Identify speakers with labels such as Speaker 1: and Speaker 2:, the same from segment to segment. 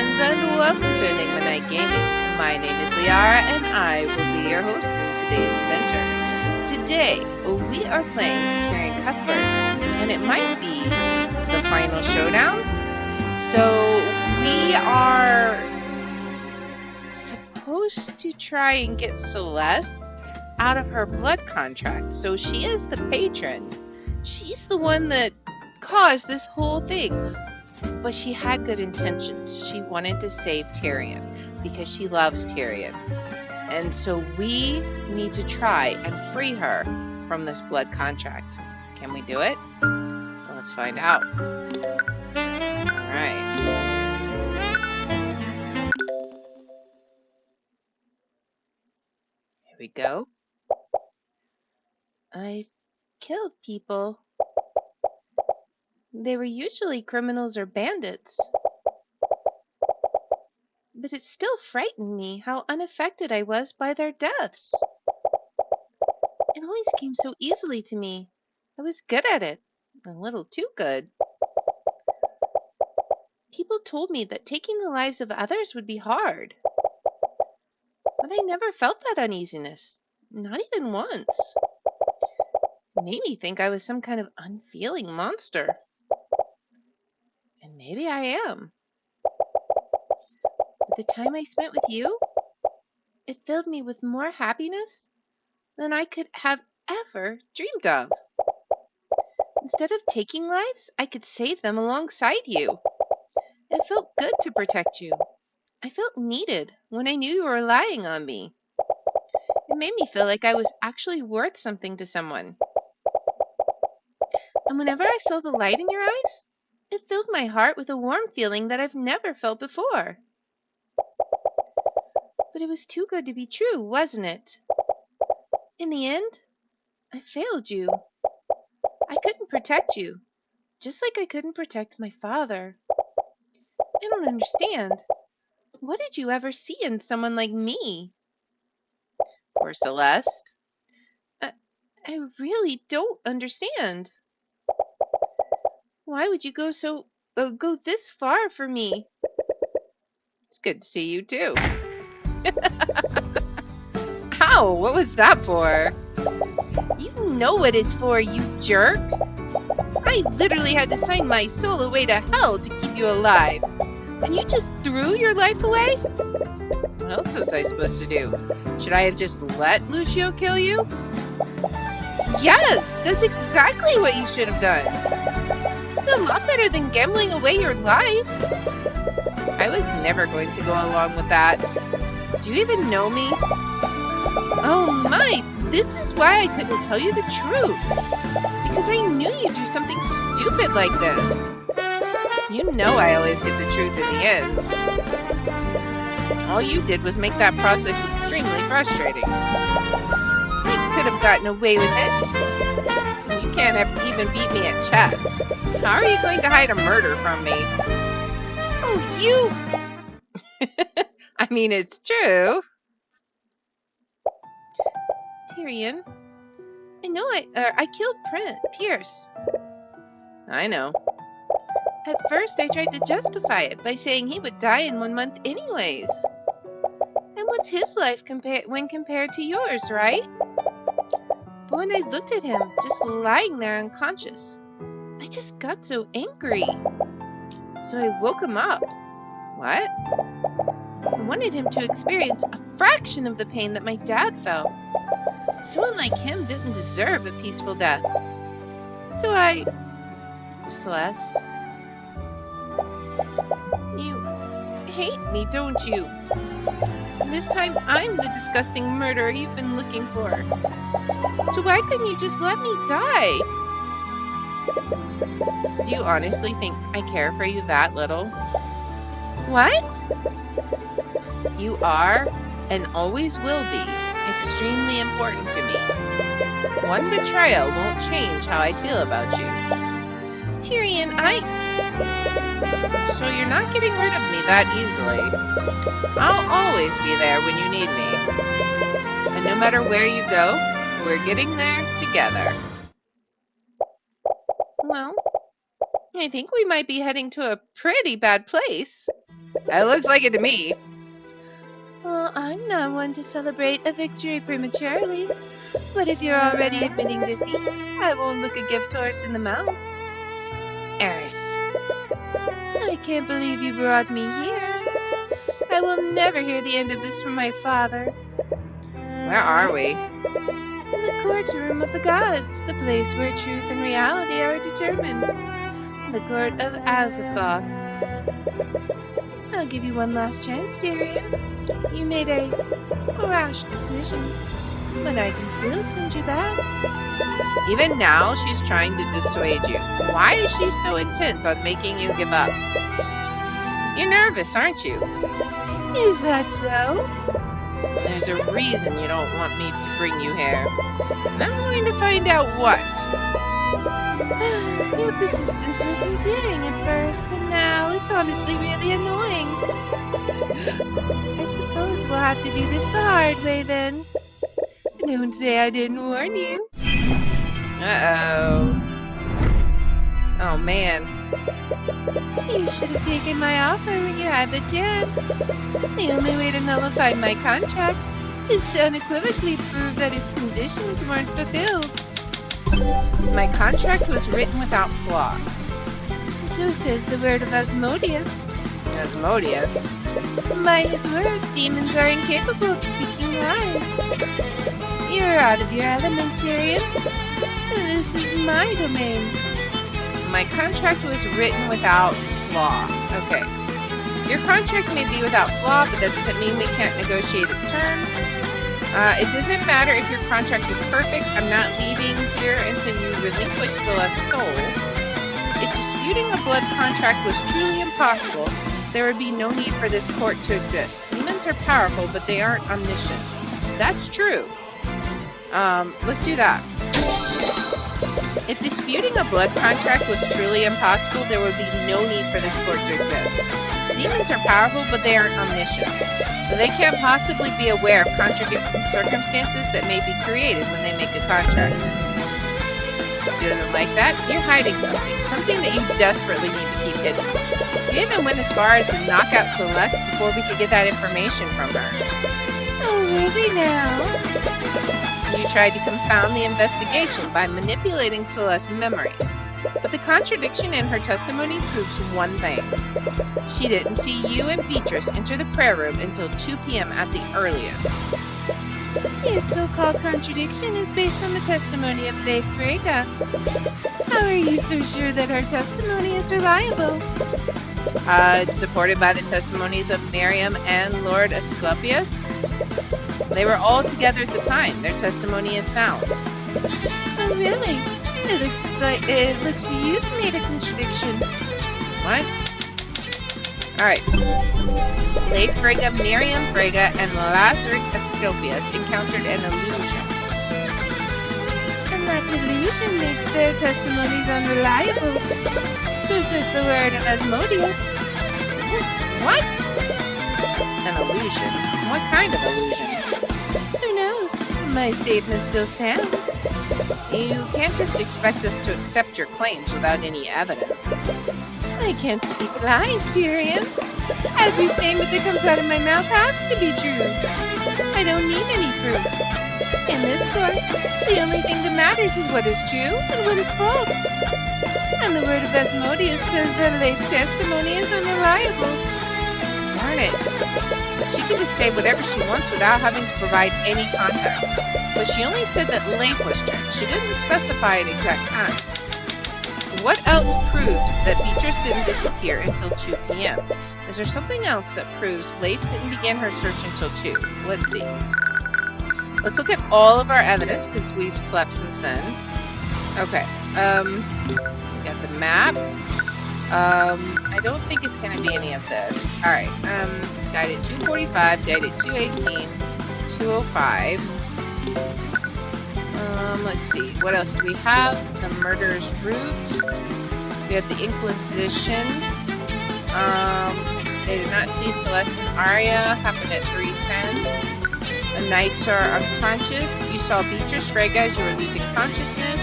Speaker 1: friends, and welcome to Enigma Night Gaming. My name is Liara, and I will be your host in today's adventure. Today, we are playing Tyrion Cuthbert, and it might be the final showdown. So, we are supposed to try and get Celeste out of her blood contract. So, she is the patron. She's the one that caused this whole thing. But she had good intentions. She wanted to save Tyrion because she loves Tyrion. And so we need to try and free her from this blood contract. Can we do it? Well, let's find out. Alright. Here we go. I killed people. They were usually criminals or bandits. But it still frightened me how unaffected I was by their deaths. It always came so easily to me. I was good at it. A little too good. People told me that taking the lives of others would be hard. But I never felt that uneasiness. Not even once. It made me think I was some kind of unfeeling monster. And maybe I am. But the time I spent with you, it filled me with more happiness than I could have ever dreamed of. Instead of taking lives, I could save them alongside you. It felt good to protect you. I felt needed when I knew you were relying on me. It made me feel like I was actually worth something to someone. And whenever I saw the light in your eyes, it filled my heart with a warm feeling that I've never felt before. But it was too good to be true, wasn't it? In the end, I failed you. I couldn't protect you, just like I couldn't protect my father. I don't understand. What did you ever see in someone like me? Or Celeste? I really don't understand. Why would you go this far for me? It's good to see you too. Ow, what was that for? You know what it's for, you jerk. I literally had to sign my soul away to hell to keep you alive. And you just threw your life away? What else was I supposed to do? Should I have just let Lucio kill you? Yes, that's exactly what you should have done. It's a lot better than gambling away your life. I was never going to go along with that. Do you even know me? Oh my, this is why I couldn't tell you the truth. Because I knew you'd do something stupid like this. You know I always get the truth in the end. All you did was make that process extremely frustrating. I could have gotten away with it. You can't even beat me at chess. How are you going to hide a murder from me? Oh, you... I mean, it's true. Tyrion, I know I killed Pierce. I know. At first, I tried to justify it by saying he would die in 1 month anyways. And what's his life when compared to yours, right? But when I looked at him, just lying there unconscious, I just got so angry. So I woke him up. What? I wanted him to experience a fraction of the pain that my dad felt. Someone like him didn't deserve a peaceful death. So Celeste, you hate me, don't you? This time I'm the disgusting murderer you've been looking for. So why couldn't you just let me die? Do you honestly think I care for you that little? What? You are, and always will be, extremely important to me. One betrayal won't change how I feel about you. Tyrion, So you're not getting rid of me that easily. I'll always be there when you need me. And no matter where you go, we're getting there together. Well, I think we might be heading to a pretty bad place. It looks like it to me. Well, I'm not one to celebrate a victory prematurely. But if you're already admitting defeat, I won't look a gift horse in the mouth. Eris. I can't believe you brought me here. I will never hear the end of this from my father. Where are we? In the courtroom of the gods, the place where truth and reality are determined. The court of Azathoth. I'll give you one last chance, Tyrion. You made a rash decision, but I can still send you back. Even now, she's trying to dissuade you. Why is she so intent on making you give up? You're nervous, aren't you? Is that so? There's a reason you don't want me to bring you here. And I'm going to find out what. Your persistence was endearing at first, but now it's honestly really annoying. I suppose we'll have to do this the hard way then. Don't say I didn't warn you. Uh-oh. Oh, man. You should have taken my offer when you had the chance. The only way to nullify my contract is to unequivocally prove that its conditions weren't fulfilled. My contract was written without flaw. So says the word of Asmodeus. Asmodeus? By his word, demons are incapable of speaking lies. You're out of your element, Tyrion. This is my domain. My contract was written without flaw. Okay. Your contract may be without flaw, but that doesn't mean we can't negotiate its terms. It doesn't matter if your contract is perfect. I'm not leaving here until you relinquish Celeste's soul. If disputing a blood contract was truly impossible, there would be no need for this court to exist. Demons are powerful, but they aren't omniscient. That's true. Let's do that. If disputing a blood contract was truly impossible, there would be no need for this court to exist. Demons are powerful, but they aren't omniscient. So they can't possibly be aware of contradicting circumstances that may be created when they make a contract. She doesn't like that. You're hiding something. Something that you desperately need to keep hidden. You even went as far as to knock out Celeste before we could get that information from her. Oh, really now? You tried to confound the investigation by manipulating Celeste's memories. But the contradiction in her testimony proves one thing. She didn't see you and Beatrice enter the prayer room until 2 p.m. at the earliest. Your so-called contradiction is based on the testimony of Lady Frigga. How are you so sure that her testimony is reliable? It's supported by the testimonies of Miriam and Lord Asclepius. They were all together at the time. Their testimony is sound. Oh, really? It looks you've made a contradiction. What? Alright. Lady Frigga, Miriam Frigga, and Lazaric Asclepius encountered an illusion. And that illusion makes their testimonies unreliable. So says the word of Asmodeus. What? An illusion? What kind of illusion? Who knows? My statement still stands. You can't just expect us to accept your claims without any evidence. I can't speak lies, Tyrion. Every statement that comes out of my mouth has to be true. I don't need any proof. In this court, the only thing that matters is what is true and what is false. And the word of Asmodeus says that Leif's testimony is unreliable. Darn it. She can just say whatever she wants without having to provide any context. But she only said that Leif was turned. She didn't specify an exact time. What else proves that Beatrice didn't disappear until 2 p.m.? Is there something else that proves Leif didn't begin her search until 2? Let's see. Let's look at all of our evidence, because we've slept since then. Okay. We got the map. I don't think it's going to be any of this. Alright. Died at 2:45, died at 2:18, 2:05. Let's see. What else do we have? The murderer's route. We have the Inquisition. They did not see Celeste and Arya. Happened at 3:10. The knights are unconscious. You saw Beatrice Frigga as you were losing consciousness.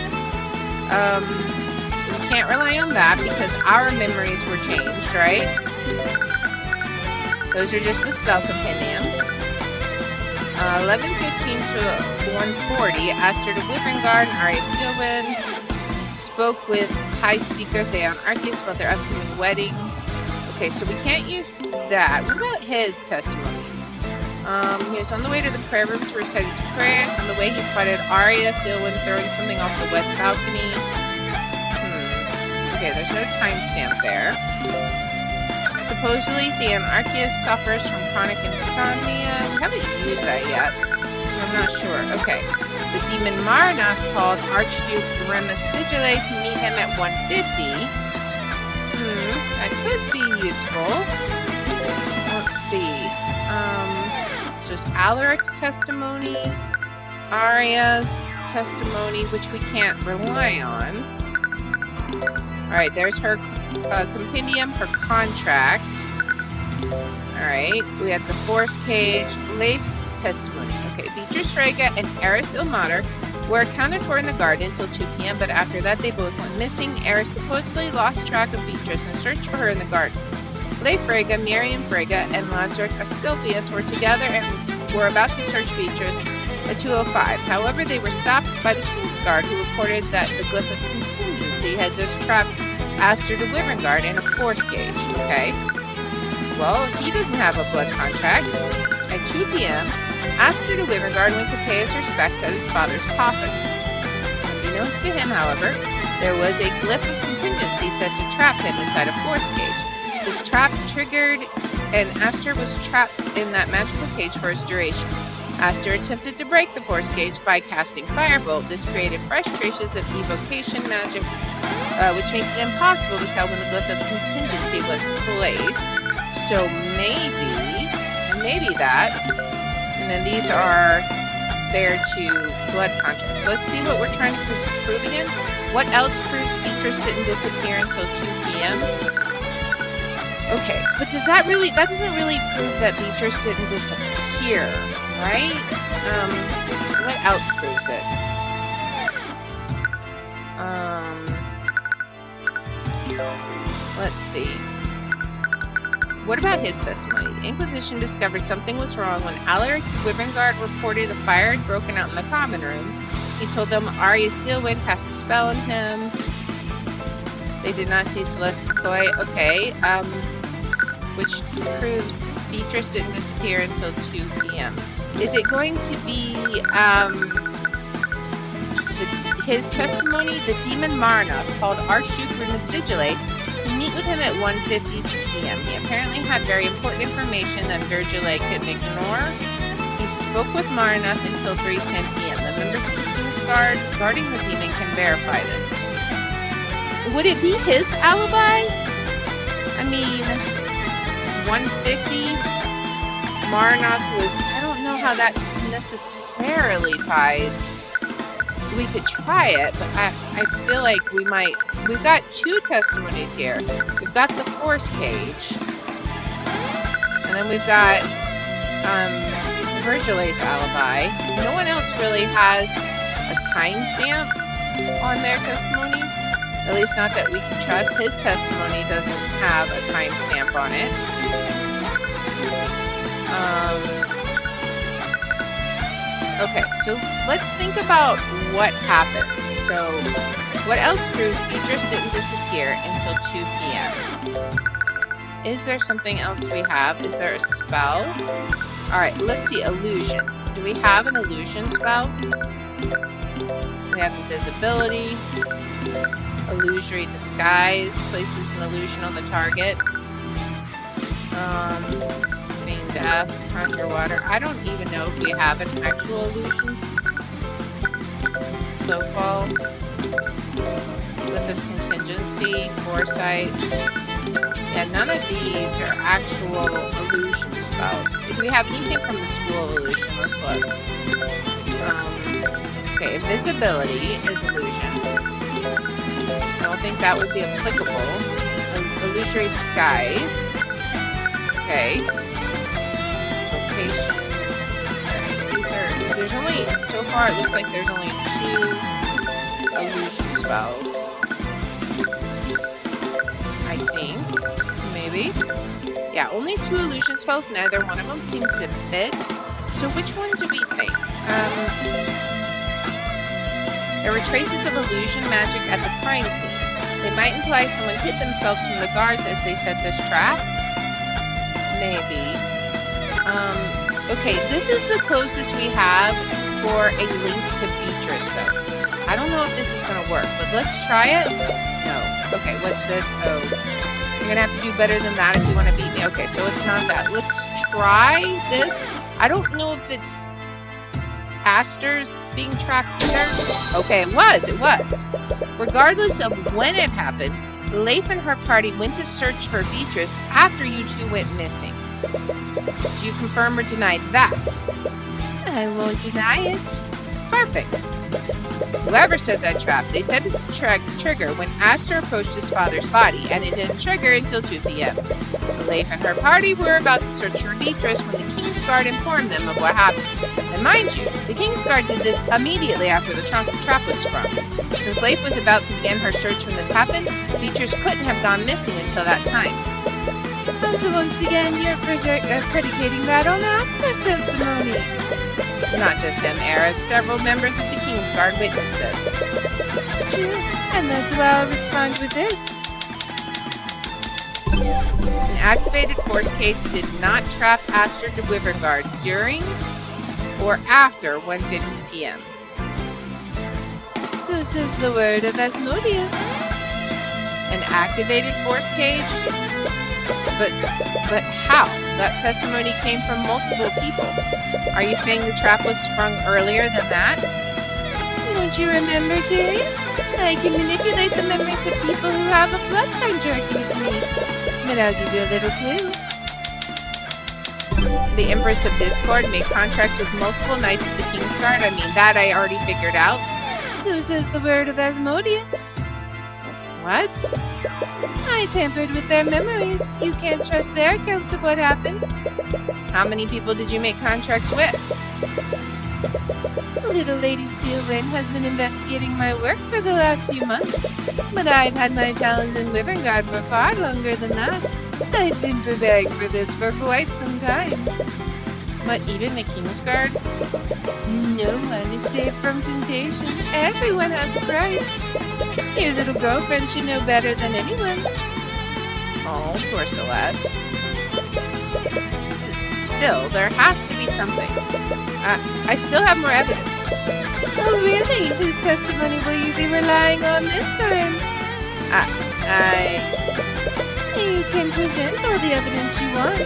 Speaker 1: We can't rely on that because our memories were changed, right? Those are just the spell compendiums. 11:15 to 1:40, Aster to Wyvern Guard and Arya Steelwind spoke with High Speaker Theon Arceus about their upcoming wedding. Okay, so we can't use that. What about his testimony? He was on the way to the prayer room to recite his prayers. On the way, he spotted Arya Steelwind throwing something off the west balcony. Okay, there's no timestamp there. Supposedly, Theon Arceus suffers from chronic insomnia. We haven't used that yet. I'm not sure. Okay. The demon Marnoth called Archduke Remus Vigile to meet him at 1:50. That could be useful. Let's see. So it's Alaric's testimony, Arya's testimony, which we can't rely on. Alright, there's her compendium, her contract. Alright, we have the Force Cage, Leif's testimony. Okay, Beatrice Freyga and Eris Ilmater were accounted for in the garden until 2 p.m., but after that they both went missing. Eris supposedly lost track of Beatrice and searched for her in the garden. Leif Freyga, Miriam Freyga, and Lazarus Asclepius were together and were about to search Beatrice at 2:05. However, they were stopped by the King's Guard, who reported that the Glyph of Contingency had just trapped Aster de Wyvern Guard in a Force Cage. Okay. Well, he doesn't have a blood contract. At 2 p.m., Aster de Wyvern Guard went to pay his respects at his father's coffin. Unbeknownst to him, however, there was a Glyph of Contingency set to trap him inside a Force Cage. This trap triggered, and Aster was trapped in that magical cage for its duration. Aster attempted to break the Force Cage by casting Firebolt. This created fresh traces of evocation magic, which makes it impossible to tell when the Glyph of Contingency was placed. So maybe that. And then these are their 2 blood contracts. Let's see what we're trying to prove again. What else proves Beatrice didn't disappear until 2 p.m.? Okay, but that doesn't really prove that Beatrice didn't disappear, right? What else proves it? Let's see. What about his testimony? The Inquisition discovered something was wrong when Alaric de Wyvern Guard reported a fire had broken out in the common room. He told them Arya Steelwind cast a spell on him. They did not see Celeste Toy. Okay, which proves Beatrice didn't disappear until 2 p.m. Is it going to be his testimony? The demon Marnoth called Archduke Remus Vigile to meet with him at 1:50 p.m. He apparently had very important information that Vigile couldn't ignore. He spoke with Marnoth until 3:10 p.m. The members of the King's Guard guarding the demon can verify this. Would it be his alibi? I mean, 1:50, Marnoth was, I don't know how that necessarily ties. We could try it, but I feel like we've got 2 testimonies here. We've got the Force Cage, and then we've got, Vigile's alibi. No one else really has a timestamp on their testimony. At least not that we can trust. His testimony doesn't have a timestamp on it. Okay, so let's think about what happened. So, what else proves Beatrice didn't disappear until 2 p.m.? Is there something else we have? Is there a spell? Alright, let's see. Illusion. Do we have an illusion spell? We have invisibility. Illusory disguise. Places an illusion on the target. Feign death. Conjure water. I don't even know if we have an actual illusion. Slowfall. Glyph of Contingency. Foresight. Yeah, none of these are actual illusion spells. Do we have anything from the School of Illusion? Let's look. Okay, invisibility is illusion. I don't think that would be applicable. Illusory disguise. Okay. Location. Alright, there's only, so far it looks like there's only 2 illusion spells. I think. Maybe. Yeah, only 2 illusion spells. Neither one of them seem to fit. So which one do we think? There were traces of illusion magic at the crime scene. They might imply someone hid themselves from the guards as they set this trap. Maybe. Okay, this is the closest we have for a link to Beatrice, though. I don't know if this is going to work, but let's try it. No. Okay, what's this? Oh. You're going to have to do better than that if you want to beat me. Okay, so it's not that. Let's try this. I don't know if it's Aster's being trapped either. Okay, it was. Regardless of when it happened, Leif and her party went to search for Beatrice after you two went missing. Do you confirm or deny that? I won't deny it. Perfect. Whoever set that trap, they set it to trigger when Aster approached his father's body, and it didn't trigger until 2 p.m. Leif and her party were about to search for Beatrice when the King's Guard informed them of what happened. And mind you, the King's Guard did this immediately after the trap was sprung. Since Leif was about to begin her search when this happened, Beatrice couldn't have gone missing until that time. And once again, you're predicating that on Aster's testimony. Not just him, Eris. Several members of the King's Guard witnessed this. True, and that's why I'll respond with this. An activated force case did not trap Aster to Wyverngard during or after 1:50 p.m. So says the word of Asmodeus. An activated force cage? But how? That testimony came from multiple people. Are you saying the trap was sprung earlier than that? Don't you remember, Tyrion? I can manipulate the memories of people who have a blood contract with me. But I'll give you a little clue. The Empress of Discord made contracts with multiple knights of the King's Guard. I mean, that I already figured out. So says the word of Asmodeus. What? I tampered with their memories. You can't trust their accounts of what happened. How many people did you make contracts with? Little Lady Steelwind has been investigating my work for the last few months, but I've had my talons in Wyverngard for far longer than that. I've been preparing for this for quite some time. But even the King's Guard? No one is safe from temptation. Everyone has a price. Your little girlfriend should know better than anyone. Oh, poor Celeste. Still, there has to be something. I still have more evidence. Oh, really? Whose testimony will you be relying on this time? You can present all the evidence you want.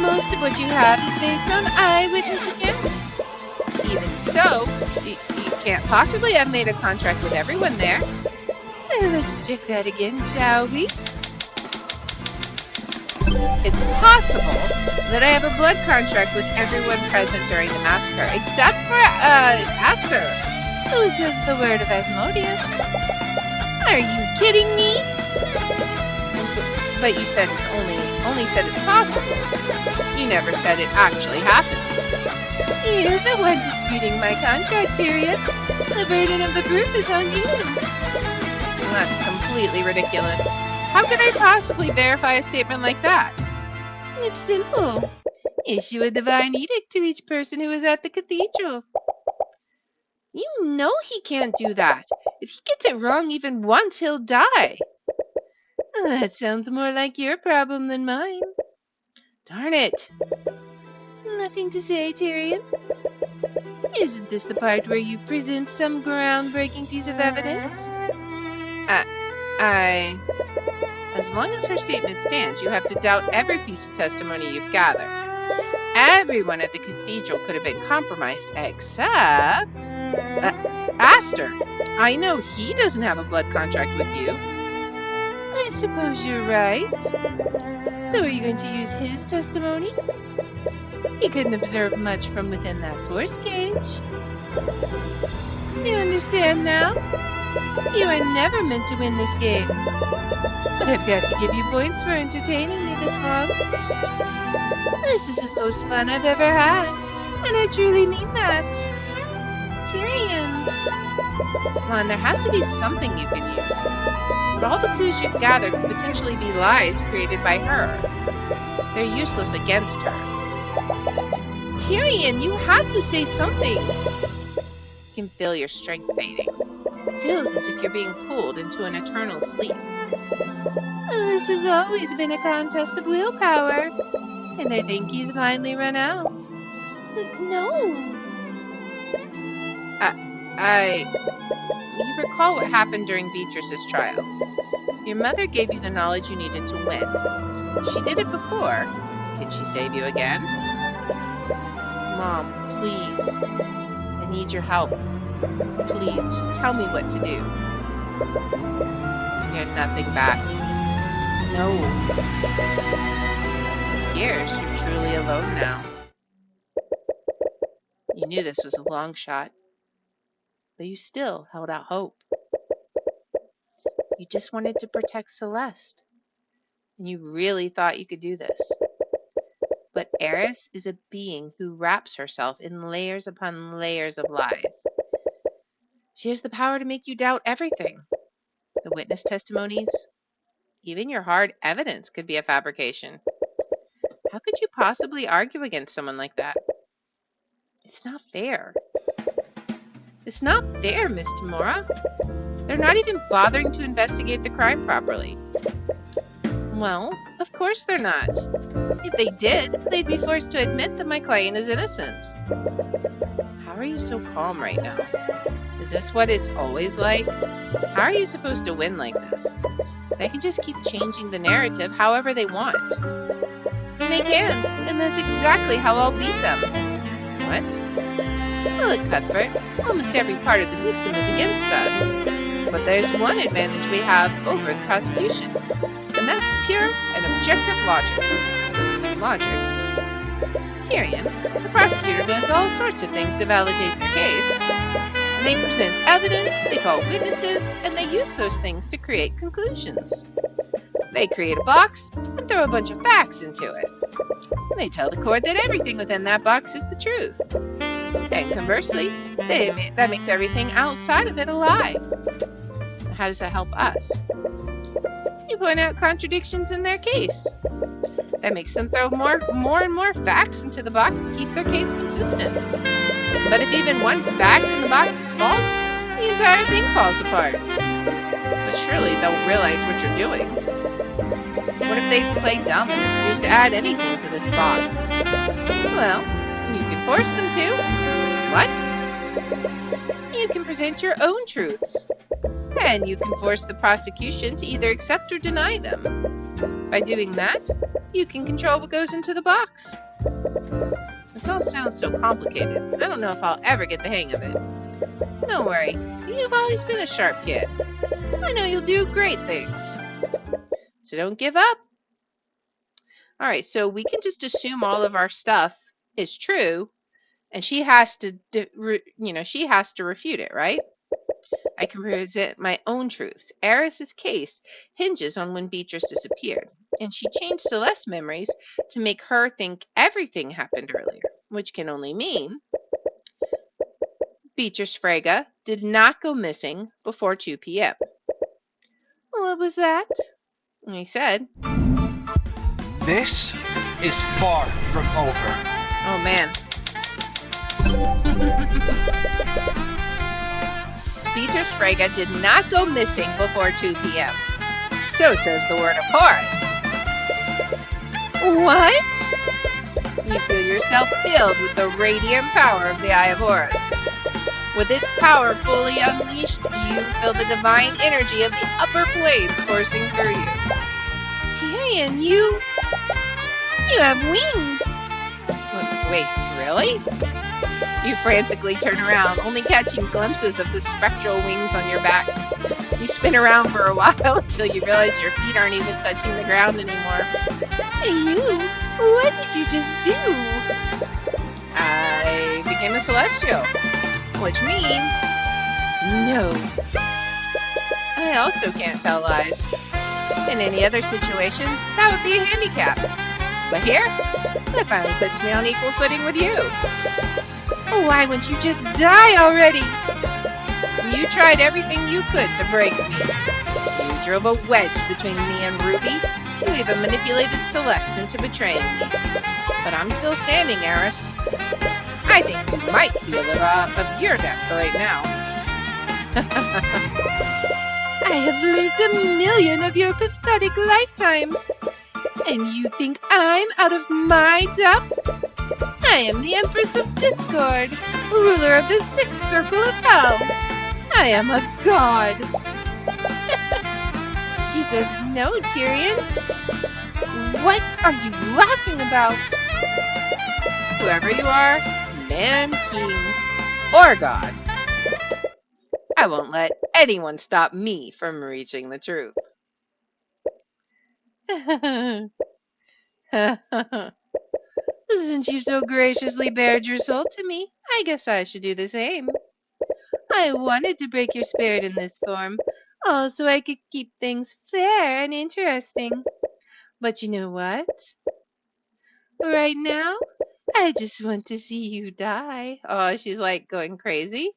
Speaker 1: Most of what you have is based on eyewitness accounts. Even so, you can't possibly have made a contract with everyone there. Let's check that again, shall we? It's possible that I have a blood contract with everyone present during the massacre, except for, Aster. Who says the word of Asmodeus? Are you kidding me? But you said it's only said it's possible. You never said it actually happened. You're the one disputing my contract, Tyrion. The burden of the proof is on you. That's completely ridiculous. How could I possibly verify a statement like that? It's simple. Issue a divine edict to each person who was at the cathedral. You know he can't do that. If he gets it wrong even once, he'll die. That sounds more like your problem than mine. Darn it. Nothing to say, Tyrion. Isn't this the part where you present some groundbreaking piece of evidence? As long as her statement stands, you have to doubt every piece of testimony you've gathered. Everyone at the cathedral could have been compromised, except... Aster. I know he doesn't have a blood contract with you. I suppose you're right. So are you going to use his testimony? He couldn't observe much from within that force cage. You understand now? You are never meant to win this game. But I've got to give you points for entertaining me this long. This is the most fun I've ever had, and I truly mean that. Tyrion. Come on, there has to be something you can use. But all the clues you've gathered could potentially be lies created by her. They're useless against her. Tyrion, you have to say something! You can feel your strength fading. It feels as if you're being pulled into an eternal sleep. This has always been a contest of willpower, and I think he's finally run out. No! You recall what happened during Beatrice's trial. Your mother gave you the knowledge you needed to win. She did it before. Can she save you again? Mom, please. I need your help. Please, just tell me what to do. You get nothing back. No. Here's you're truly alone now. You knew this was a long shot, but you still held out hope. You just wanted to protect Celeste, and you really thought you could do this. But Eris is a being who wraps herself in layers upon layers of lies. She has the power to make you doubt everything. The witness testimonies, even your hard evidence could be a fabrication. How could you possibly argue against someone like that? It's not fair. It's not fair, Miss Tamora. They're not even bothering to investigate the crime properly. Well, of course they're not. If they did, they'd be forced to admit that my client is innocent. How are you so calm right now? Is this what it's always like? How are you supposed to win like this? They can just keep changing the narrative however they want. And they can, and that's exactly how I'll beat them. What? Look, Cuthbert, almost every part of the system is against us. But there's one advantage we have over the prosecution, and that's pure and objective logic. Logic? Tyrion, the prosecutor does all sorts of things to validate their case. They present evidence, they call witnesses, and they use those things to create conclusions. They create a box and throw a bunch of facts into it. They tell the court that everything within that box is the truth. And conversely, that makes everything outside of it a lie. How does that help us? You point out contradictions in their case. That makes them throw more and more facts into the box to keep their case consistent. But if even one fact in the box is false, the entire thing falls apart. But surely they'll realize what you're doing. What if they play dumb and refuse to add anything to this box? Well, you can force them to. What? You can present your own truths. And you can force the prosecution to either accept or deny them. By doing that, you can control what goes into the box. This all sounds so complicated. I don't know if I'll ever get the hang of it. Don't worry, you've always been a sharp kid. I know you'll do great things. So don't give up. Alright, so we can just assume all of our stuff is true, and she has to, she has to refute it, right? I can present my own truths. Eris's case hinges on when Beatrice disappeared, and she changed Celeste's memories to make her think everything happened earlier, which can only mean Beatrice Frege did not go missing before 2 p.m. What was that? He said,
Speaker 2: "This is far from over."
Speaker 1: Oh man. Beatrice Frege did not go missing before 2 p.m. So says the word of Horus. What? You feel yourself filled with the radiant power of the Eye of Horus. With its power fully unleashed, you feel the divine energy of the upper planes coursing through you. Tyrion, you have wings. Wait, really? You frantically turn around, only catching glimpses of the spectral wings on your back. You spin around for a while until you realize your feet aren't even touching the ground anymore. Hey you, what did you just do? I became a celestial, which means no. I also can't tell lies. In any other situation, that would be a handicap. But here, that finally puts me on equal footing with you. Why wouldn't you just die already? You tried everything you could to break me. You drove a wedge between me and Ruby, You even manipulated Celeste into betraying me. But I'm still standing, Eris. I think you might be a little off of your depth right now. I have lived 1,000,000 of your pathetic lifetimes. And you think I'm out of my depth? I am the Empress of Discord, ruler of the 6th circle of hell. I am a god. She doesn't know, Tyrion. What are you laughing about? Whoever you are, man, king, or god, I won't let anyone stop me from reaching the truth. Since you so graciously bared your soul to me, I guess I should do the same. I wanted to break your spirit in this form, all so I could keep things fair and interesting. But you know what? Right now, I just want to see you die. Oh, she's like going crazy.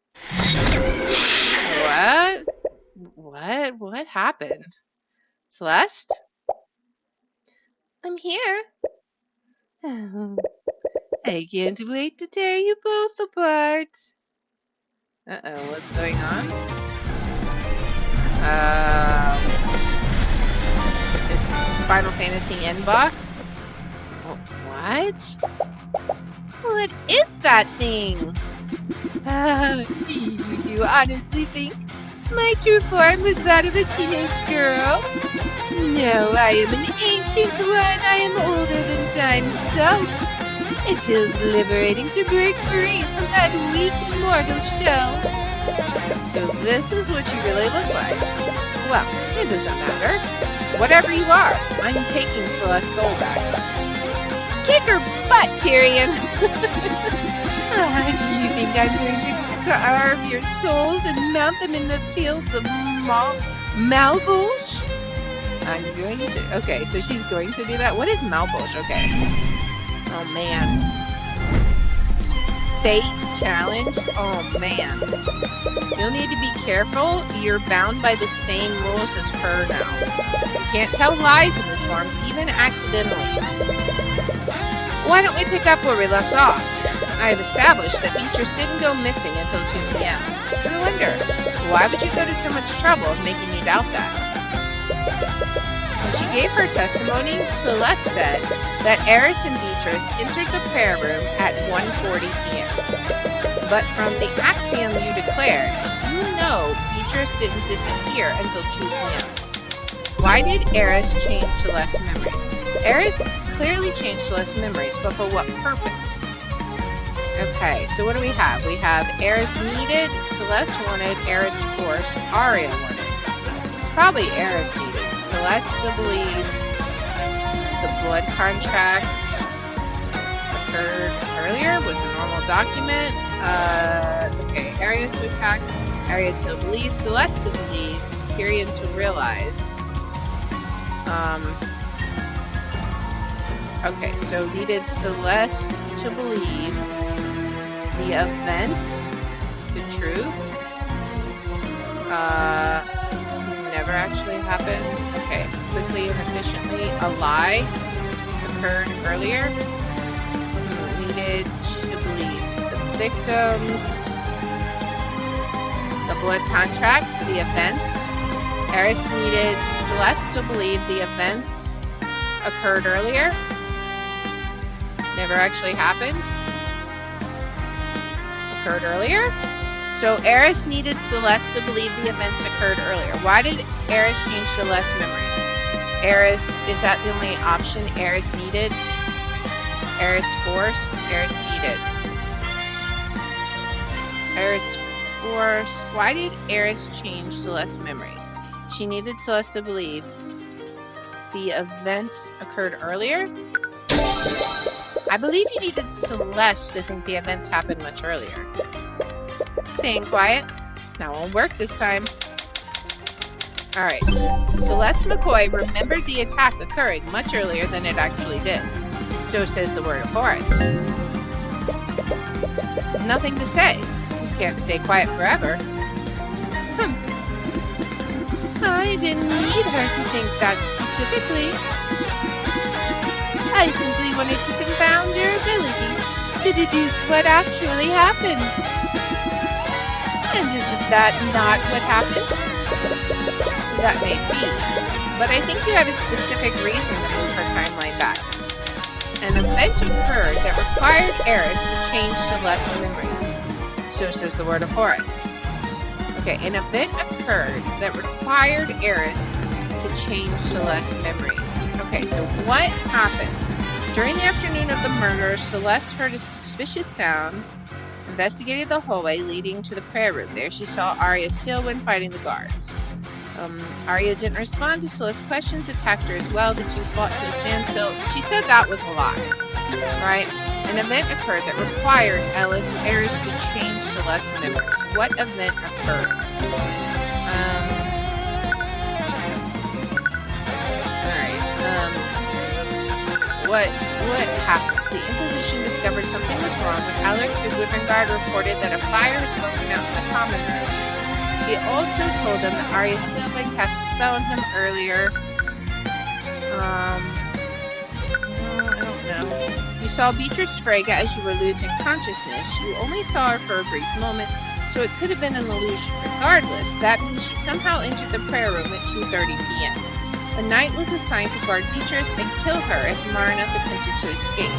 Speaker 1: What? What happened? Celeste? I'm here. I can't wait to tear you both apart. Uh-oh, what's going on? This Final Fantasy end boss? What? What is that thing? You do honestly think my true form was that of a teenage girl? No, I am an ancient one. I am older than time itself. It feels liberating to break free from that weak mortal shell. So this is what you really look like. Well, it doesn't matter. Whatever you are, I'm taking Celeste's soul back. Kick her butt, Tyrion! Do you think I'm going to carve your souls and mount them in the fields of Malbush? I'm going to... Okay, so she's going to do that? What is Malbush? Okay. Oh, man. Fate challenge? Oh, man. You'll need to be careful. You're bound by the same rules as her now. You can't tell lies in this form, even accidentally. Why don't we pick up where we left off? I have established that Beatrice didn't go missing until 2 p.m. I wonder, why would you go to so much trouble of making me doubt that? When she gave her testimony, Celeste said that Eris and Beatrice entered the prayer room at 1:40 p.m. But from the axiom you declared, you know Beatrice didn't disappear until 2 p.m. Why did Eris change Celeste's memories? Eris clearly changed Celeste's memories, but for what purpose? Okay, so what do we have? We have Eris needed, Celeste wanted, Eris forced, Arya wanted. It's probably Eris needed. Celeste to believe the blood contract occurred earlier, was a normal document. Okay, Arya to attack, Arya to believe, Celeste to believe, Tyrion to realize. Okay, so needed Celeste to believe the events, the truth, never actually happened. Okay, quickly and efficiently, a lie occurred earlier. Needed to believe the victims, the blood contract, the events. Eris needed Celeste to believe the events occurred earlier. Never actually happened. Occurred earlier. So Eris needed Celeste to believe the events occurred earlier. Why did Eris change Celeste's memories? Eris, is that the only option? Eris needed? Eris forced? Eris needed. Eris forced. Why did Eris change Celeste's memories? She needed Celeste to believe the events occurred earlier? I believe you needed Celeste to think the events happened much earlier. Staying quiet. That won't work this time. Alright. Celeste McCoy remembered the attack occurring much earlier than it actually did. So says the word of Horus. Nothing to say. You can't stay quiet forever. I didn't need her to think that specifically. I simply wanted to confound your ability to deduce what actually happened. And isn't that not what happened? That may be, but I think you had a specific reason to move her timeline back. An event occurred that required Eris to change Celeste's memories. So says the word of Horus. Okay, an event occurred that required Eris to change Celeste's memories. Okay, so what happened? During the afternoon of the murder, Celeste heard a suspicious sound, investigated the hallway leading to the prayer room. There she saw Arya still when fighting the guards. Arya didn't respond to Celeste's questions, attacked her as well. The two fought to a standstill. She said that was a lie, right? An event occurred that required Eris to change Celeste's memories. What event occurred? What happened? The Inquisition discovered something was wrong when Alaric the Wyvern reported that a fire had broken out in the common room. He also told them that Arya still had cast a spell on him earlier. I don't know. You saw Beatrice Frege as you were losing consciousness. You only saw her for a brief moment, so it could have been an illusion. Regardless, that means she somehow entered the prayer room at 2:30 p.m. A knight was assigned to guard Beatrice and kill her if Marnoth attempted to escape.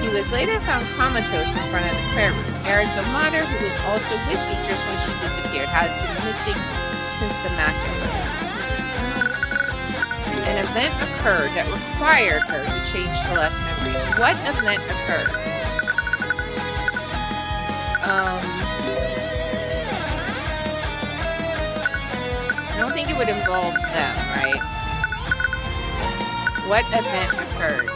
Speaker 1: He was later found comatose in front of the prayer room. Eris the Martyr, who was also with Beatrice when she disappeared, has been missing since the massacre. An event occurred that required her to change Celeste's memories. What event occurred? I don't think it would involve them, right? What event occurred?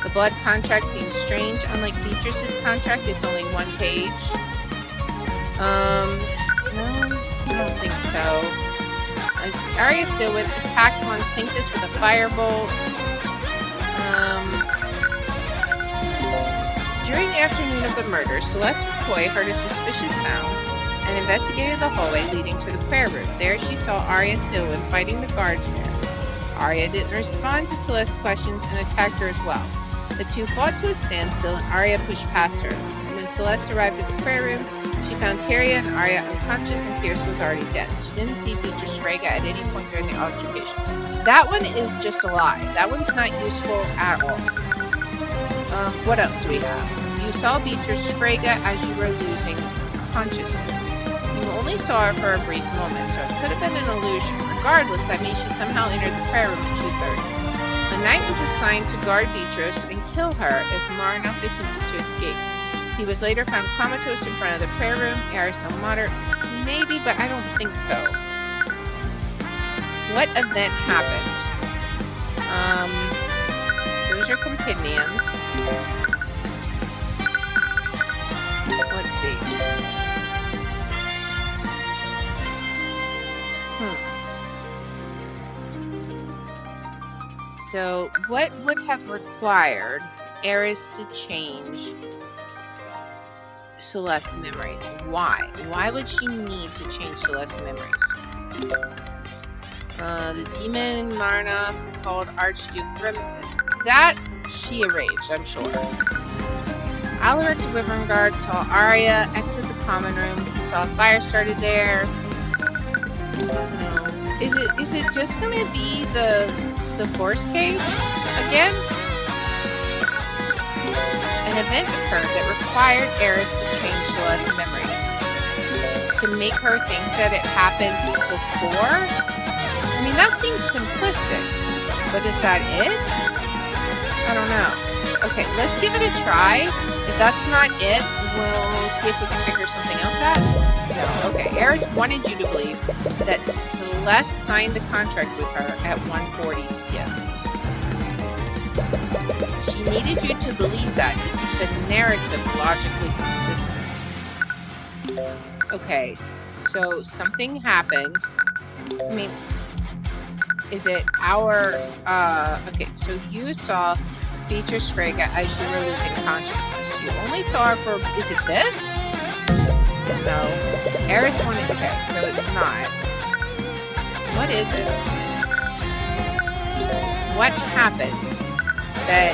Speaker 1: The blood contract seems strange. Unlike Beatrice's contract, it's only one page. No, I don't think so. Arya still would attack Von Cinctus with a firebolt. During the afternoon of the murder, Celeste McCoy heard a suspicious sound and investigated the hallway leading to the prayer room. There she saw Arya Stillwyn fighting the guards there. Arya didn't respond to Celeste's questions and attacked her as well. The two fought to a standstill and Arya pushed past her. When Celeste arrived at the prayer room, she found Tyrion and Arya unconscious and Pierce was already dead. She didn't see Beatrice Frege at any point during the altercation. That one is just a lie. That one's not useful at all. What else do we have? You saw Beatrice Frege as you were losing consciousness. You only saw her for a brief moment, so it could have been an illusion. Regardless, that means she somehow entered the prayer room at 2:30. A knight was assigned to guard Beatrice and kill her if Marnoth attempted to escape. He was later found comatose in front of the prayer room. Eris the Martyr, maybe, but I don't think so. What event happened? Those are compendiums. Let's see. So, what would have required Eris to change Celeste's memories? Why? Why would she need to change Celeste's memories? The demon Marnoth called Archduke Grim. That she arranged, I'm sure. Alaric the Wyvern Guard saw Arya exit the common room. Saw a fire started there. Is it just gonna be the force cage again? An event occurred that required Eris to change Celeste's memories. To make her think that it happened before? I mean, that seems simplistic. But is that it? I don't know. Okay, let's give it a try. If that's not it, we'll see if we can figure something else out. No, okay. Eris wanted you to believe that Celeste signed the contract with her at 1:40 p.m. She needed you to believe that to keep the narrative logically consistent. Okay, so something happened. I mean, is it our, okay, so you saw Beatrice Frege as you were losing consciousness. You only saw her for, is it this? No. Eris wanted, okay, so it's not. What is it? What happened? that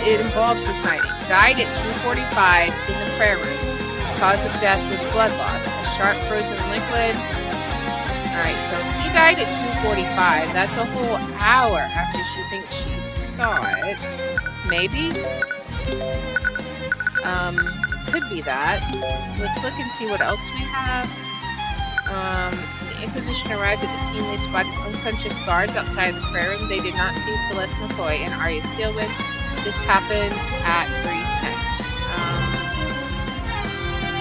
Speaker 1: it involves the sighting. Died at 2:45 in the prayer room. Cause of death was blood loss. A sharp frozen liquid. Alright, so he died at 2:45. That's a whole hour after she thinks she saw it. Maybe? Could be that. Let's look and see what else we have. The Inquisition arrived at the scene. They spotted unconscious guards outside the prayer room. They did not see Celeste McCoy and Arya Steelwind. This happened at 3:10.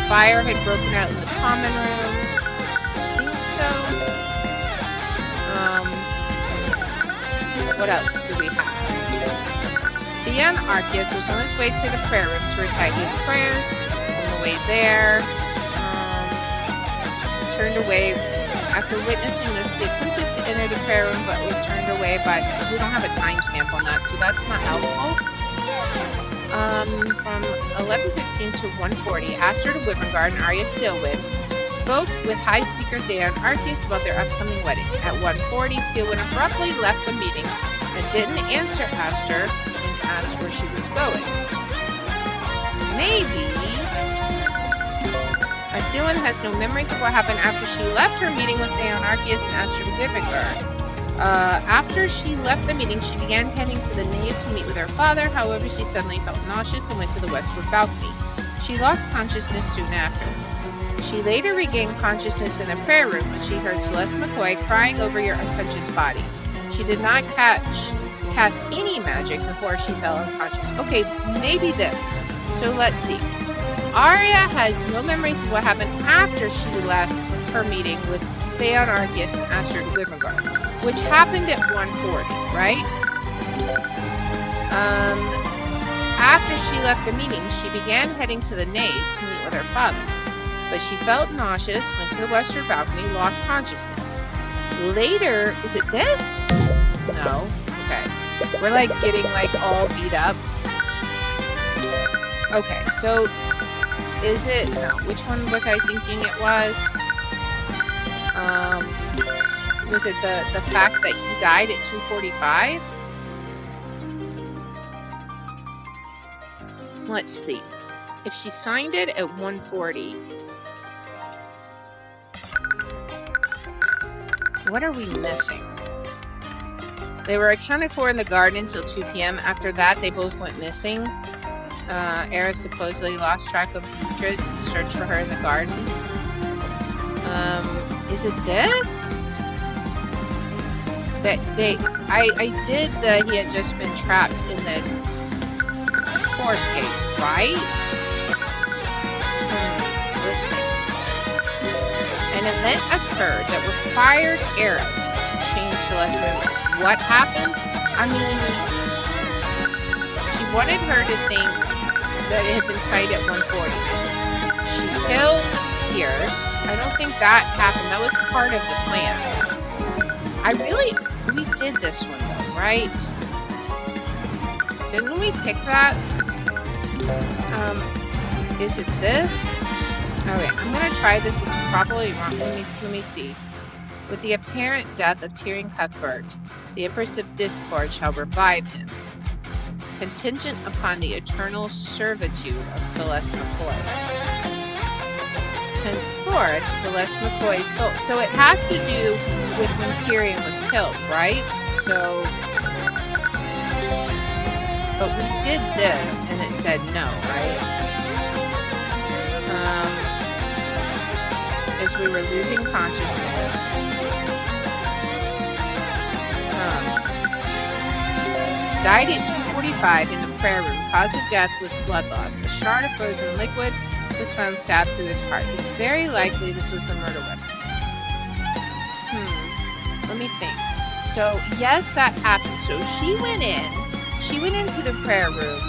Speaker 1: Fire had broken out in the common room. I think so. What else do we have? Theon Arceus was on his way to the prayer room to recite his prayers. On the way there, turned away. After witnessing this, he attempted to enter the prayer room but was turned away by... We don't have a timestamp on that, so that's not helpful. From 11:15 to 1:40, Aster de Wyvernguard and Arya Steelwind spoke with High Speaker Theon Arceus about their upcoming wedding. At 1:40, Steelwind abruptly left the meeting and didn't answer Aster when asked where she was going. Maybe... Steelwind has no memories of what happened after she left her meeting with Theon Arceus and Aster de Wyvernguard. After she left the meeting, she began heading to the nave to meet with her father. However, she suddenly felt nauseous and went to the westward balcony. She lost consciousness soon after. She later regained consciousness in the prayer room when she heard Celeste McCoy crying over your unconscious body. She did not cast any magic before she fell unconscious. Okay, maybe this. So let's see. Arya has no memories of what happened after she left her meeting with Theon Arceus and Aster de Wyvernguard, which happened at 1:40, right? After she left the meeting, she began heading to the nave to meet with her father. But she felt nauseous, went to the western balcony, lost consciousness. Later, is it this? No. Okay. We're like getting like all beat up. Okay, so is it, no, which one was I thinking it was? Was it the fact that he died at 2:45? Let's see. If she signed it at 1:40, what are we missing? They were accounted for in the garden until 2 p.m. After that, they both went missing. Eris supposedly lost track of Beatrice and searched for her in the garden. Is it this? I did he had just been trapped in the force cage, right? Listening. An event occurred that required Eris to change Celeste's memories. What happened? I mean, she wanted her to think that it had been sighted at 1:40. She killed Pierce. I don't think that happened. That was part of the plan. We did this one though, right? Didn't we pick that? Is it this? Okay, I'm gonna try this. It's probably wrong. Let me see. With the apparent death of Tyrion Cuthbert, the Empress of Discord shall revive him, contingent upon the eternal servitude of Celeste McCoy. Henceforth, Celeste McCoy's soul. So it has to do with when Tyrion was killed, right? So, but we did this, and it said no, right? As we were losing consciousness. Died at 2:45 in the prayer room. Cause of death was blood loss. A shard of frozen liquid was found stabbed through his heart. It's very likely this was the murder weapon. Let me think. So, yes, that happened. So she went into the prayer room,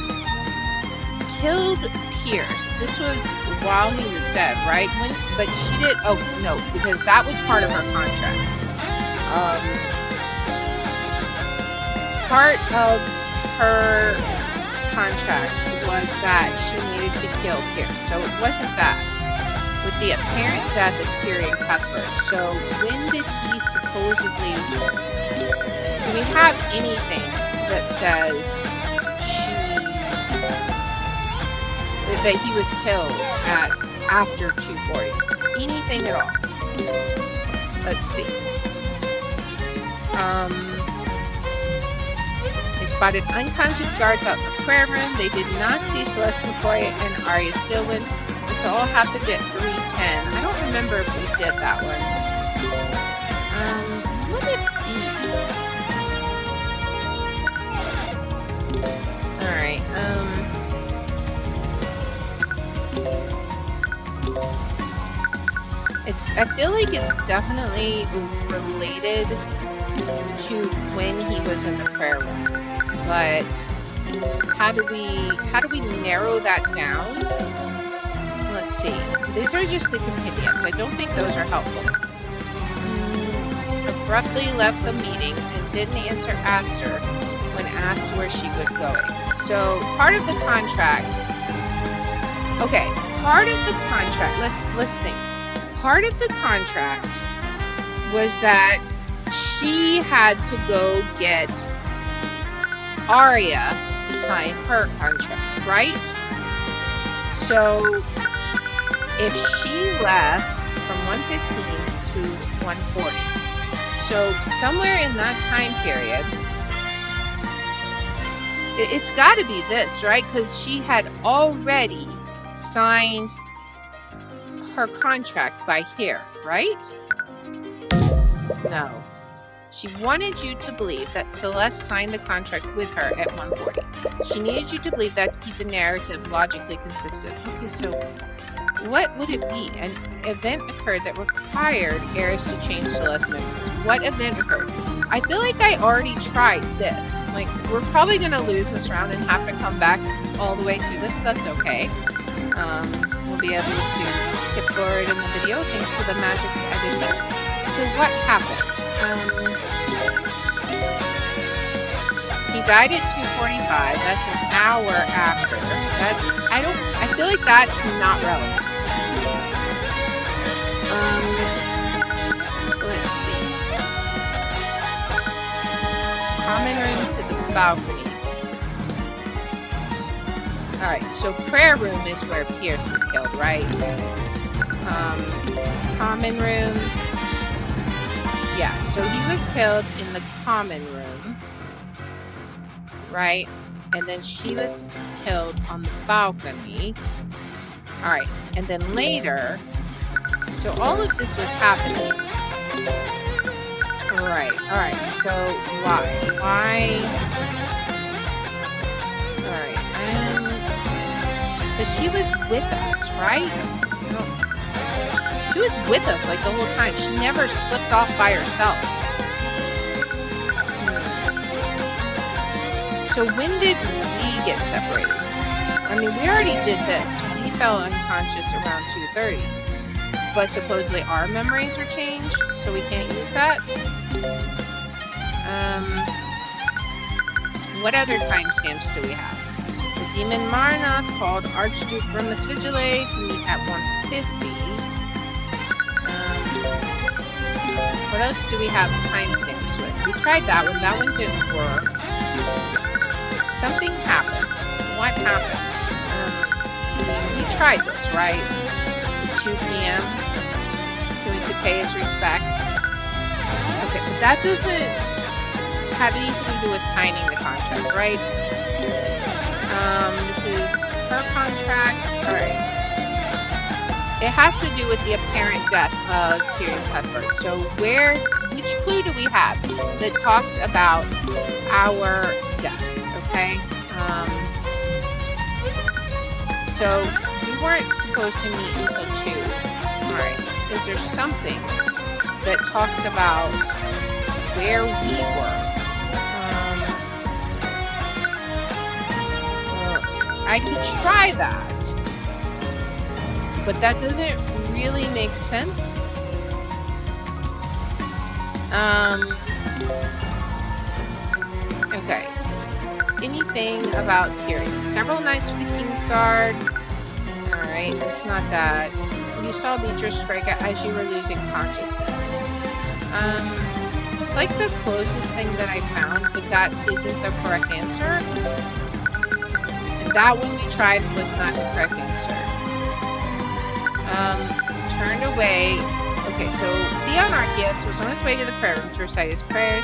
Speaker 1: killed Pierce. This was while he was dead, right? But she did, oh, no, because that was part of her contract. Part of her contract was that she needed to kill Pierce. So it wasn't that. With the apparent death of Tyrion Cuthbert. So when did he supposedly... Do we have anything that says that he was killed after 240. Anything at all. Let's see. They spotted unconscious guards out in the prayer room. They did not see Celeste McCoy and Arya Stillman. This all happened at 3:10. I don't remember if we did that one. What would it be? Alright, I feel like it's definitely related to when he was in the prayer room. But how do we narrow that down? Let's see. These are just the compendiums. I don't think those are helpful. Abruptly left the meeting and didn't answer Aster when asked where she was going. So part of the contract. Okay, part of the contract. Let's think. Part of the contract was that she had to go get Arya to sign her contract, right? So if she left from 115 to 140, so somewhere in that time period, it's got to be this, right? Because she had already signed her contract by here, right? No. She wanted you to believe that Celeste signed the contract with her at 140. She needed you to believe that to keep the narrative logically consistent. Okay, so what would it be? An event occurred that required Eris to change Celeste's memories. What event occurred? I feel like I already tried this. Like, we're probably going to lose this round and have to come back all the way to this. That's okay. We'll be able to skip forward in the video thanks to the magic of editing. So what happened? He died at 2:45. That's an hour after. I feel like that's not relevant. Let's see. Common room to the balcony. Alright, so prayer room is where Pierce was killed, right? Common room. Yeah, so he was killed in the common room. Right? And then she was killed on the balcony. Alright, and then later... So all of this was happening. Alright, so why? Alright, but she was with us, right? No. She was with us like the whole time. She never slipped off by herself. So when did we get separated? I mean, we already did this. We fell unconscious around 2:30. But supposedly our memories are changed, so we can't use that. What other timestamps do we have? The demon Marnoth called Archduke Remus Vigile to meet at 150. What else do we have timestamps with? We tried that one. That one didn't work. Something happened. What happened? We tried this, right? 2 p.m. He went to pay his respects. Okay, but that doesn't have anything to do with signing the contract, right? This is her contract. Alright. It has to do with the apparent death of Tyrion Cuthbert. So which clue do we have that talks about our death? Okay? So we weren't supposed to meet until 2. Alright. Is there something that talks about where we were? I could try that. But that doesn't really make sense. Okay. Anything about Tyrion? Several nights for the Kingsguard. Alright, it's not that. You saw Beatrice strike as you were losing consciousness. like the closest thing that I found, but that isn't the correct answer. And that one we tried was not the correct answer. Turned away. Okay, so Theon Arceus was on his way to the prayer room to recite his prayers.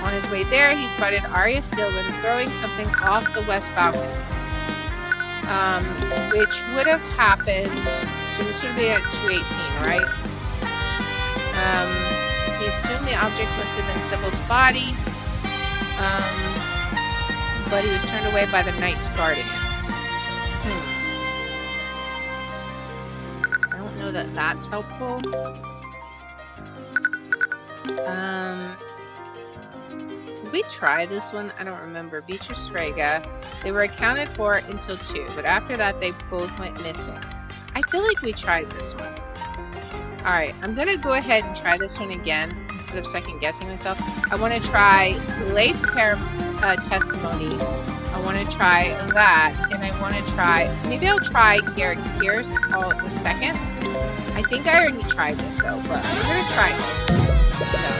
Speaker 1: On his way there, he spotted Arya Stillman throwing something off the west balcony. Which would have happened, so this would be at 2:18, right? He assumed the object must have been Sybil's body, but he was turned away by the knights guarding him. I don't know that that's helpful. Did we try this one? I don't remember. Beatrice Strega. They were accounted for until 2, but after that they both went missing. I feel like we tried this one. Alright, I'm gonna go ahead and try this one again instead of second guessing myself. I want to try Leif's testimony. I want to try that, and I want to try, maybe I'll try Garrett Pierce all in a second. I think I already tried this though, but I'm gonna try this. No.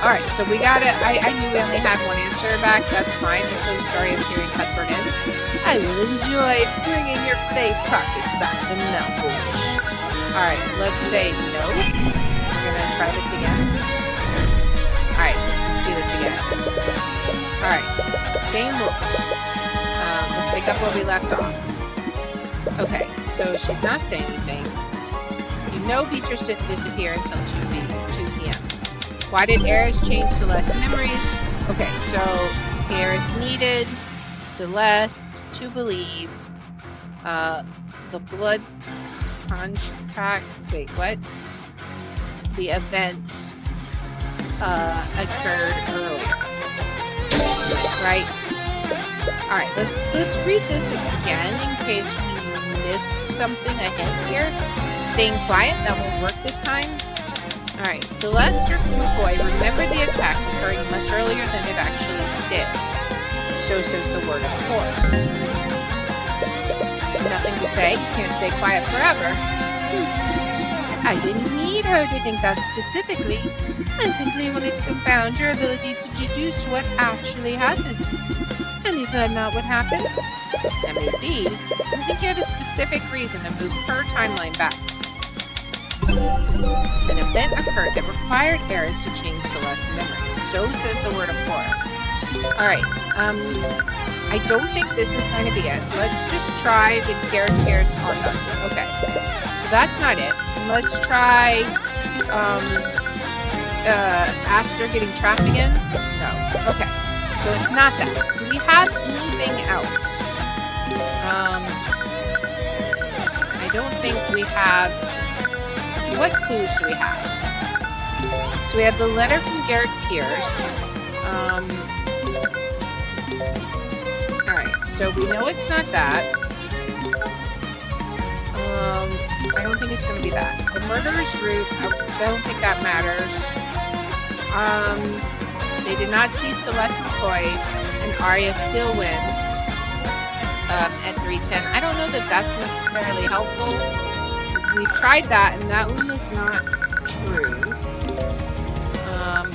Speaker 1: Alright, so we got it. I knew we only had one answer back. That's fine. Until the story of Tyrion Cuthbert ends. I will enjoy bringing your play practice back to Melbourne. Alright, let's say no. We're gonna try this again. Alright, let's do this again. Alright, same rules. Let's pick up where we left off. Okay, so she's not saying anything. You know Beatrice didn't disappear until 2 p.m. Why did Eris change Celeste's memories? Okay, so Eris needed Celeste to believe the blood contract. Wait, what? The events occurred earlier, right? All right, let's read this again in case we missed something, a hint here. Staying quiet, that will work this time. Alright, Celeste McCoy remembered the attack occurring much earlier than it actually did. So says the word of course. Nothing to say, you can't stay quiet forever. I didn't need her to think that specifically. I simply wanted to confound your ability to deduce what actually happened. And is that not what happened? That may be. I think you had a specific reason to move her timeline back. An event occurred that required Eris to change Celeste's memories. So says the word of course. Alright, I don't think this is going to be it. Let's just try the Garrett Pierce on us. Okay, so that's not it. Let's try, Aster getting trapped again? No. Okay, so it's not that. Do we have anything else? I don't think we have. What clues do we have? So we have the letter from Garrett Pierce. Alright, so we know it's not that. I don't think it's going to be that. The murderer's route, I don't think that matters. They did not see Celeste McCoy and Arya Stillman at 3:10. I don't know that that's necessarily helpful. We tried that, and that one was not true.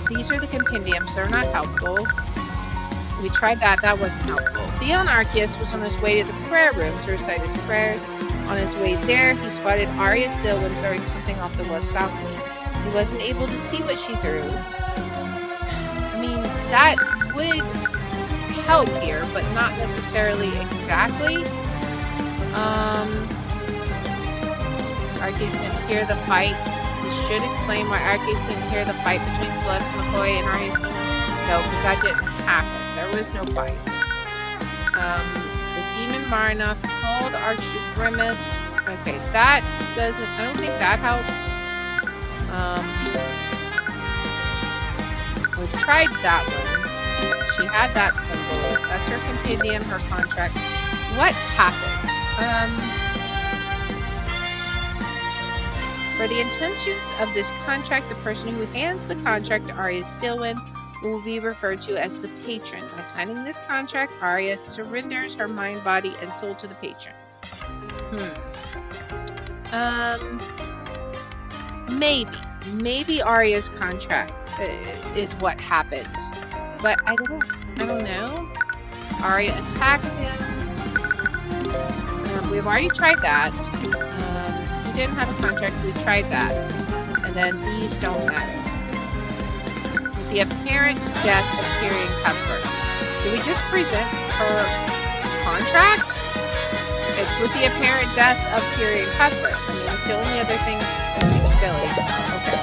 Speaker 1: These are the compendiums, they're not helpful. We tried that, that wasn't helpful. Theon Arceus was on his way to the prayer room to recite his prayers. On his way there, he spotted Arya Stillman throwing something off the west balcony. He wasn't able to see what she threw. I mean, that would help here, but not necessarily exactly. Arceus didn't hear the fight. This should explain why Arceus didn't hear the fight between Celeste McCoy and Arya Stillman. No, because that didn't happen. There was no fight. The demon Marna called Archigrimus. Okay, that doesn't. I don't think that helps. We tried that one. She had that symbol. That's her compendium, her contract. What happened? For the intentions of this contract, the person who hands the contract to Arya Stillman will be referred to as the patron. By signing this contract, Arya surrenders her mind, body, and soul to the patron. Maybe. maybe Arya's contract is what happened. But I don't know. Arya attacked him. We've already tried that. He didn't have a contract. We tried that. And then these don't matter. With the apparent death of Tyrion Cuthbert. Do we just present her contract? It's with the apparent death of Tyrion Cuthbert. I mean, it's the only other thing that seems silly. Okay.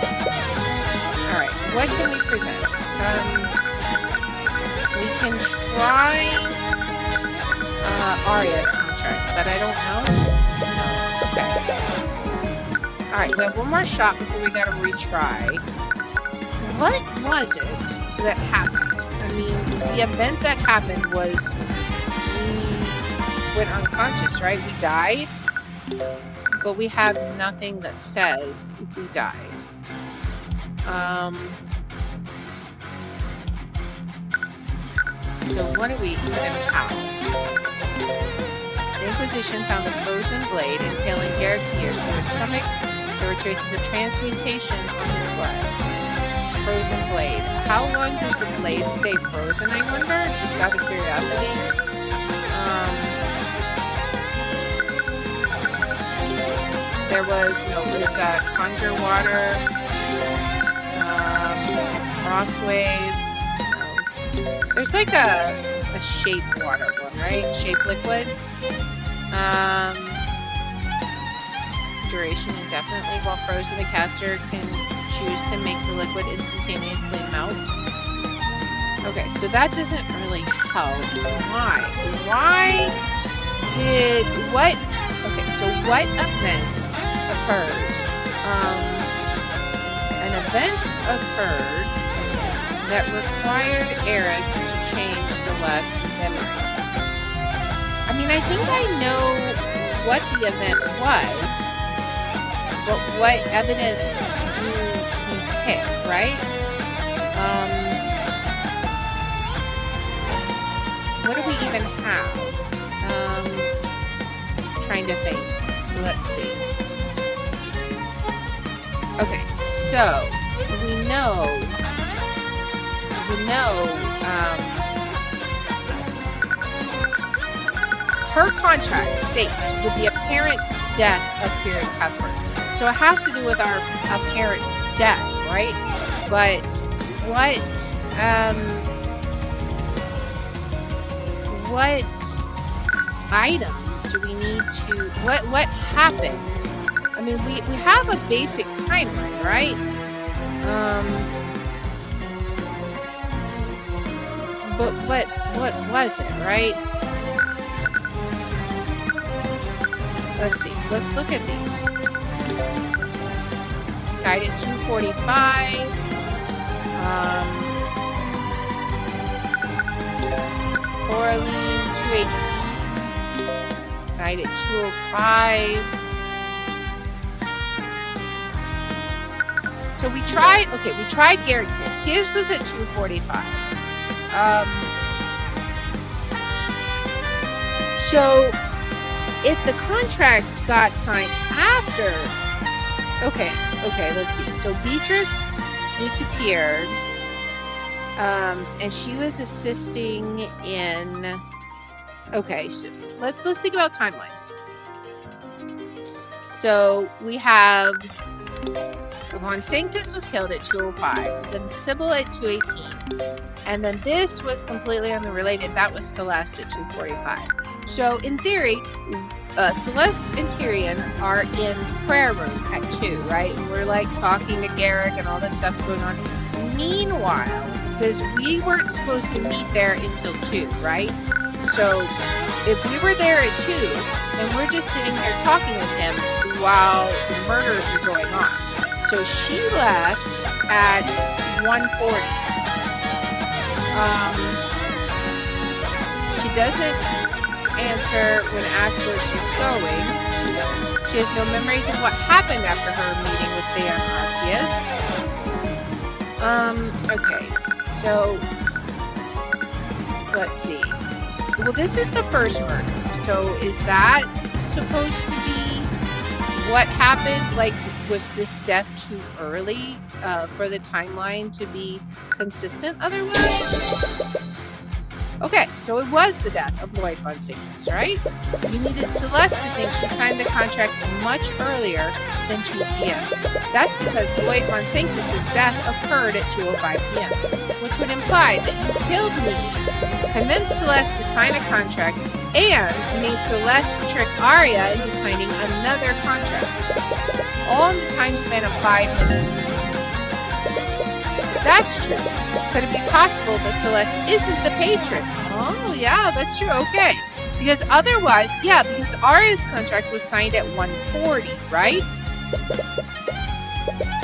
Speaker 1: Alright, what can we present? We can try Arya's contract, but I don't know. No. Okay. Alright, we have one more shot before we gotta retry. What was it that happened? I mean, the event that happened was we went unconscious, right? We died, but we have nothing that says if we died. So what do we even have? The Inquisition found a frozen blade impaling Garrick Pierce through his stomach. There were traces of transmutation on his blood. Frozen blade. How long does the blade stay frozen, I wonder? Just out of curiosity. There was, conjure water, frost wave. There's like a shape water one, right? Shape liquid. Duration indefinitely. While frozen, the caster can choose to make the liquid instantaneously melt. Okay, so that doesn't really help. Why? Okay, so what event occurred? An event occurred that required Eris to change Celeste's memories. I mean, I think I know what the event was, but what evidence do we pick, right? What do we even have? Trying to think. Let's see. Okay, so we know her contract states with the apparent death of Tyrion Cuthbert. So it has to do with our apparent death, right? But what item do we need to, what happened? I mean, we have a basic timeline, right? But what was it, right? Let's see. Let's look at these. Guide at 245. Coraline 218. Guide at 205. So we tried Garrett Pierce. His was at 245. So if the contract got signed after, okay, let's see. So Beatrice disappeared, and she was assisting in. Okay, so let's think about timelines. So we have Von Sanctus was killed at 205, then Sybil at 218, and then this was completely unrelated. That was Celeste at 245. So in theory, Celeste and Tyrion are in prayer room at 2, right? We're like talking to Garrick and all this stuff's going on. Meanwhile, because we weren't supposed to meet there until 2, right? So if we were there at 2, then we're just sitting here talking with him while the murders are going on. So she left at 1:40. She doesn't answer when asked where she's going. She has no memories of what happened after her meeting with Theon Arceus. Okay, so let's see. Well, this is the first murder. So is that supposed to be what happened? Like, was this death too early for the timeline to be consistent otherwise? Okay, so it was the death of Lloyd von Sanctus, right? You needed Celeste to think she signed the contract much earlier than 2 p.m. That's because Lloyd von Sanctus' death occurred at 2:05 p.m., which would imply that you killed me, convinced Celeste to sign a contract, and made Celeste trick Arya into signing another contract. All in the time span of 5 minutes. That's true. Could it be possible that Celeste isn't the patron? Oh, yeah, that's true. Okay. Because otherwise, yeah, because Arya's contract was signed at 1:40, right?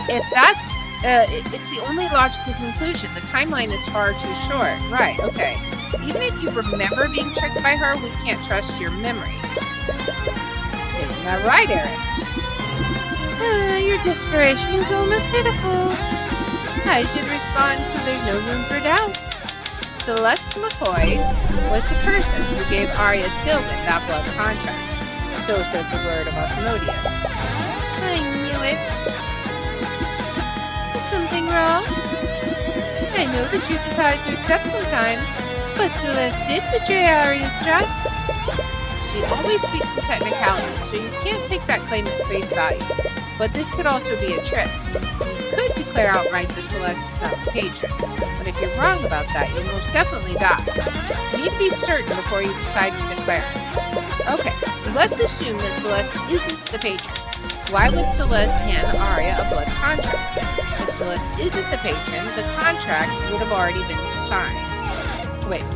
Speaker 1: If that's, it's the only logical conclusion. The timeline is far too short. Right, okay. Even if you remember being tricked by her, we can't trust your memories. Isn't that right, Eris? Your desperation is almost pitiful. I should respond so there's no room for doubt. Celeste McCoy was the person who gave Arya Stillman that blood contract. So says the word of Asmodeus. I knew it. Is something wrong? I know the truth is hard to accept sometimes, but Celeste did betray Arya's trust. She always speaks in technicalities, so you can't take that claim at face value. But this could also be a trick. You could declare outright that Celeste is not the patron, but if you're wrong about that, you'll most definitely die. You need to be certain before you decide to declare it. Okay, let's assume that Celeste isn't the patron. Why would Celeste hand Arya a blood contract? If Celeste isn't the patron, the contract would have already been signed. Wait.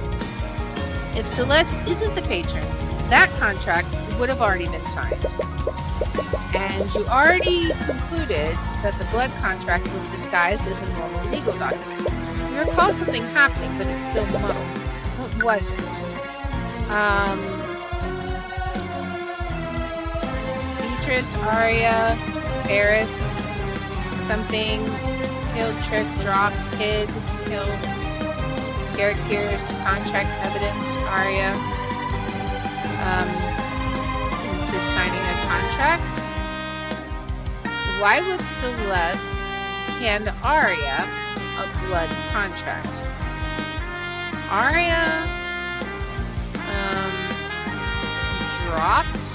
Speaker 1: If Celeste isn't the patron, that contract would have already been signed. And you already concluded that the blood contract was disguised as a normal legal document. You recall something happening, but it's still muddled. What was it? Beatrice, Arya, Eris, something, killed, tricked, dropped, hid, killed, characters, contract evidence, Arya, into signing a contract. Why would Celeste hand Arya a blood contract? Arya dropped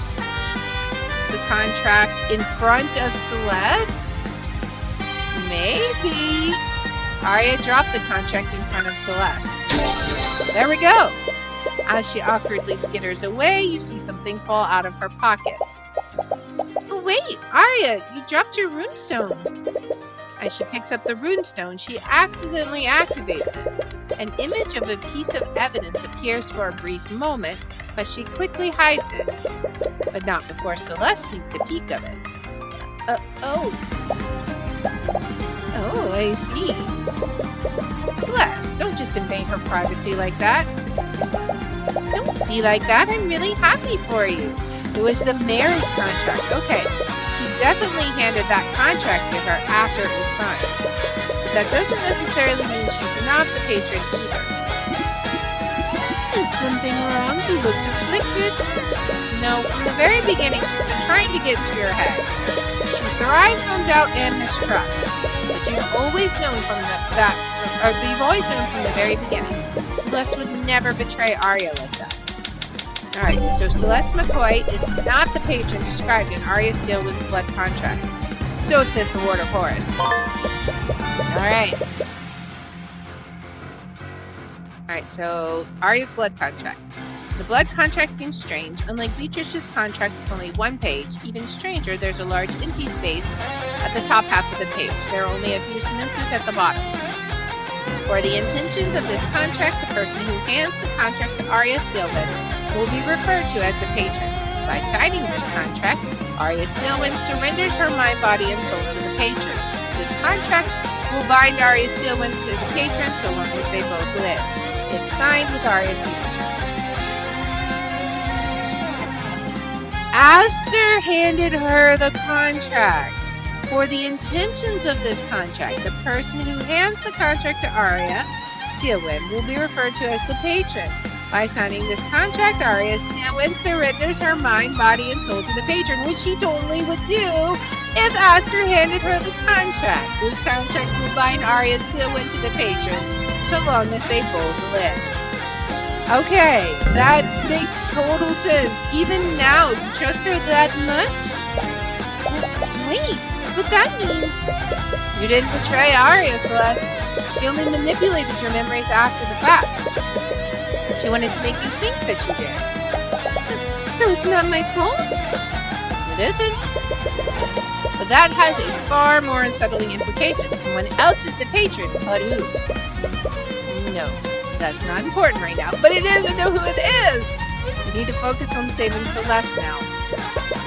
Speaker 1: the contract in front of Celeste? Maybe. Arya dropped the contract in front of Celeste. There we go. As she awkwardly skitters away, you see something fall out of her pocket. Oh wait, Arya, you dropped your runestone. As she picks up the runestone, she accidentally activates it. An image of a piece of evidence appears for a brief moment, but she quickly hides it. But not before Celeste sneaks a peek of it. Oh, I see. Celeste, don't just invade her privacy like that. Don't be like that. I'm really happy for you. It was the marriage contract. Okay, she definitely handed that contract to her after it was signed. But that doesn't necessarily mean she's not the patron either. Is something wrong? You look afflicted. No, from the very beginning, she's been trying to get to your head. She thrives on doubt and mistrust. But you've always known from the very beginning, Celeste would never betray Arya like that. Alright, so Celeste McCoy is not the patron described in Arya Steelwood's blood contract. So says the Ward of Horus. Alright, so Arya's blood contract. The blood contract seems strange. Unlike Beatrice's contract, it's only one page. Even stranger, there's a large empty space at the top half of the page. There are only a few sentences at the bottom. For the intentions of this contract, the person who hands the contract to Arya Steelwood will be referred to as the patron. By signing this contract, Arya Steelwood surrenders her mind, body, and soul to the patron. This contract will bind Arya Steelwood to the patron so long as they both live. It's signed with Arya's signature. Aster handed her the contract. For the intentions of this contract, the person who hands the contract to Arya Steelwood will be referred to as the patron. By signing this contract, Arya Steelwood surrenders her mind, body, and soul to the patron, which she totally would do if Aster handed her the contract. This contract will bind Arya still into the Patron, so long as they both live. Okay, that makes total sense. Even now, you trust her that much? Wait, but that means you didn't betray Arya, Celeste. She only manipulated your memories after the fact. She wanted to make you think that you did. So it's not my fault? It isn't. But that has a far more unsettling implication. Someone else is the patron, but who? No, that's not important right now, but it is, I know who it is! We need to focus on saving Celeste now.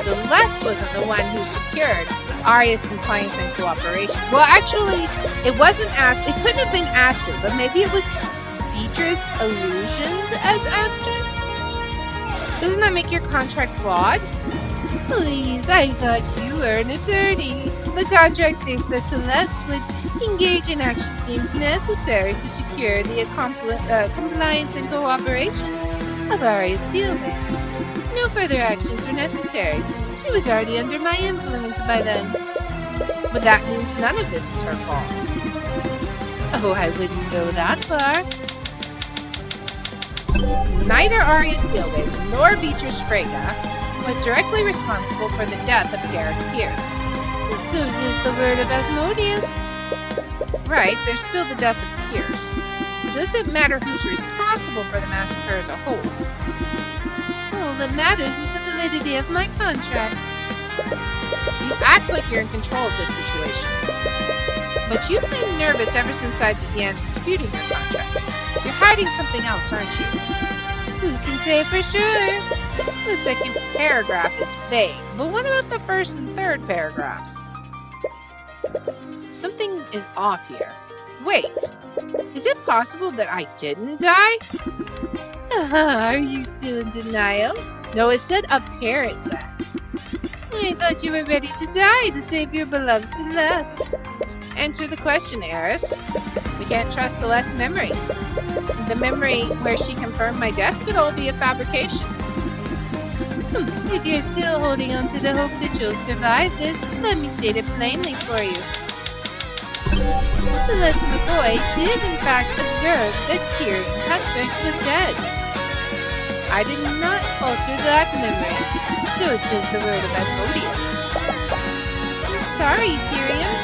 Speaker 1: Celeste wasn't the one who secured Arya's compliance and cooperation. Well, actually, it wasn't Aster. It couldn't have been Aster, but maybe it was Beatrice illusioned as Aster? Doesn't that make your contract flawed? Please, I thought you were an attorney. The contract states that Celeste would engage in action deemed necessary to secure the compliance and cooperation of Arya's dealmates. No further actions were necessary. She was already under my influence by then. But that means none of this is her fault. Oh, I wouldn't go that far. Neither Arya's dealmate nor Beatrice Freyga was directly responsible for the death of Garrett Pierce. So is the word of Asmodeus. Right, there's still the death of Pierce. It doesn't matter who's responsible for the massacre as a whole. All that matters is the validity of my contract. You act like you're in control of this situation. But you've been nervous ever since I began disputing your contract. You're hiding something else, aren't you? Who can say for sure? The second paragraph is vague, but what about the first and third paragraphs? Something is off here. Wait, is it possible that I didn't die? Are you still in denial? No, it said apparent death. I thought you were ready to die to save your beloved Celeste. Answer the question, Eris. We can't trust Celeste's memories. The memory where she confirmed my death could all be a fabrication. If you're still holding on to the hope that you'll survive this, let me state it plainly for you. Celeste McCoy did in fact observe that Tyrion Cuthbert was dead. I did not alter that memory, so says the word of Asmodeus. I'm sorry, Tyrion.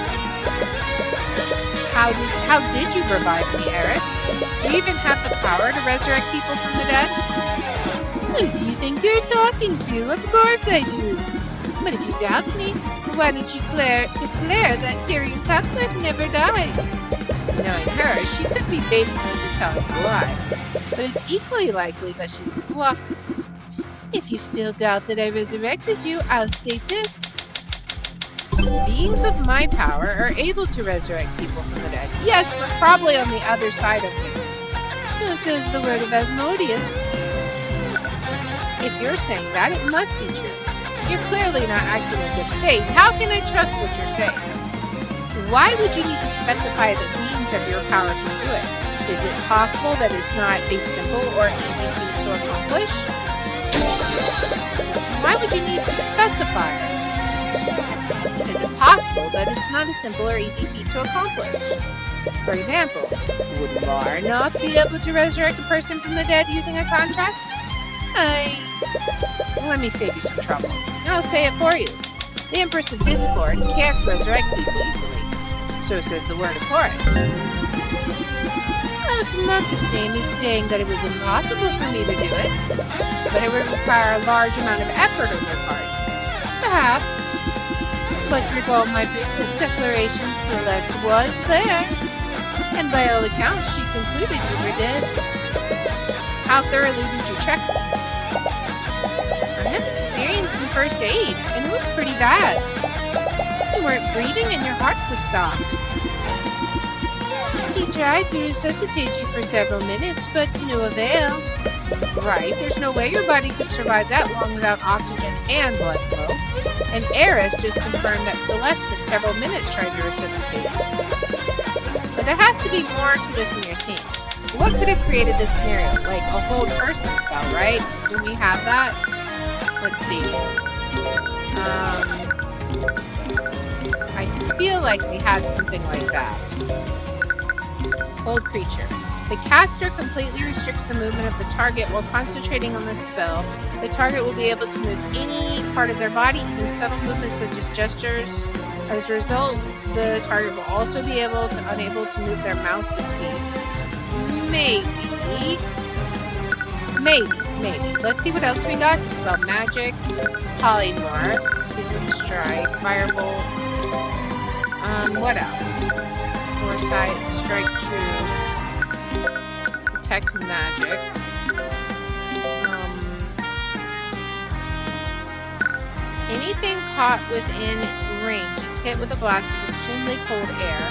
Speaker 1: How did you revive me, Eris? Do you even have the power to resurrect people from the dead? Who do you think you're talking to? Of course I do. But if you doubt me, why don't you declare that Tyrion Cuthbert never died? Knowing her, she could be baiting me to tell us a lie. But it's equally likely that she's bluffing. If you still doubt that I resurrected you, I'll state this. Beings of my power are able to resurrect people from the dead. Yes, but probably on the other side of things. So says the word of Asmodeus. If you're saying that, it must be true. You're clearly not acting in good faith. How can I trust what you're saying? Why would you need to specify the means of your power to do it? Is it possible that it's not a simple or easy feat to accomplish? Why would you need to specify it? Is it possible that it's not a simple or easy feat to accomplish? For example, would Lar not be able to resurrect a person from the dead using a contract? Let me save you some trouble. I'll say it for you. The Empress of Discord can't resurrect people easily. So says the word of Horus. That's not the same as saying that it was impossible for me to do it. But it would require a large amount of effort on your part. Perhaps. But recall my previous declaration, Celeste was there. And by all accounts, she concluded you were dead. How thoroughly did you check them? I have experience in first aid, and it was pretty bad. You weren't breathing and your heart was stopped. She tried to resuscitate you for several minutes, but to no avail. Right, there's no way your body could survive that long without oxygen and blood flow. And Eris just confirmed that Celeste spent several minutes trying to resuscitate you. But there has to be more to this than you're seeing. What could have created this scenario? Like a hold person spell, right? Do we have that? Let's see. feel like we had something like that. Hold creature. The caster completely restricts the movement of the target while concentrating on the spell. The target will be able to move any part of their body, even subtle movements such as gestures. As a result, the target will also be unable to move their mouth to speak. Maybe. Let's see what else we got. Spell magic, polymorph, season strike, firebolt. What else? Foresight, strike true, detect magic. Anything caught within range is hit with a blast of extremely cold air.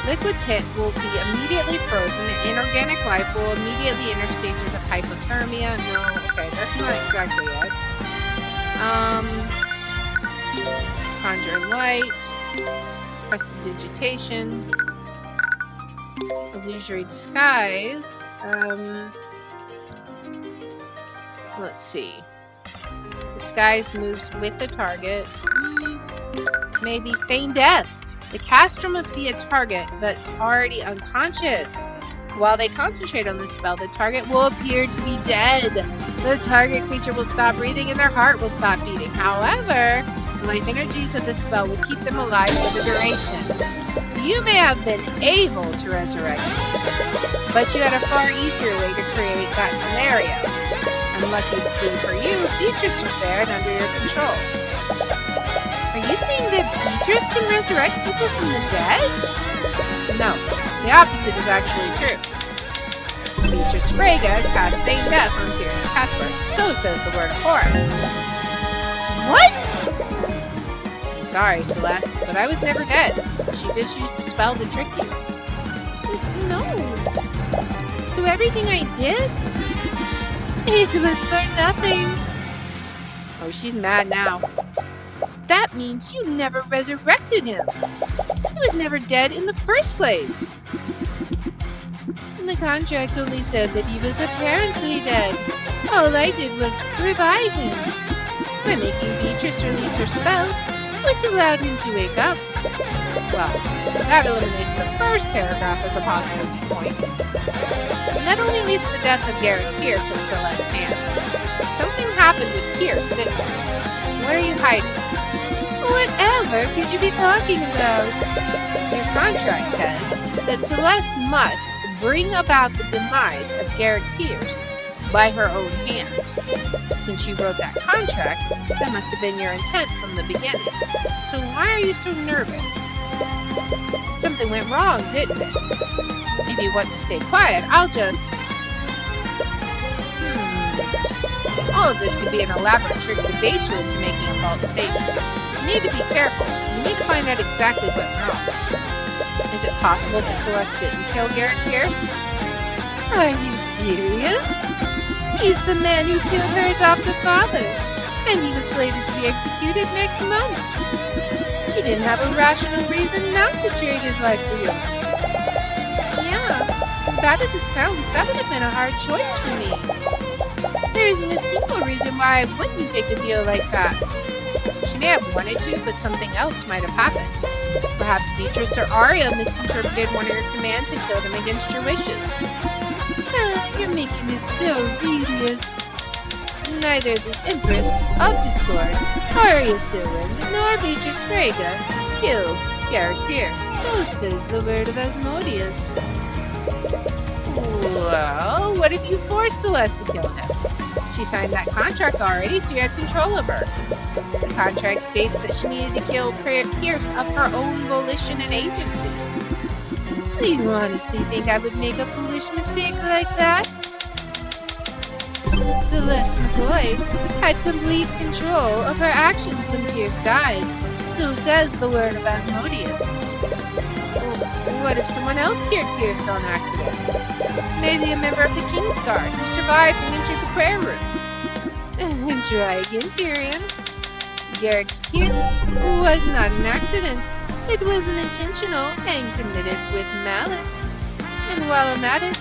Speaker 1: Liquids hit will be immediately frozen, and inorganic life will immediately enter stages of hypothermia. No, okay, that's not exactly it. Conjure light, prestidigitation, illusory disguise. Let's see. Disguise moves with the target. Maybe feign death. The caster must be a target that's already unconscious. While they concentrate on the spell, the target will appear to be dead. The target creature will stop breathing and their heart will stop beating. However, the life energies of the spell will keep them alive for the duration. You may have been able to resurrect them, but you had a far easier way to create that scenario. Unluckily for you, Beatrice was there and under your control. Are you saying that Beatrice can resurrect people from the dead? No, the opposite is actually true. Beatrice Frege cast feign death on Tyrion Cuthbert. So says the word of horror. What? Sorry, Celeste, but I was never dead. She just used a spell to trick you. No. So everything I did? It was for nothing. Oh, she's mad now. That means you never resurrected him. He was never dead in the first place. And the contract only said that he was apparently dead. All I did was revive him by making Beatrice release her spell, which allowed him to wake up. Well, that eliminates the first paragraph as a possible viewpoint. And that only leaves the death of Garrett Pierce in Celeste's hands. Something happened with Pierce, didn't it? What are you hiding? Whatever could you be talking about? Your contract says that Celeste must bring about the demise of Garrett Pierce by her own hand. Since you wrote that contract, that must have been your intent from the beginning. So why are you so nervous? Something went wrong, didn't it? If you want to stay quiet, I'll just... All of this could be an elaborate trick to bait you into making a false statement. You need to be careful. You need to find out exactly what's wrong. Is it possible that Celeste didn't kill Garrett Pierce? Are you serious? He's the man who killed her adoptive father, and he was slated to be executed next month. She didn't have a rational reason not to trade his life for yours. Yeah, as bad as it sounds, that would have been a hard choice for me. There isn't a single reason why I wouldn't take a deal like that. She may have wanted to, but something else might have happened. Perhaps Beatrice or Arya misinterpreted one of your commands and killed them against your wishes. You're making this so devious. Neither the Empress of Discord, Arya Stillwind, nor Beatrice Frege killed Garrett Pierce. So says the word of Asmodeus. Well, what if you forced Celeste to kill him? She signed that contract already, so you had control of her. The contract states that she needed to kill Pierce of her own volition and agency. Do you honestly think I would make a foolish mistake like that? Celeste McCoy had complete control of her actions when Pierce died. So says the word of Asmodeus. What if someone else killed Pierce on accident? Maybe a member of the King's Guard who survived and entered the prayer room. Try again, Tyrion. Garrett Pierce was not an accident. It was an intentional and committed with malice. And while I'm at it,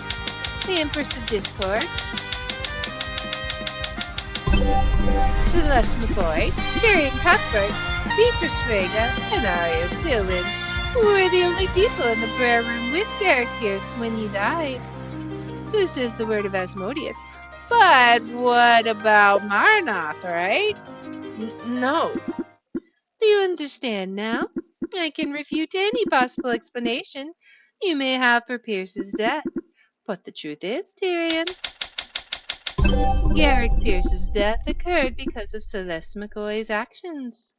Speaker 1: the Empress of Discord, Celeste McCoy, Tyrion Cuthbert, Beatrice Frege, and Arya Stillwind We're the only people in the prayer room with Derek Pierce when he died. So says the word of Asmodeus. But what about Marnoth, right? No. Do you understand now? I can refute any possible explanation you may have for Pierce's death. But the truth is, Tyrion, Garrick Pierce's death occurred because of Celeste McCoy's actions.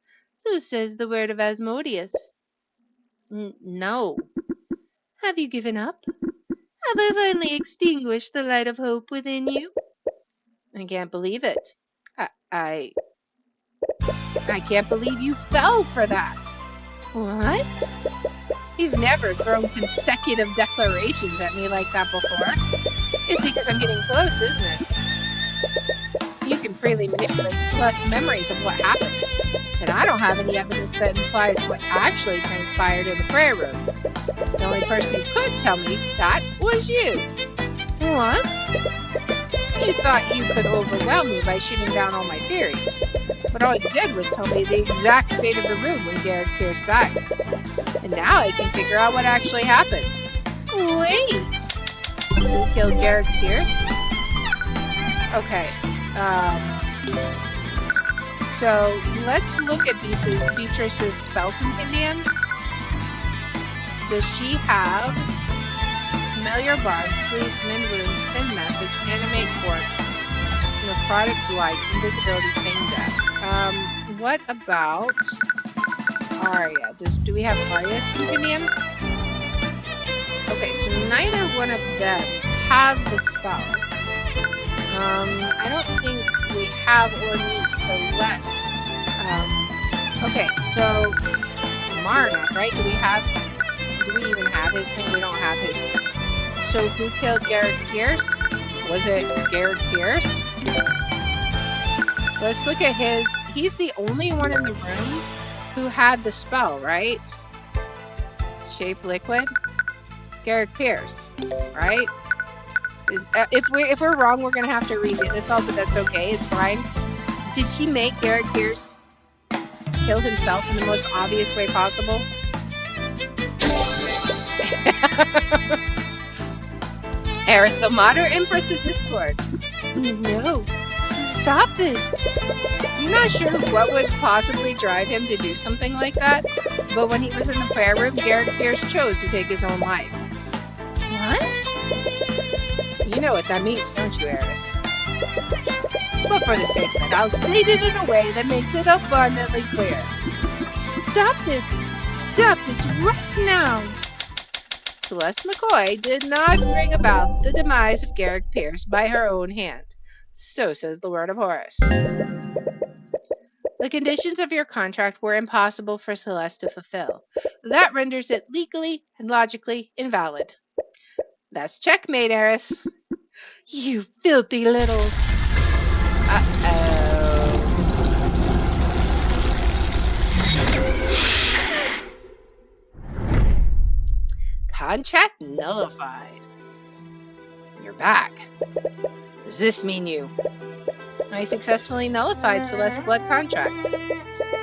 Speaker 1: So says the word of Asmodeus. No. Have you given up? Have I finally extinguished the light of hope within you? I can't believe it. I can't believe you fell for that. What? You've never thrown consecutive declarations at me like that before. It's because I'm getting close, isn't it? You can freely manipulate Celeste's memories of what happened, and I don't have any evidence that implies what actually transpired in the prayer room. The only person who could tell me that was you. What? You thought you could overwhelm me by shooting down all my theories, but all you did was tell me the exact state of the room when Garrick Pierce died. And now I can figure out what actually happened. Wait! Who killed Garrick Pierce? Okay, so let's look at Beatrice's spell compendium. Does she have familiar bond, sleep, mend wounds, send message, animate corpse, necrotic blight, invisibility, feign death? What about Arya? Do we have Arya's compendium? Okay, so neither one of them have the spell. I don't think we have or need Celeste. Okay, so Marna, right? Do we even have his thing? We don't have his. So who killed Garrick Pierce? Was it Garrick Pierce? Let's look at his. He's the only one in the room who had the spell, right? Shape liquid. Garrick Pierce, right? If we're wrong, we're gonna have to redo this all, but that's okay. It's fine. Did she make Garrick Pierce kill himself in the most obvious way possible? Eris, the modern Empress of Discord. No. Stop this. I'm not sure what would possibly drive him to do something like that, but when he was in the prayer room, Garrick Pierce chose to take his own life. What? You know what that means, don't you, Eris? But for the sake of it, I'll state it in a way that makes it abundantly clear. Stop this! Stop this right now! Celeste McCoy did not bring about the demise of Garrick Pierce by her own hand. So says the word of Horus. The conditions of your contract were impossible for Celeste to fulfill. That renders it legally and logically invalid. That's checkmate, Eris. You filthy little... Uh-oh. Contract nullified. You're back. Does this mean you? I successfully nullified Celeste's blood contract.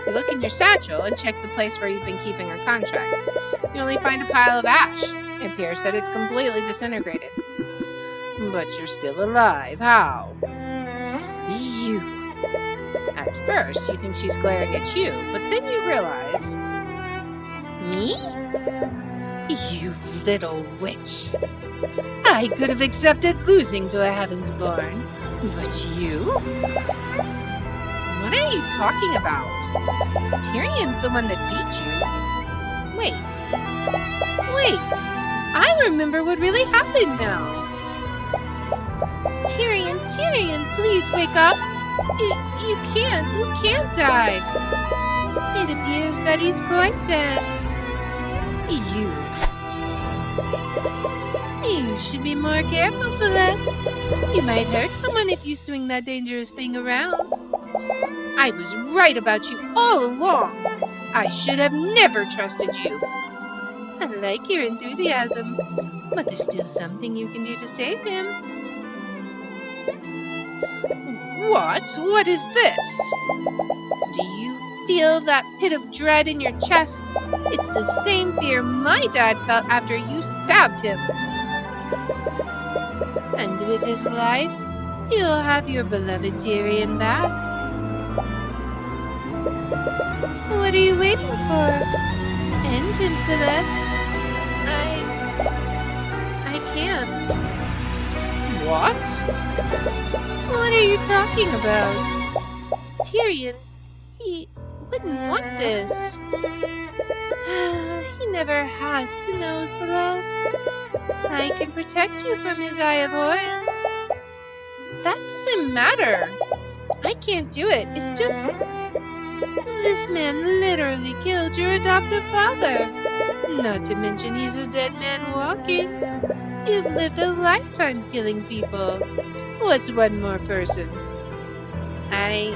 Speaker 1: You look in your satchel and check the place where you've been keeping her contract. You only find a pile of ash. It appears that it's completely disintegrated. But you're still alive. How? You. At first, you think she's glaring at you, but then you realize... Me? You little witch. I could have accepted losing to a Heavensborn, but you? What are you talking about? Tyrion's the one that beat you. Wait. I remember what really happened now. Tyrion, please wake up. You can't die. It appears that he's quite dead. You should be more careful, Celeste. You might hurt someone if you swing that dangerous thing around. I was right about you all along. I should have never trusted you. I like your enthusiasm, but there's still something you can do to save him. What? What is this? Do you feel that pit of dread in your chest? It's the same fear my dad felt after you stabbed him. And with his life, you'll have your beloved Tyrion back. What are you waiting for? End him, Celeste. I can't.
Speaker 2: What?
Speaker 1: What are you talking about? Tyrion, he wouldn't want this. He never has to know, Celeste. I can protect you from his eye of horns. That doesn't matter. I can't do it. It's just... This man literally killed your adoptive father. Not to mention he's a dead man walking. You've lived a lifetime killing people. What's one more person? I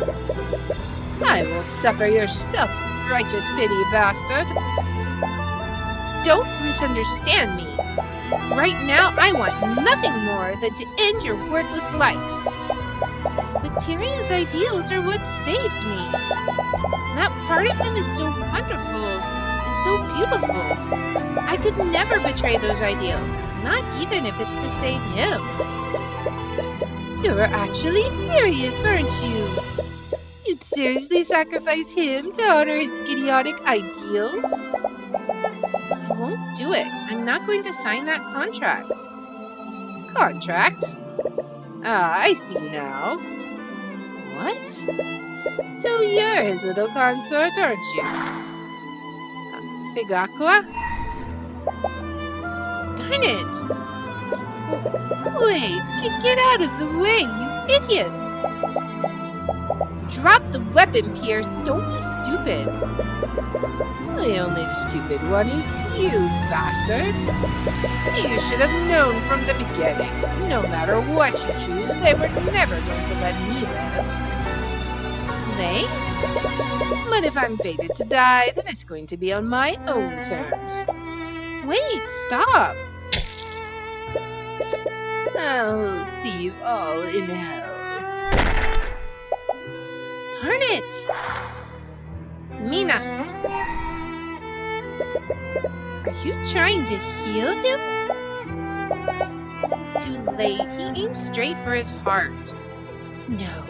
Speaker 1: will suffer your self-righteous pity, bastard. Don't misunderstand me. Right now, I want nothing more than to end your worthless life. But Tyrion's ideals are what saved me. That part of him is so wonderful and so beautiful. I could never betray those ideals, not even if it's to save him. You're actually serious, aren't you? You'd seriously sacrifice him to honor his idiotic ideals? I won't do it. I'm not going to sign that contract. Contract? Ah, I see now. What? So you're his little consort, aren't you? Figacqua? Darn it! Wait, get out of the way, you idiot! Drop the weapon, Pierce. Don't be stupid. The only stupid one is you, bastard. You should have known from the beginning. No matter what you choose, they were never going to let me live. They? But if I'm fated to die, then it's going to be on my own terms. Wait, stop. I'll see you all in hell. Darn it! Minas! Are you trying to heal him? It's too late. He aimed straight for his heart. No.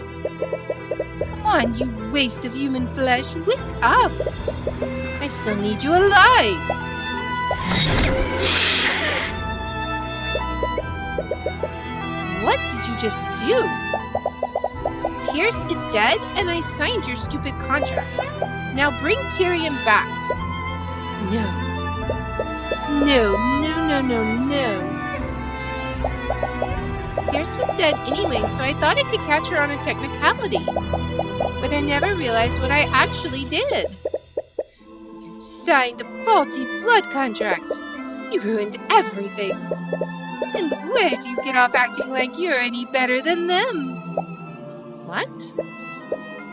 Speaker 1: Come on, you waste of human flesh. Wake up! I still need you alive! What did you just do? Pierce is dead, and I signed your stupid contract. Now bring Tyrion back. No. No. Pierce was dead anyway, so I thought I could catch her on a technicality. But I never realized what I actually did. You signed a faulty blood contract. You ruined everything. And where do you get off acting like you're any better than them? What?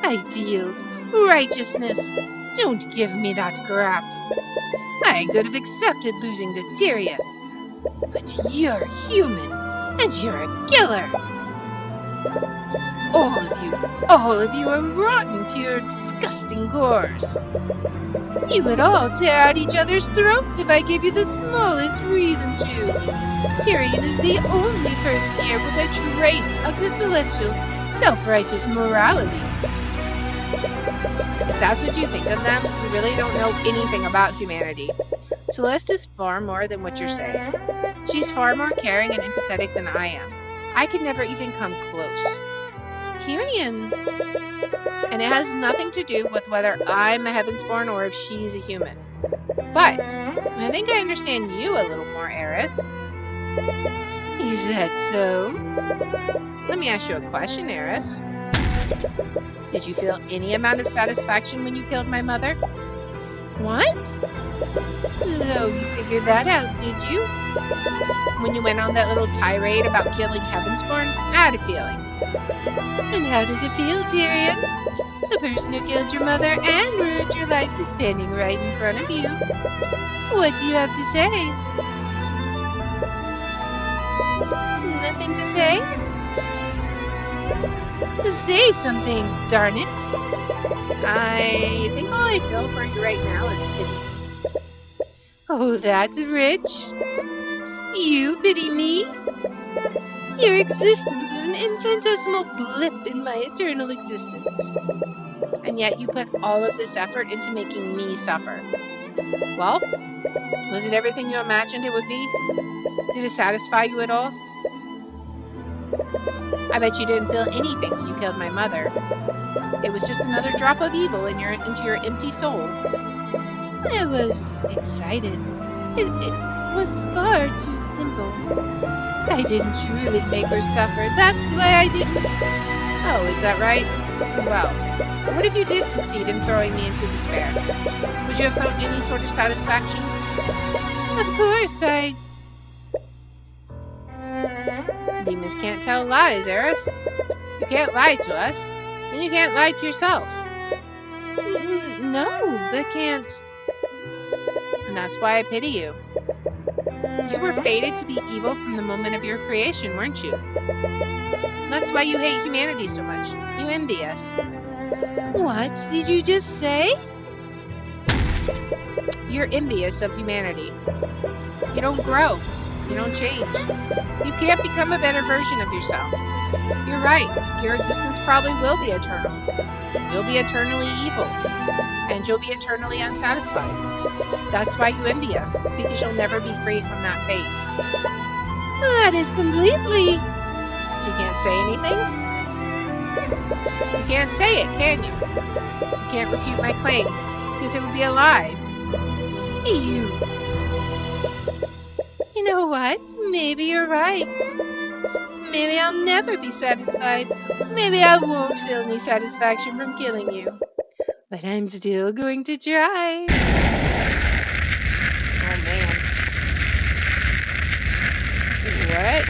Speaker 1: Ideals, righteousness. Don't give me that crap. I could have accepted losing to Tyrion. But you're human, and you're a killer. All of you are rotten to your disgusting cores. You would all tear out each other's throats if I gave you the smallest reason to. Tyrion is the only person here with a trace of the Celestials' self-righteous morality. If that's what you think of them, you really don't know anything about humanity. Celeste is far more than what you're saying. She's far more caring and empathetic than I am. I could never even come close. Tyrion. And it has nothing to do with whether I'm a Heavensborn or if she's a human. But I think I understand you a little more, Eris. Is that so? Let me ask you a question, Eris. Did you feel any amount of satisfaction when you killed my mother? What? So you figured that out, did you? When you went on that little tirade about killing Heavensborn, I had a feeling. And how does it feel, Tyrion? The person who killed your mother and ruined your life is standing right in front of you. What do you have to say? Nothing to say? Say something, darn it. I think all I feel for you right now is pity. Oh, that's rich. You pity me? Your existence is an infinitesimal blip in my eternal existence. And yet you put all of this effort into making me suffer. Well, was it everything you imagined it would be? Did it satisfy you at all? I bet you didn't feel anything when you killed my mother. It was just another drop of evil into your empty soul. I was excited. It was far too simple. I didn't truly make her suffer. That's why I didn't. Oh, is that right? Well, what if you did succeed in throwing me into despair? Would you have felt any sort of satisfaction? Of course, Demons can't tell lies, Eris. You can't lie to us, and you can't lie to yourself. No, they can't. And that's why I pity you. You were fated to be evil from the moment of your creation, weren't you? That's why you hate humanity so much. You envy us. What did you just say? You're envious of humanity. You don't grow. You don't change. You can't become a better version of yourself. You're right. Your existence probably will be eternal. You'll be eternally evil. And you'll be eternally unsatisfied. That's why you envy us, because you'll never be free from that fate. That is completely... So you can't say anything? You can't say it, can you? You can't refute my claim, because it would be a lie. You know what? Maybe you're right. Maybe I'll never be satisfied. Maybe I won't feel any satisfaction from killing you. But I'm still going to try. Oh, man. What?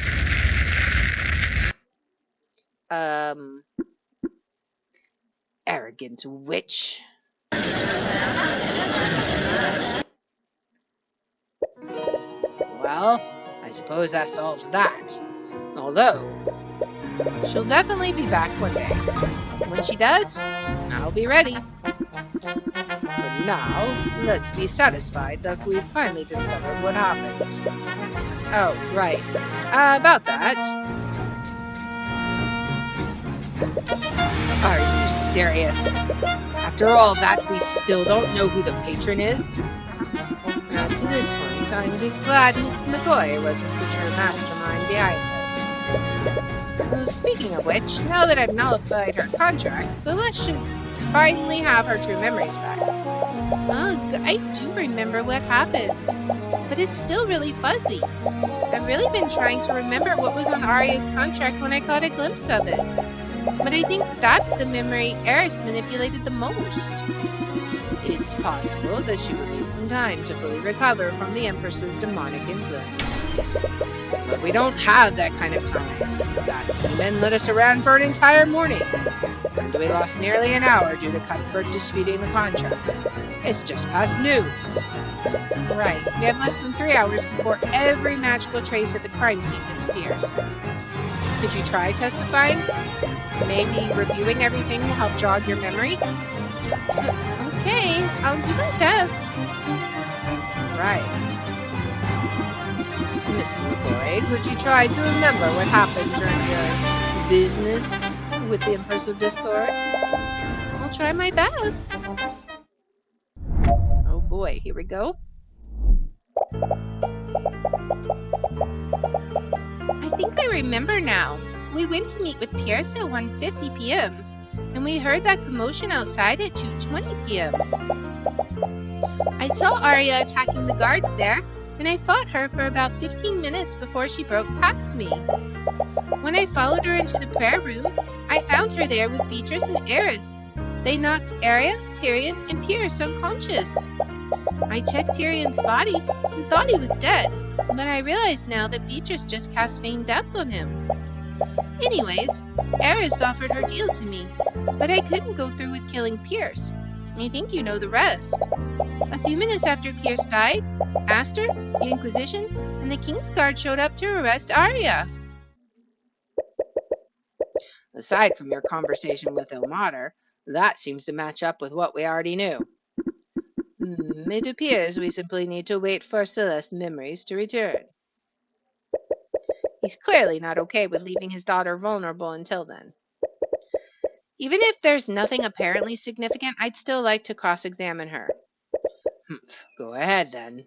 Speaker 1: Arrogant witch. Well, I suppose that solves that. Although, she'll definitely be back one day. When she does, I'll be ready. For now, let's be satisfied that we've finally discovered what happened. Oh, right. About that. Are you serious? After all that, we still don't know who the patron is? Not to this point, I'm just glad Miss McCoy wasn't the true mastermind behind this. Speaking of which, now that I've nullified her contract, Celeste should finally have her true memories back. Ugh, I do remember what happened, but it's still really fuzzy. I've really been trying to remember what was on Arya's contract when I caught a glimpse of it. But I think that's the memory Eris manipulated the most. It's possible that she will need some time to fully recover from the Empress's demonic influence. But we don't have that kind of time. That demon led us around for an entire morning, and we lost nearly an hour due to Cuthbert disputing the contract. It's just past noon. Right, we have less than 3 hours before every magical trace at the crime scene disappears. Could you try testifying? Maybe reviewing everything will help jog your memory? Okay, I'll do my best. Right. Miss McCoy, could you try to remember what happened during your business with the Empress of Discord? I'll try my best. Oh boy, here we go. I think I remember now. We went to meet with Pierce at 1:50 p.m. and we heard that commotion outside at 2:20 p.m. I saw Arya attacking the guards there, and I fought her for about 15 minutes before she broke past me. When I followed her into the prayer room, I found her there with Beatrice and Eris. They knocked Arya, Tyrion, and Pierce unconscious. I checked Tyrion's body and thought he was dead, but I realize now that Beatrice just cast feign death on him. Anyways, Eris offered her deal to me, but I couldn't go through with killing Pierce. I think you know the rest. A few minutes after Pierce died, Aster, the Inquisition, and the King's Guard showed up to arrest Arya. Aside from your conversation with Ilmater, that seems to match up with what we already knew. It appears we simply need to wait for Celeste's memories to return. He's clearly not okay with leaving his daughter vulnerable until then. Even if there's nothing apparently significant, I'd still like to cross-examine her. Go ahead, then.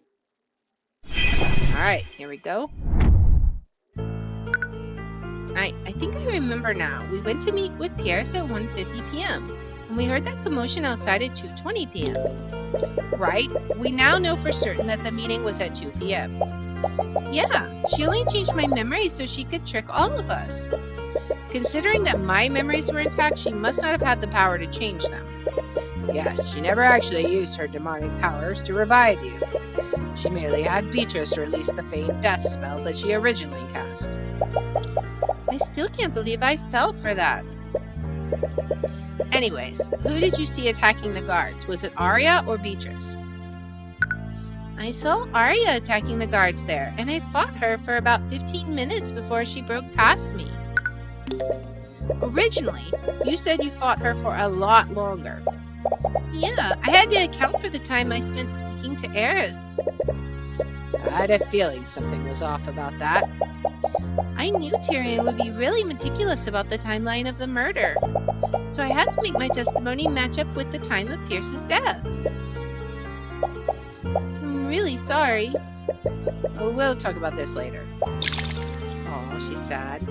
Speaker 1: Alright, here we go. I think I remember now. We went to meet with Eris at 1:50 p.m. and we heard that commotion outside at 2:20 p.m. Right? We now know for certain that the meeting was at 2 p.m. Yeah, she only changed my memories so she could trick all of us. Considering that my memories were intact, she must not have had the power to change them. Yes, she never actually used her demonic powers to revive you. She merely had Beatrice release the faint death spell that she originally cast. I still can't believe I fell for that. Anyways, who did you see attacking the guards? Was it Arya or Beatrice? I saw Arya attacking the guards there, and I fought her for about 15 minutes before she broke past me. Originally, you said you fought her for a lot longer. Yeah, I had to account for the time I spent speaking to Eris. I had a feeling something was off about that. I knew Tyrion would be really meticulous about the timeline of the murder, so I had to make my testimony match up with the time of Pierce's death. I'm really sorry. Oh, we'll talk about this later. Oh, she's sad.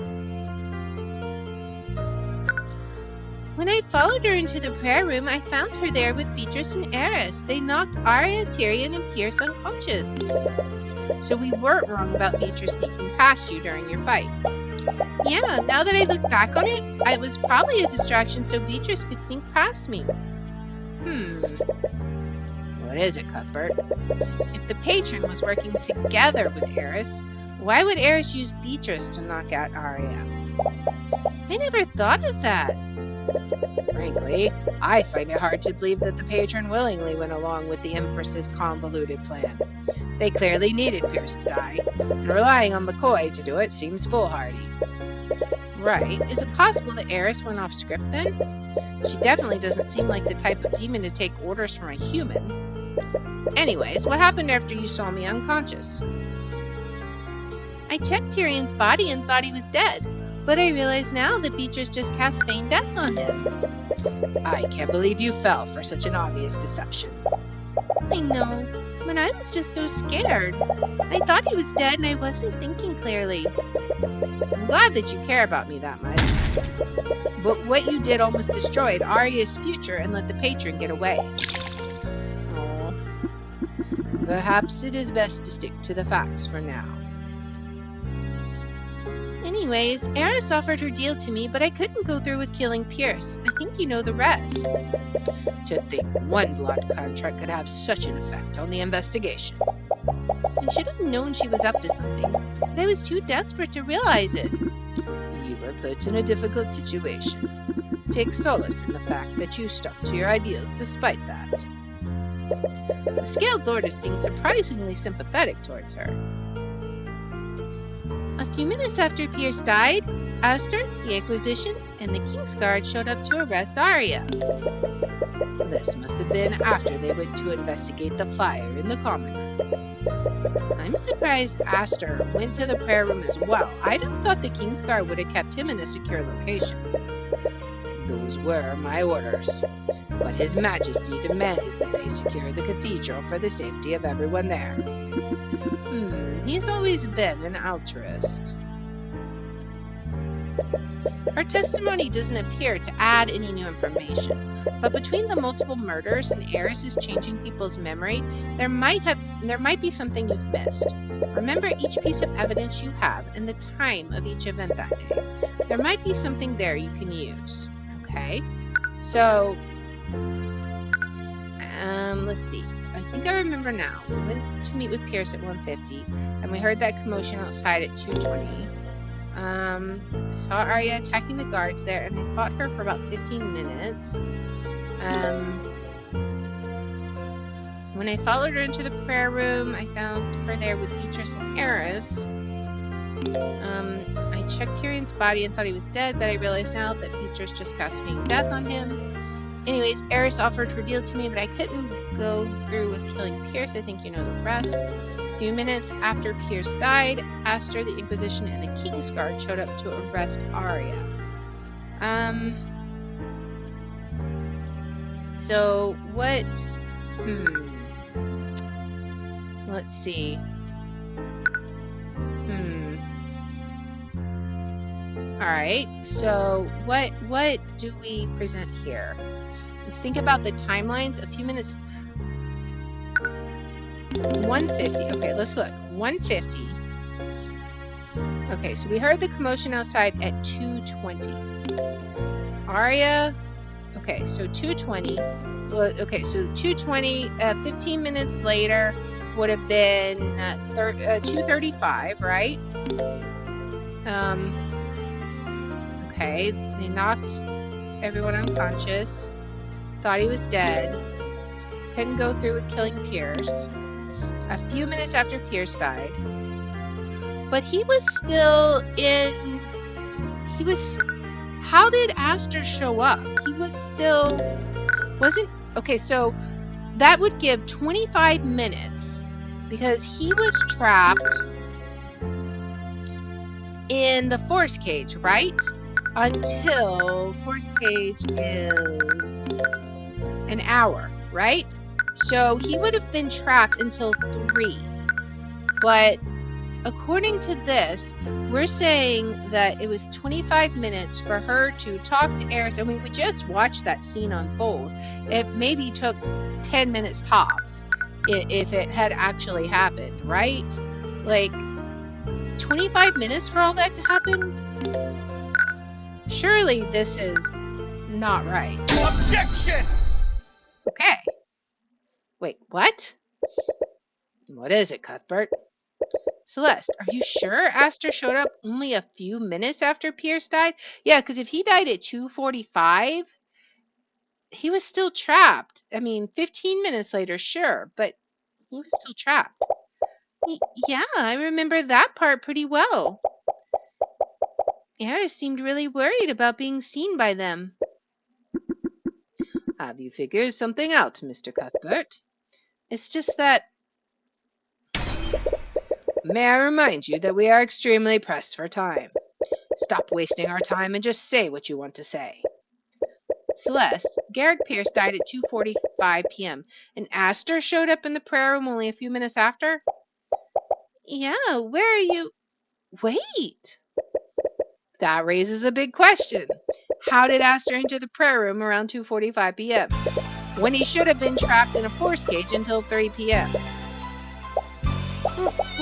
Speaker 1: When I followed her into the prayer room, I found her there with Beatrice and Eris. They knocked Arya, Tyrion, and Pierce unconscious. So we weren't wrong about Beatrice sneaking past you during your fight. Yeah, now that I look back on it, it was probably a distraction so Beatrice could sneak past me. What is it, Cuthbert? If the Patron was working together with Eris, why would Eris use Beatrice to knock out Arya? I never thought of that. Frankly, I find it hard to believe that the Patron willingly went along with the Empress's convoluted plan. They clearly needed Pierce to die, and relying on McCoy to do it seems foolhardy. Right. Is it possible that Eris went off script then? She definitely doesn't seem like the type of demon to take orders from a human. Anyways, what happened after you saw me unconscious? I checked Tyrion's body and thought he was dead. But I realize now that Beatrice just cast feign death on him. I can't believe you fell for such an obvious deception. I know, but I was just so scared. I thought he was dead and I wasn't thinking clearly. I'm glad that you care about me that much. But what you did almost destroyed Arya's future and let the Patron get away. Oh. Perhaps it is best to stick to the facts for now. Anyways, Eris offered her deal to me, but I couldn't go through with killing Pierce. I think you know the rest. To think one blood contract could have such an effect on the investigation. I should have known she was up to something, but I was too desperate to realize it. You were put in a difficult situation. Take solace in the fact that you stuck to your ideals despite that. The Scaled Lord is being surprisingly sympathetic towards her. A few minutes after Pierce died, Aster, the Inquisition, and the Kingsguard showed up to arrest Arya. This must have been after they went to investigate the fire in the common room. I'm surprised Aster went to the prayer room as well. I'd have thought the Kingsguard would have kept him in a secure location. Those were my orders, but His Majesty demanded that they secure the cathedral for the safety of everyone there. He's always been an altruist. Her testimony doesn't appear to add any new information, but between the multiple murders and Eris changing people's memory, there might be something you've missed. Remember each piece of evidence you have and the time of each event that day. There might be something there you can use. Okay? So, let's see. I think I remember now. We went to meet with Pierce at 1:50, and we heard that commotion outside at 2:20. I saw Arya attacking the guards there, and I fought her for about 15 minutes. When I followed her into the prayer room, I found her there with Beatrice and Eris. I checked Tyrion's body and thought he was dead, but I realize now that Beatrice just cast feign death on him. Anyways, Eris offered her deal to me, but I couldn't go through with killing Pierce. I think you know the rest. A few minutes after Pierce died, Aster, the Inquisition, and the King's Guard showed up to arrest Arya. So what? Let's see. Alright, so what do we present here? Let's think about the timelines. A few minutes. 150. Okay, let's look. 150. Okay, so we heard the commotion outside at 2:20. Arya. Okay, so 2:20. Okay, so 2:20. 15 minutes later would have been 2:35, right? Okay, they knocked everyone unconscious. Thought he was dead. Couldn't go through with killing Pierce. A few minutes after Pierce died. But he was still in... How did Aster show up? He was still... Wasn't... Okay, so that would give 25 minutes. Because he was trapped in the force cage, right? Until force cage is an hour, right? So he would have been trapped until 3. But according to this, we're saying that it was 25 minutes for her to talk to Eris. I mean, we just watched that scene unfold. It maybe took 10 minutes tops if it had actually happened, right? Like, 25 minutes for all that to happen? Surely this is not right.
Speaker 2: Objection!
Speaker 1: Okay. Wait, what? What is it, Cuthbert? Celeste, are you sure Aster showed up only a few minutes after Pierce died? Yeah, because if he died at 2:45, he was still trapped. I mean, 15 minutes later, sure, but he was still trapped. Yeah, I remember that part pretty well. Eris seemed really worried about being seen by them. Have you figured something out, Mr. Cuthbert? It's just that... May I remind you that we are extremely pressed for time. Stop wasting our time and just say what you want to say. Celeste, Garrick Pierce died at 2:45 p.m. and Aster showed up in the prayer room only a few minutes after? Yeah, where are you... Wait! That raises a big question. How did Aster enter the prayer room around 2:45 p.m. when he should have been trapped in a force cage until 3 p.m.?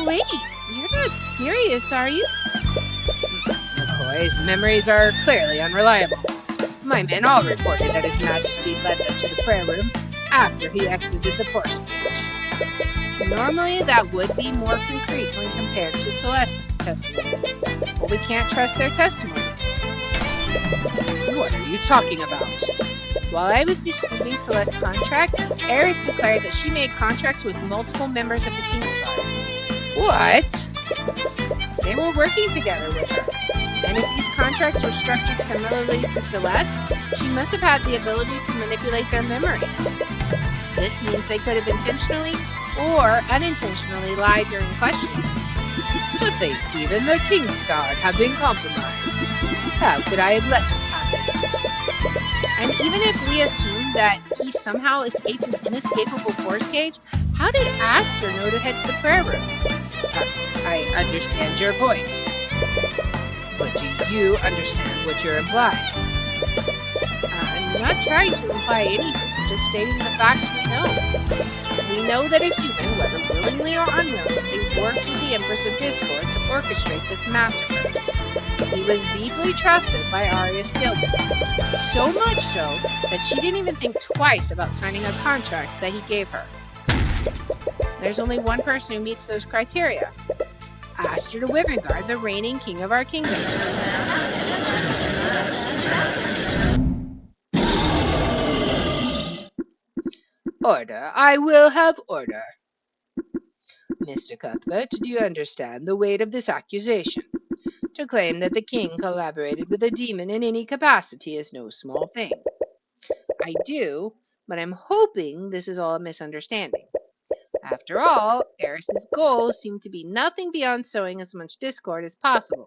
Speaker 1: Wait, you're not serious, are you? McCoy's memories are clearly unreliable. My men all reported that His Majesty led them to the prayer room after he exited the force cage. Normally, that would be more concrete when compared to Celeste's testimony, but we can't trust their testimony. What are you talking about? While I was disputing Celeste's contract, Eris declared that she made contracts with multiple members of the King's Guard. What? They were working together with her. And if these contracts were structured similarly to Celeste, she must have had the ability to manipulate their memories. This means they could have intentionally or unintentionally lied during questioning. To think even the King's Guard have been compromised. How could I have let this happen? And even if we assume that he somehow escaped an inescapable force cage, how did Aster know to head to the prayer room? I understand your point. But do you understand what you're implying? I'm not trying to imply anything, just stating the facts we know. We know that a human, whether willingly or unwillingly, worked with the Empress of Discord to orchestrate this massacre. He was deeply trusted by Arya Stillman, so much so that she didn't even think twice about signing a contract that he gave her. There's only one person who meets those criteria. Aster the Wyvern, the reigning king of our kingdom. Order. I will have order. Mr. Cuthbert, do you understand the weight of this accusation? To claim that the king collaborated with a demon in any capacity is no small thing. I do, but I'm hoping this is all a misunderstanding. After all, Eris's goals seem to be nothing beyond sowing as much discord as possible.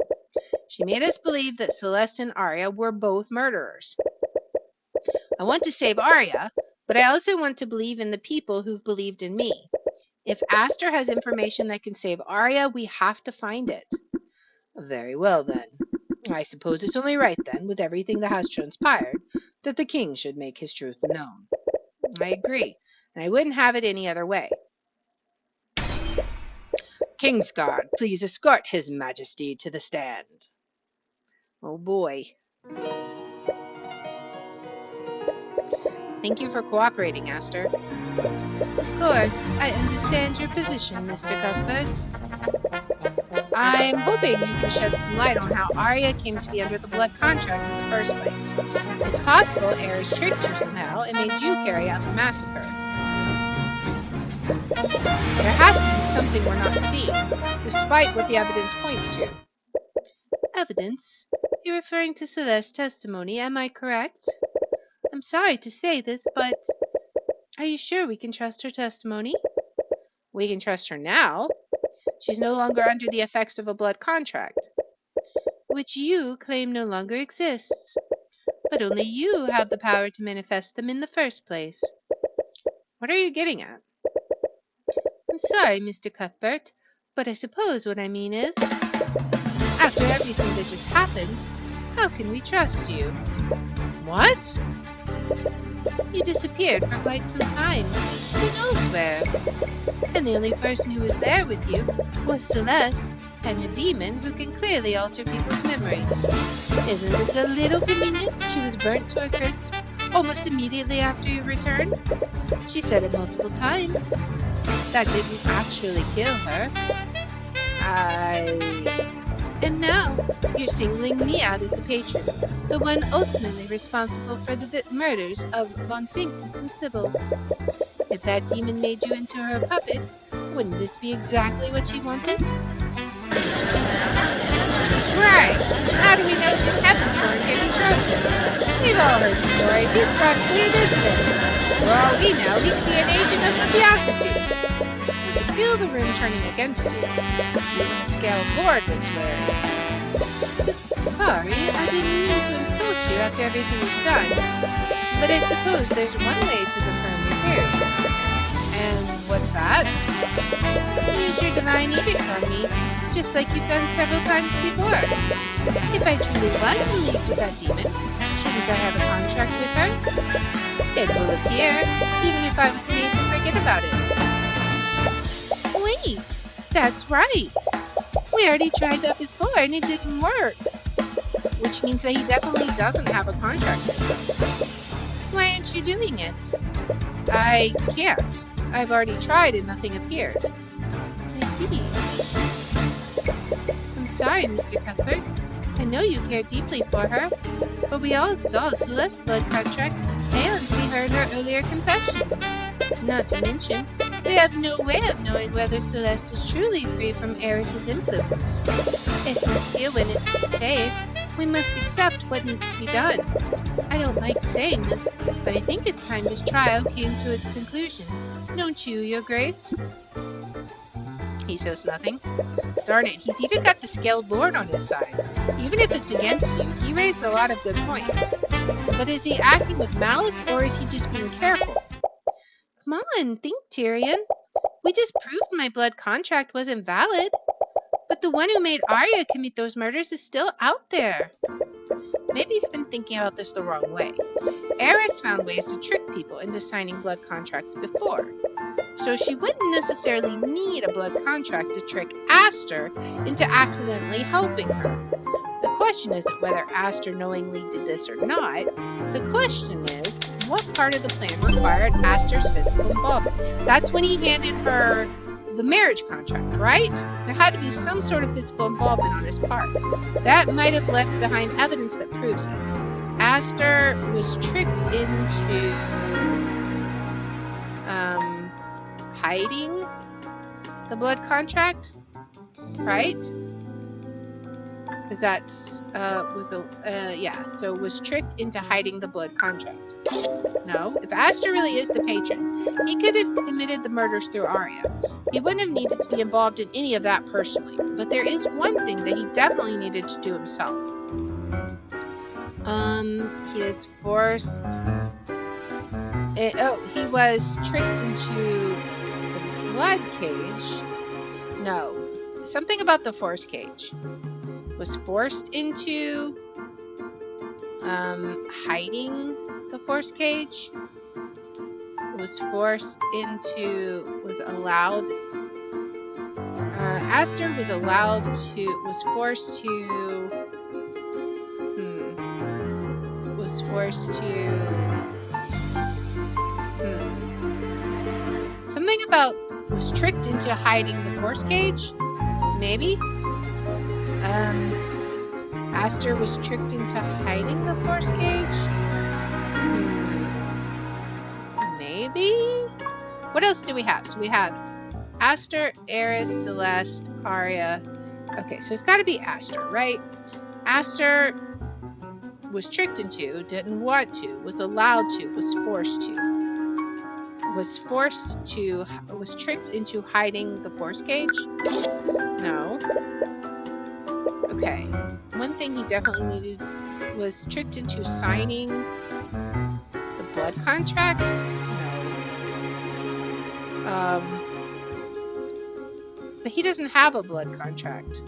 Speaker 1: She made us believe that Celeste and Arya were both murderers. I want to save Arya, but I also want to believe in the people who've believed in me. If Aster has information that can save Arya, we have to find it. Very well, then. I suppose it's only right, then, with everything that has transpired, that the king should make his truth known. I agree, and I wouldn't have it any other way. Kingsguard, please escort His Majesty to the stand. Oh boy. Thank you for cooperating, Aster. Of course, I understand your position, Mr. Cuthbert. I'm hoping you can shed some light on how Arya came to be under the blood contract in the first place. It's possible Eris tricked you somehow and made you carry out the massacre. There has to be something we're not seeing, despite what the evidence points to. Evidence? You're referring to Celeste's testimony, am I correct? I'm sorry to say this, but are you sure we can trust her testimony? We can trust her now. She's no longer under the effects of a blood contract, which you claim no longer exists. But only you have the power to manifest them in the first place. What are you getting at? I'm sorry, Mr. Cuthbert, but I suppose what I mean is, after everything that just happened, how can we trust you? What? You disappeared for quite some time. Who knows where? And the only person who was there with you was Celeste and a demon who can clearly alter people's memories. Isn't it a little convenient she was burnt to a crisp almost immediately after you returned? She said it multiple times. That didn't actually kill her. And now, you're singling me out as the patron, the one ultimately responsible for the murders of Von Sanctus and Sybil. If that demon made you into her puppet, wouldn't this be exactly what she wanted? Right! How do we know this heavens can be trusted? We've all heard the story. He's practically a dissident. For all we know, he could be an agent of the theocracy. You can feel the room turning against you. Even the Scaled Lord was wary. Sorry, I didn't mean to insult you after everything is done. But I suppose there's one way to confirm your theory. And what's that? Use your divine edict on me, just like you've done several times before. If I truly was in league with that demon, shouldn't I have a contract with her? It will appear, even if I was made to forget about it. Wait, that's right. We already tried that before and it didn't work. Which means that he definitely doesn't have a contract with us. Why aren't you doing it? I can't. I've already tried and nothing appeared. I see. I'm sorry, Mr. Cuthbert. I know you care deeply for her, but we all saw Celeste's blood contract and we heard her earlier confession. Not to mention, we have no way of knowing whether Celeste is truly free from Eris' influence. If Miss Eowyn is safe, we must accept what needs to be done. I don't like saying this, but I think it's time this trial came to its conclusion. Don't you, Your Grace? He says nothing. Darn it, he's even got the Scaled Lord on his side. Even if it's against you, he raised a lot of good points. But is he acting with malice, or is he just being careful? Come on, think, Tyrion. We just proved my blood contract wasn't valid. But the one who made Arya commit those murders is still out there. Maybe you've been thinking about this the wrong way. Eris found ways to trick people into signing blood contracts before. So she wouldn't necessarily need a blood contract to trick Aster into accidentally helping her. The question isn't whether Aster knowingly did this or not. The question is, what part of the plan required Aster's physical involvement? That's when he handed her the marriage contract, right? There had to be some sort of physical involvement on his part. That might have left behind evidence that proves it. Aster was tricked into hiding the blood contract, right? Because that's was tricked into hiding the blood contract. No, if Aster really is the patron, he could have committed the murders through Arya. He wouldn't have needed to be involved in any of that personally. But there is one thing that he definitely needed to do himself. He was forced. He was tricked into the blood cage. No, something about the force cage. Was forced into hiding the force cage. Was forced into. Was allowed. Aster was allowed to. Was forced to. Was forced to. Something about was tricked into hiding the force cage? Maybe? Aster was tricked into hiding the force cage? Maybe? What else do we have? So we have Aster, Eris, Celeste, Arya. Okay, so it's got to be Aster, right? Aster was tricked into, didn't want to, was allowed to, was forced to. Was tricked into hiding the force cage? No. Okay. One thing he definitely needed was tricked into signing the blood contract? No. But he doesn't have a blood contract.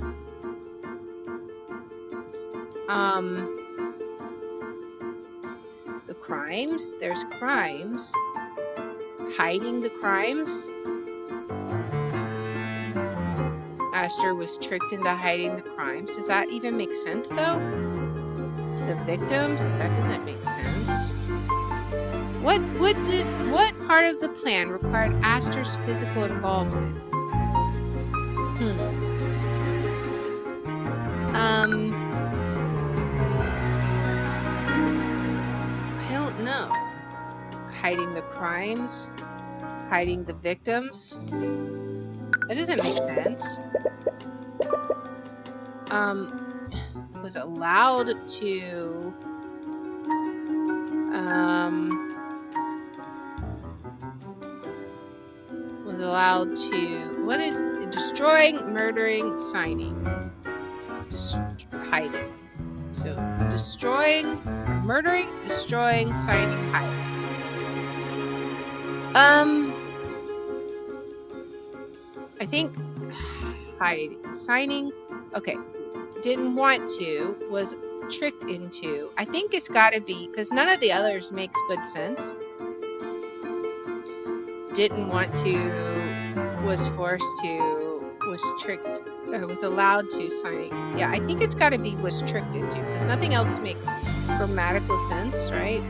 Speaker 1: The crimes? There's crimes. Hiding the crimes? Aster was tricked into hiding the crimes. Does that even make sense, though? The victims? That doesn't make sense. What part of the plan required Aster's physical involvement? I don't know. Hiding the crimes? Hiding the victims? That doesn't make sense. Was allowed to what is destroying, murdering, signing, hiding. So destroying, murdering, destroying, signing, hiding. I think hiding, signing. Okay, didn't want to, was tricked into. I think it's got to be because none of the others makes good sense. Didn't want to, was forced to, was tricked, was allowed to sign. Yeah, I think it's got to be was tricked into because nothing else makes grammatical sense, right?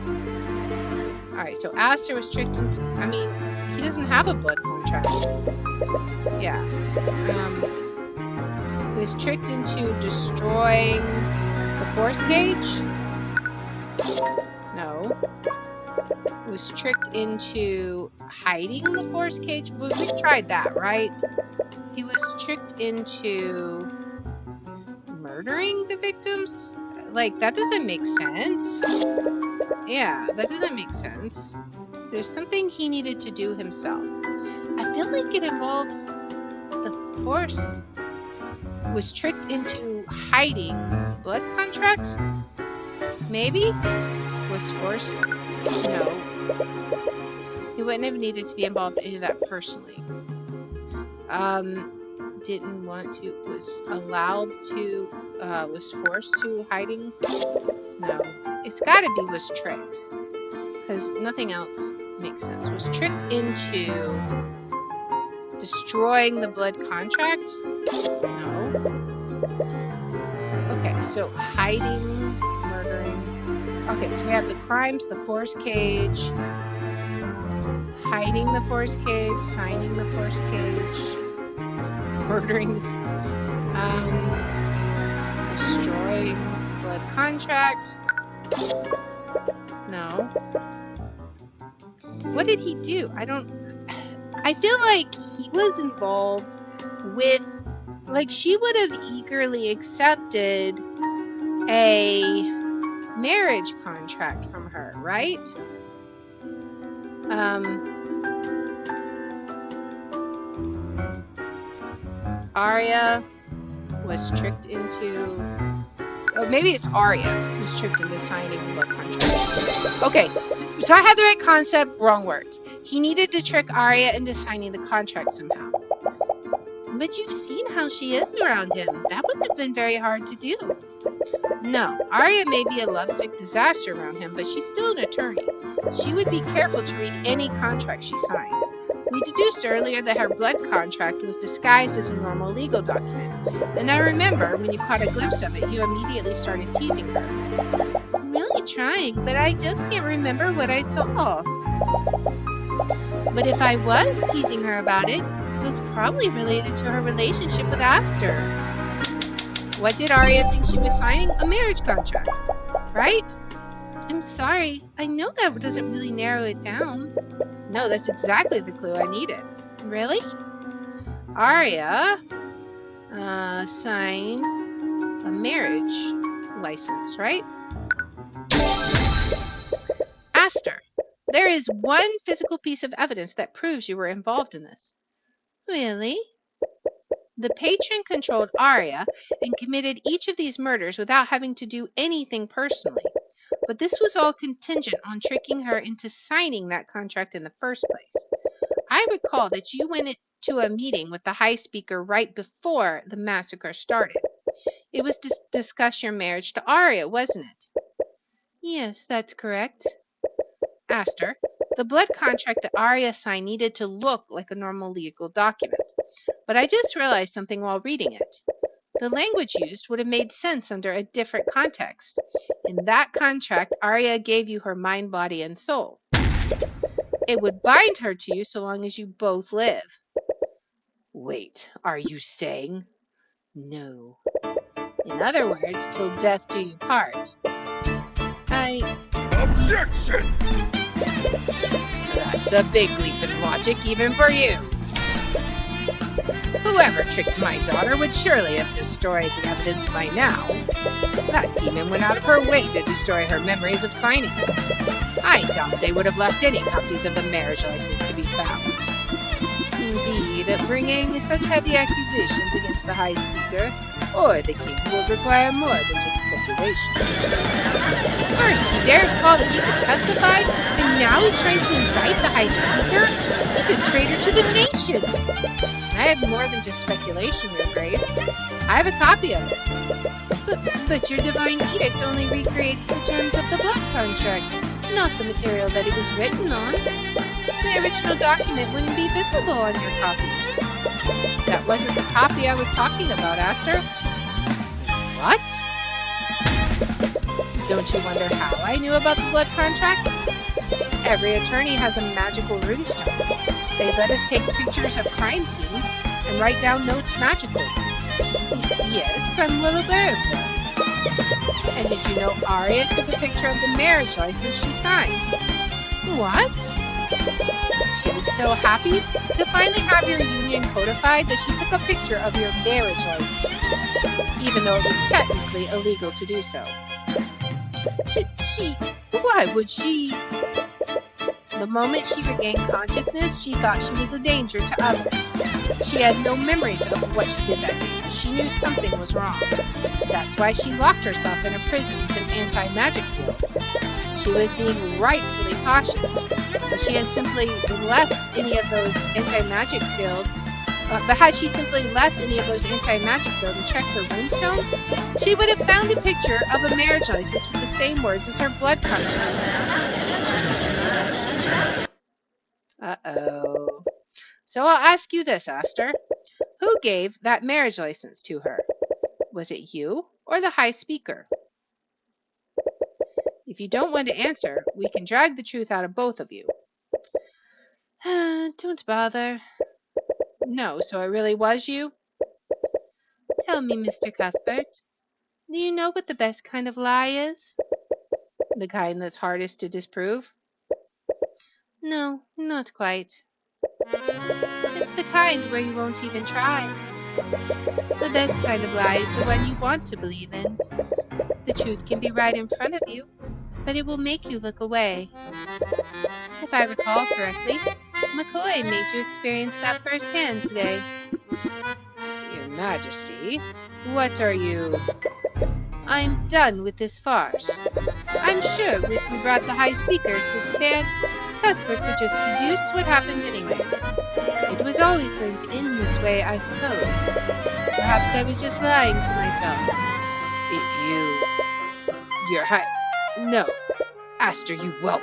Speaker 1: All right, so Aster was tricked into. I mean, he doesn't have a blood contract. Yeah. He was tricked into destroying the force cage? No. He was tricked into hiding the force cage? Well, we tried that, right? He was tricked into murdering the victims? Like, that doesn't make sense. Yeah, that doesn't make sense. There's something he needed to do himself. I feel like it involves the force. Was tricked into hiding blood contracts? Maybe? Was forced? No. He wouldn't have needed to be involved in any of that personally. Didn't want to, was allowed to, was forced to hiding? No. It's gotta be was tricked. Because nothing else makes sense. Was tricked into destroying the blood contract? No. Okay, so hiding, murdering. Okay, so we have the crimes, the force cage, hiding the force cage, signing the force cage, murdering, destroying blood contract. No. What did he do? I feel like he was involved with, like, she would have eagerly accepted a marriage contract from her, right? Arya was tricked into... Oh, maybe it's Arya who's tricked into signing the blood contract. Okay, so I had the right concept, wrong words. He needed to trick Arya into signing the contract somehow. But you've seen how she is around him. That wouldn't have been very hard to do. No, Arya may be a lovesick disaster around him, but she's still an attorney. She would be careful to read any contract she signed. We deduced earlier that her blood contract was disguised as a normal legal document. And I remember, when you caught a glimpse of it, you immediately started teasing her. I'm really trying, but I just can't remember what I saw. But if I was teasing her about it, it was probably related to her relationship with Aster. What did Arya think she was signing? A marriage contract, right? I'm sorry. I know that doesn't really narrow it down. No, that's exactly the clue I needed. Really? Arya signed a marriage license, right? Aster, there is one physical piece of evidence that proves you were involved in this. Really? The Patron controlled Arya and committed each of these murders without having to do anything personally. But this was all contingent on tricking her into signing that contract in the first place. I recall that you went to a meeting with the High Speaker right before the massacre started. It was to discuss your marriage to Arya, wasn't it? Yes, that's correct. Aster, the blood contract that Arya signed needed to look like a normal legal document. But I just realized something while reading it. The language used would have made sense under a different context. In that contract, Arya gave you her mind, body, and soul. It would bind her to you so long as you both live. Wait, are you saying? No. In other words, till death do you part.
Speaker 2: Objection!
Speaker 1: That's a big leap in logic even for you. Whoever tricked my daughter would surely have destroyed the evidence by now. That demon went out of her way to destroy her memories of signing it. I doubt they would have left any copies of the marriage license to be found. Indeed, bringing such heavy accusations against the High Speaker or the King will require more than just speculation. First, he dares call the King to testify, and now he's trying to indict the High Speaker? He's a traitor to the nation! I have more than just speculation, Your Grace. I have a copy of it. But your divine edict only recreates the terms of the blood contract, not the material that it was written on. The original document wouldn't be visible on your copy. That wasn't the copy I was talking about, Aster. What? Don't you wonder how I knew about the blood contract? Every attorney has a magical runestone. They let us take pictures of crime scenes and write down notes magically. Yes, I'm well aware of that. And did you know Arya took a picture of the marriage license she signed? What? She was so happy to finally have your union codified that she took a picture of your marriage license, even though it was technically illegal to do so. Why would she? The moment she regained consciousness, she thought she was a danger to others. She had no memories of what she did that day, but she knew something was wrong. That's why she locked herself in a prison with an anti-magic field. She was being rightfully cautious. But she had simply left any of those anti-magic fields. But had she simply left any of those anti-magic fields and checked her runestone, she would have found a picture of a marriage license with the same words as her blood contract. Uh-oh. So I'll ask you this, Aster. Who gave that marriage license to her? Was it you or the High Speaker? If you don't want to answer, we can drag the truth out of both of you. Don't bother. No, so it really was you? Tell me, Mr. Cuthbert, do you know what the best kind of lie is? The kind that's hardest to disprove? No, not quite. It's the kind where you won't even try. The best kind of lie is the one you want to believe in. The truth can be right in front of you, but it will make you look away. If I recall correctly, McCoy made you experience that firsthand today.
Speaker 2: Your Majesty, what are you...
Speaker 1: I'm done with this farce. I'm sure if we brought the High Speaker to stand, Cuthbert would just deduce what happened anyways. It was always going to end this way, I suppose. Perhaps I was just lying to myself.
Speaker 2: Your High... No. Aster, you whelp.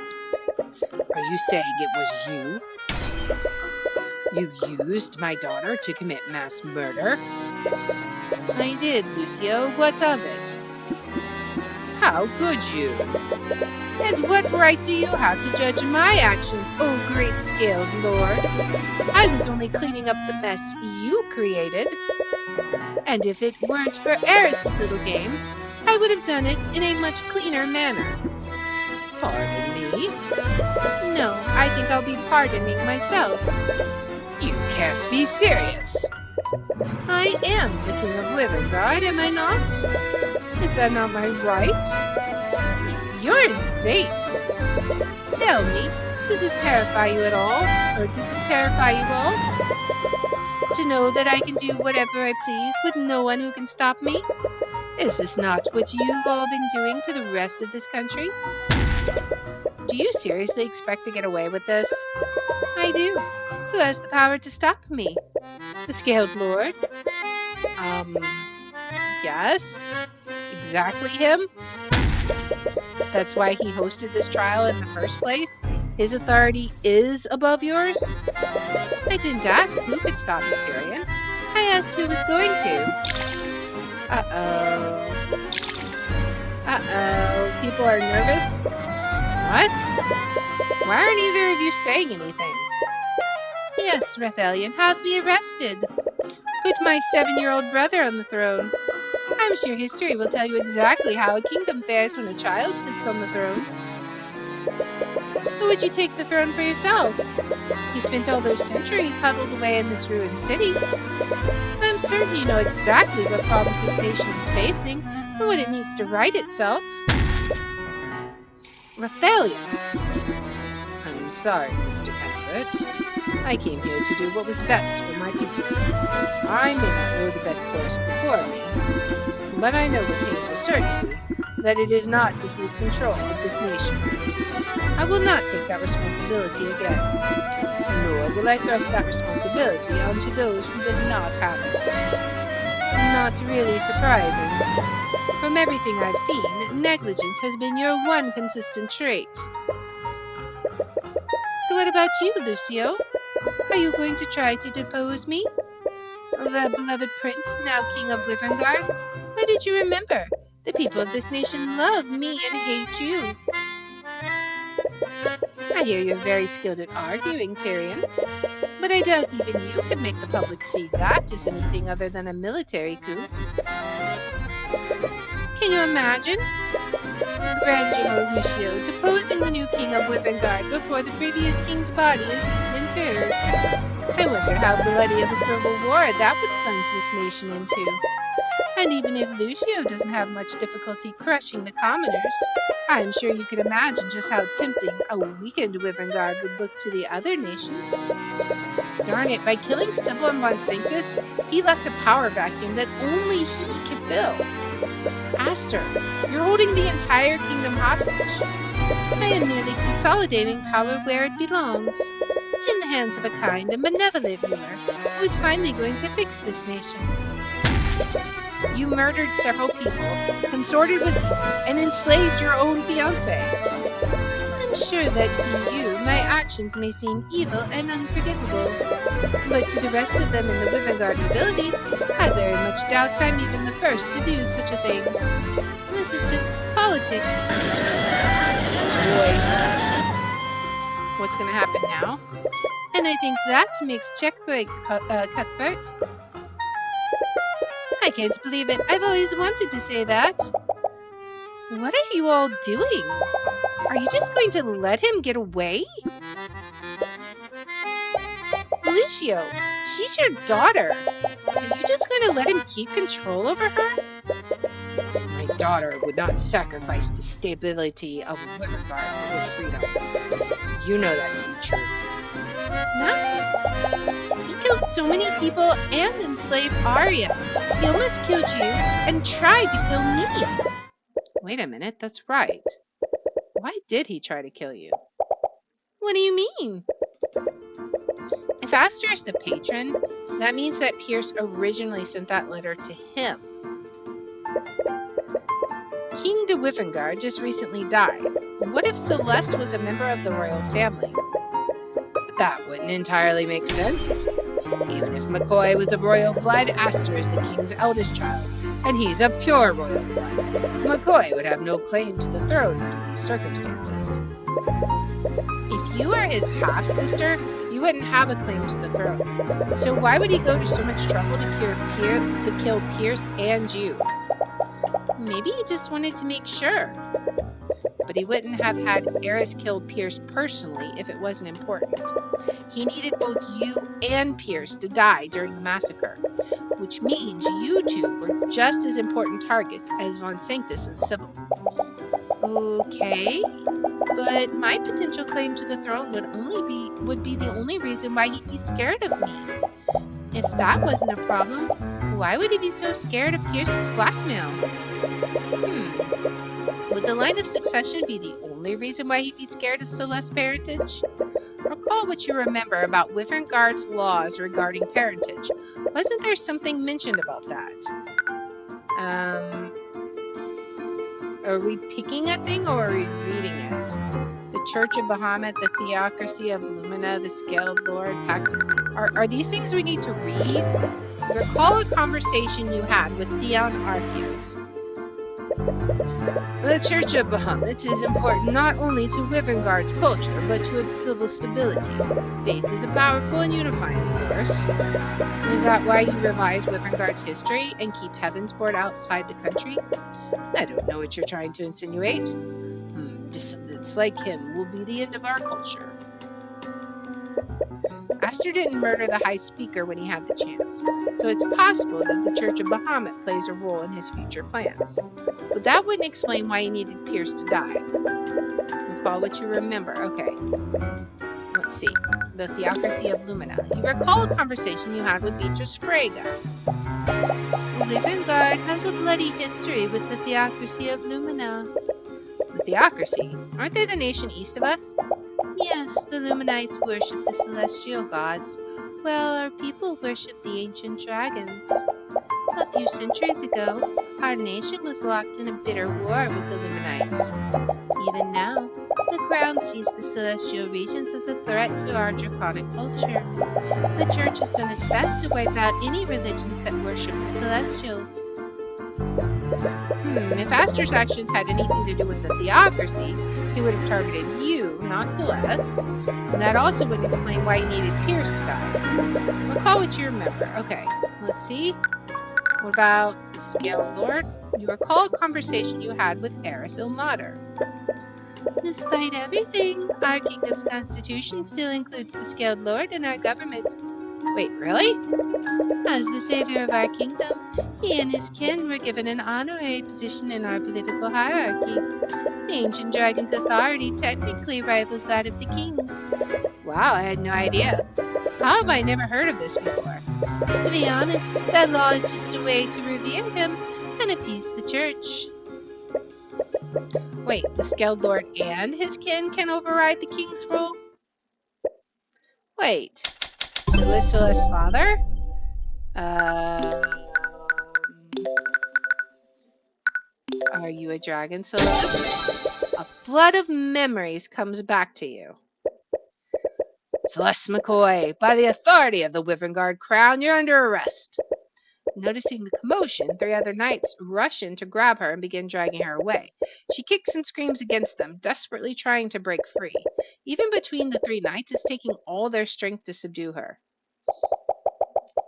Speaker 2: Are you saying it was you? You used my daughter to commit mass murder?
Speaker 1: I did, Lucio. What of it?
Speaker 2: How could you?
Speaker 1: And what right do you have to judge my actions, oh great-scaled lord? I was only cleaning up the mess you created. And if it weren't for Eris' little games, I would have done it in a much cleaner manner.
Speaker 2: Pardon me?
Speaker 1: No, I think I'll be pardoning myself.
Speaker 2: You can't be serious.
Speaker 1: I am the King of Livengard, am I not? Is that not my right? You're insane. Tell me, does this terrify you at all? Or does this terrify you all? To know that I can do whatever I please with no one who can stop me? Is this not what you've all been doing to the rest of this country? Do you seriously expect to get away with this? I do. Who has the power to stop me? The Scaled Lord?
Speaker 2: Yes? Exactly him?
Speaker 1: That's why he hosted this trial in the first place? His authority is above yours? I didn't ask who could stop me, Tyrion. I asked who was going to. Uh-oh. People are nervous?
Speaker 2: What? Why aren't either of you saying anything?
Speaker 1: Yes, Rathelion, have me arrested. Put my 7-year-old brother on the throne. I'm sure history will tell you exactly how a kingdom fares when a child sits on the throne. Or would you take the throne for yourself? You spent all those centuries huddled away in this ruined city. I'm certain you know exactly what problems this nation is facing and what it needs to right itself.
Speaker 2: Rathelion! I'm sorry, Mr. Cuthbert. I came here to do what was best for my people. I may not know the best course before me, but I know with painful certainty that it is not to seize control of this nation. I will not take that responsibility again, nor will I thrust that responsibility onto those who did not have it.
Speaker 1: Not really surprising. From everything I've seen, negligence has been your one consistent trait. So what about you, Lucio? Are you going to try to depose me? The beloved prince, now King of Livengard? Or did you remember? The people of this nation love me and hate you. I hear you're very skilled at arguing, Tyrion. But I doubt even you could make the public see that as anything other than a military coup. Can you imagine? Grand General Lucio deposing the new King of Livengard before the previous king's body is even interred. I wonder how bloody of a civil war that would plunge this nation into. And even if Lucio doesn't have much difficulty crushing the commoners, I'm sure you can imagine just how tempting a weakened Livengard would look to the other nations. Darn it, by killing Sybil and Von Sanctus, he left a power vacuum that only he could fill. Aster, you're holding the entire kingdom hostage. I am merely consolidating power where it belongs, in the hands of a kind and benevolent ruler who is finally going to fix this nation. You murdered several people, consorted with demons, and enslaved your own fiancé. I'm sure that to you, my actions may seem evil and unforgivable, but to the rest of them in the Livengard nobility, I very much doubt I'm even the first to do such a thing. This is just politics.
Speaker 2: Boy. What's gonna happen now?
Speaker 1: And I think that makes checkmate, Cuthbert. I can't believe it. I've always wanted to say that. What are you all doing? Are you just going to let him get away? Lucio, she's your daughter. Are you just going to let him keep control over her?
Speaker 2: My My daughter would not sacrifice the stability of Wyverngar for her freedom. You know that to be true.
Speaker 1: Nice. He killed so many people and enslaved Arya. He almost killed you and tried to kill me.
Speaker 2: Wait a minute, that's right. Why did he try to kill you?
Speaker 1: What do you mean?
Speaker 2: If Aster is the patron, that means that Pierce originally sent that letter to him. King de Wyverngar just recently died. What if Celeste was a member of the royal family? But that wouldn't entirely make sense. Even if McCoy was of royal blood, Aster is the king's eldest child, and he's of pure royal blood. McCoy would have no claim to the throne under these circumstances. If you are his half-sister, you wouldn't have a claim to the throne. So why would he go to so much trouble to kill Pierce and you?
Speaker 1: Maybe he just wanted to make sure.
Speaker 2: But he wouldn't have had Eris kill Pierce personally if it wasn't important. He needed both you and Pierce to die during the massacre, which means you two were just as important targets as Von Sanctus and Sybil.
Speaker 1: Okay, but my potential claim to the throne would be the only reason why he'd be scared of me. If that wasn't a problem, why would he be so scared of Pierce's blackmail? Would the line of succession be the only reason why he'd be scared of Celeste's parentage?
Speaker 2: Recall what you remember about Wyverngar's laws regarding parentage. Wasn't there something mentioned about that? Are we picking a thing or are we reading it? The Church of Bahamut, the Theocracy of Lumina, the Scaled Lord, are these things we need to read? Recall a conversation you had with Theon Arceus. The Church of Bahamut is important not only to Wyverngar's culture, but to its civil stability. Faith is a powerful and unifying force. Is that why you revise Wyverngar's history and keep Heavensboard outside the country? I don't know what you're trying to insinuate. Descendants like him will be the end of our culture. Aster didn't murder the High Speaker when he had the chance, so it's possible that the Church of Bahamut plays a role in his future plans. But that wouldn't explain why he needed Pierce to die. Recall what you remember. Okay. Let's see. The Theocracy of Lumina. You recall a conversation you had with Beatrice Frege.
Speaker 1: Wyverngard has a bloody history with the Theocracy of Lumina.
Speaker 2: The Theocracy? Aren't they the nation east of us?
Speaker 1: Yes, the Luminites worship the celestial gods, while our people worship the ancient dragons. A few centuries ago, our nation was locked in a bitter war with the Luminites. Even now, the Crown sees the celestial regions as a threat to our draconic culture. The Church has done its best to wipe out any religions that worship the celestials.
Speaker 2: If Aster's actions had anything to do with the Theocracy, he would have targeted you, not Celeste. And that also would explain why he needed Pierce to die. Recall what you remember. Okay, let's see. What about the Scaled Lord? You recall a conversation you had with Eris Ilmater.
Speaker 1: Despite everything, our kingdom's constitution still includes the Scaled Lord in our government.
Speaker 2: Wait, really?
Speaker 1: As the savior of our kingdom, he and his kin were given an honorary position in our political hierarchy. The ancient dragon's authority technically rivals that of the king.
Speaker 2: Wow, I had no idea. How have I never heard of this before?
Speaker 1: To be honest, that law is just a way to revere him and appease the church.
Speaker 2: Wait, the Scaled Lord and his kin can override the king's rule? Wait, Celeste's father? Are you a dragon, Celeste? A flood of memories comes back to you. Celeste McCoy, by the authority of the Wyverngard Crown, you're under arrest. Noticing the commotion, 3 other knights rush in to grab her and begin dragging her away. She kicks and screams against them, desperately trying to break free. Even between the 3 knights, it's taking all their strength to subdue her.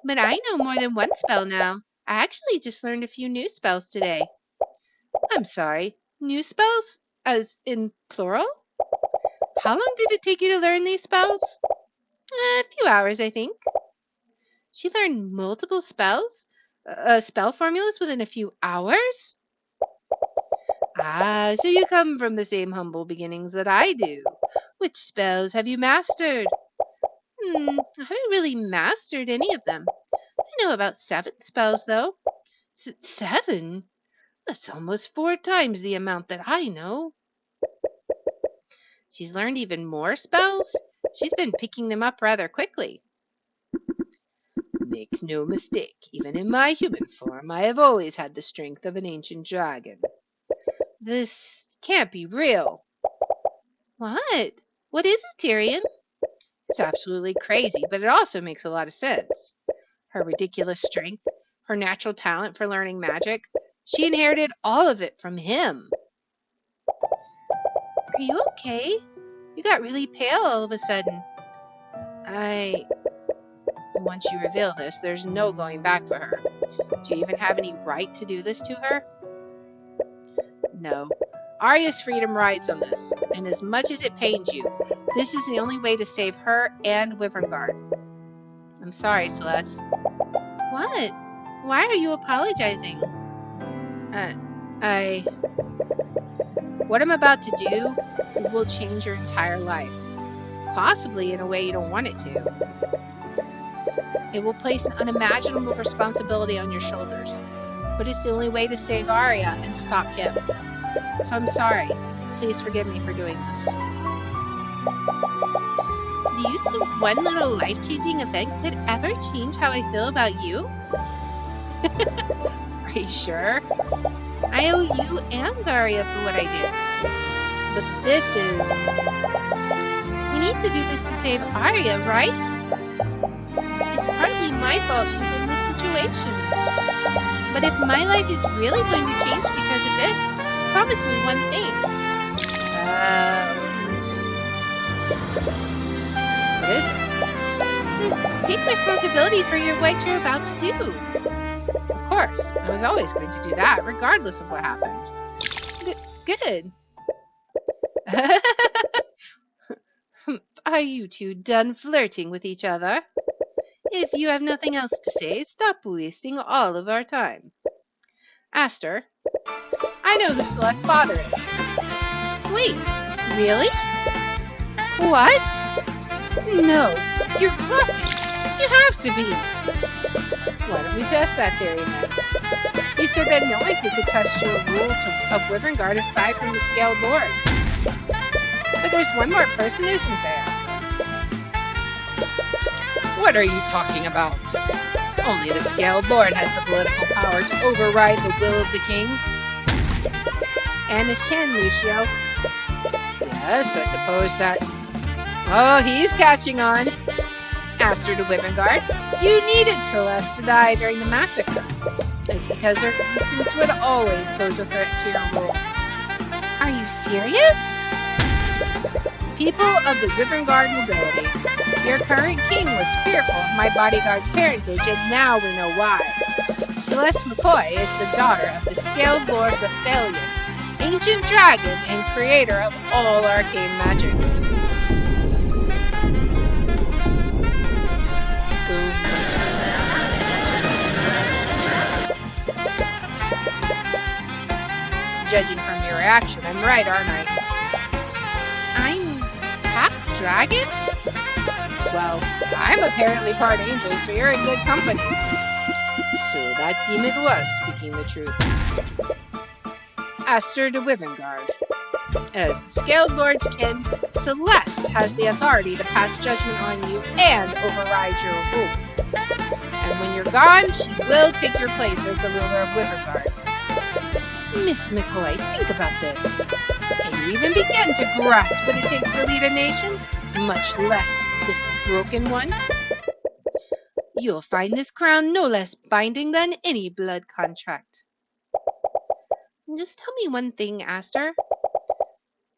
Speaker 1: But I know more than one spell now. I actually just learned a few new spells today.
Speaker 2: I'm sorry, new spells? As in plural? How long did it take you to learn these spells?
Speaker 1: A few hours, I think.
Speaker 2: She learned multiple spells? Spell formulas within a few hours?
Speaker 1: Ah, so you come from the same humble beginnings that I do. Which spells have you mastered? I haven't really mastered any of them. I know about 7 spells, though. 7? That's almost 4 times the amount that I know. She's learned even more spells? She's been picking them up rather quickly. Make no mistake, even in my human form, I have always had the strength of an ancient dragon. This can't be real. What? What is it, Tyrion? It's absolutely crazy, but it also makes a lot of sense. Her ridiculous strength, her natural talent for learning magic, she inherited all of it from him. Are you okay? You got really pale all of a sudden. Once you reveal this, there's no going back for her. Do you even have any right to do this to her? No. Arya's freedom rides on this, and as much as it pains you, this is the only way to save her and Wyverngard. I'm sorry, Celeste. What? Why are you apologizing? What I'm about to do will change your entire life. Possibly in a way you don't want it to. It will place an unimaginable responsibility on your shoulders, but it's the only way to save Arya and stop him. So I'm sorry. Please forgive me for doing this. Do you think one little life-changing event could ever change how I feel about you? Are you sure? I owe you and Arya for what I did. But this is... We need to do this to save Arya, right? It's partly my fault she's in this situation. But if my life is really going to change because of this, promise me one thing. What is it? Take responsibility for what you're about to do. Of course, I was always going to do that, regardless of what happened. Good. Are you two done flirting with each other? If you have nothing else to say, stop wasting all of our time. Aster, I know who Celeste's father is. Wait, really? What? No, you're bluffing. You have to be. Why don't we test that theory then? You said that no one could test your rule of Wyverngard aside from the Scaled Lord. But there's one more person, isn't there? What are you talking about? Only the Scaled Lord has the political power to override the will of the king. And his kin, Lucio. Yes, I suppose that... Oh, he's catching on. Aster to Wyverngard, you needed Celeste to die during the massacre. It's because her existence would always pose a threat to your rule. Are you serious? People of the Wyverngard nobility, your current king was fearful of my bodyguard's parentage, and now we know why. Celeste McCoy is the daughter of the Scaled Lord Bethalion, ancient dragon and creator of all arcane magic. Judging from your reaction, I'm right, aren't I? I'm half dragon? Well, I'm apparently part angel, so you're in good company. So that demon was speaking the truth. Aster de Wyverngard. As the Scaled Lord's kin, Celeste has the authority to pass judgment on you and override your rule. And when you're gone, she will take your place as the ruler of Wyverngard. Miss McCoy, think about this. Can you even begin to grasp what it takes to lead a nation? Much less this broken one? You'll find this crown no less binding than any blood contract. Just tell me one thing, Aster.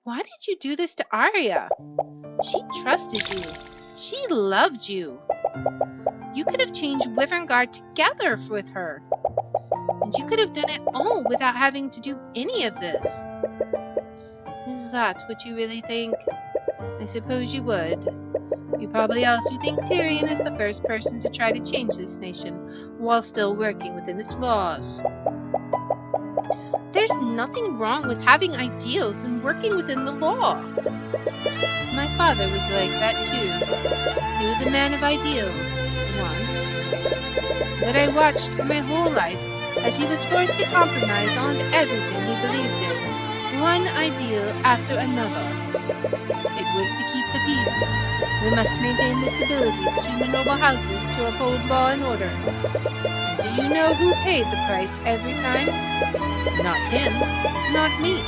Speaker 1: Why did you do this to Arya? She trusted you. She loved you. You could have changed Wyverngard together with her. And you could have done it all without having to do any of this. Is that what you really think? I suppose you would. You probably also think Tyrion is the first person to try to change this nation while still working within its laws. There's nothing wrong with having ideals and working within the law. My father was like that too. He was a man of ideals, once. But I watched for my whole life as he was forced to compromise on everything he believed in, one ideal after another. It was to keep the peace. We must maintain the stability between the noble houses to uphold law and order. Do you know who paid the price every time? Not him, not me,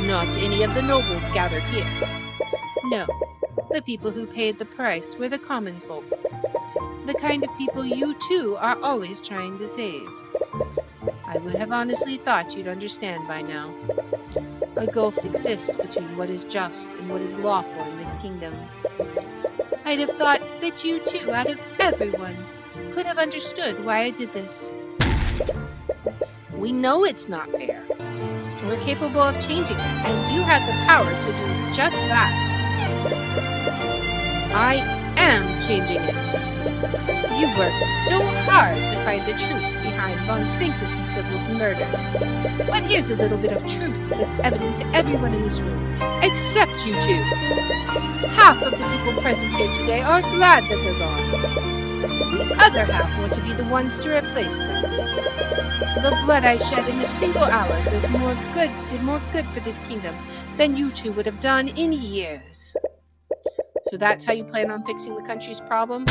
Speaker 1: not any of the nobles gathered here. No, the people who paid the price were the common folk. The kind of people you too are always trying to save. I would have honestly thought you'd understand by now. A gulf exists between what is just and what is lawful in this kingdom. I'd have thought that you too, out of everyone, could have understood why I did this. We know it's not fair. We're capable of changing it, and you have the power to do just that. I am changing it. You worked so hard to find the truth behind Von Sanctus and Sybil's murders. But here's a little bit of truth that's evident to everyone in this room, except you two. Half of the people present here today are glad that they're gone. The other half want to be the ones to replace them. The blood I shed in a single hour did more good for this kingdom than you two would have done in years. So that's how you plan on fixing the country's problem?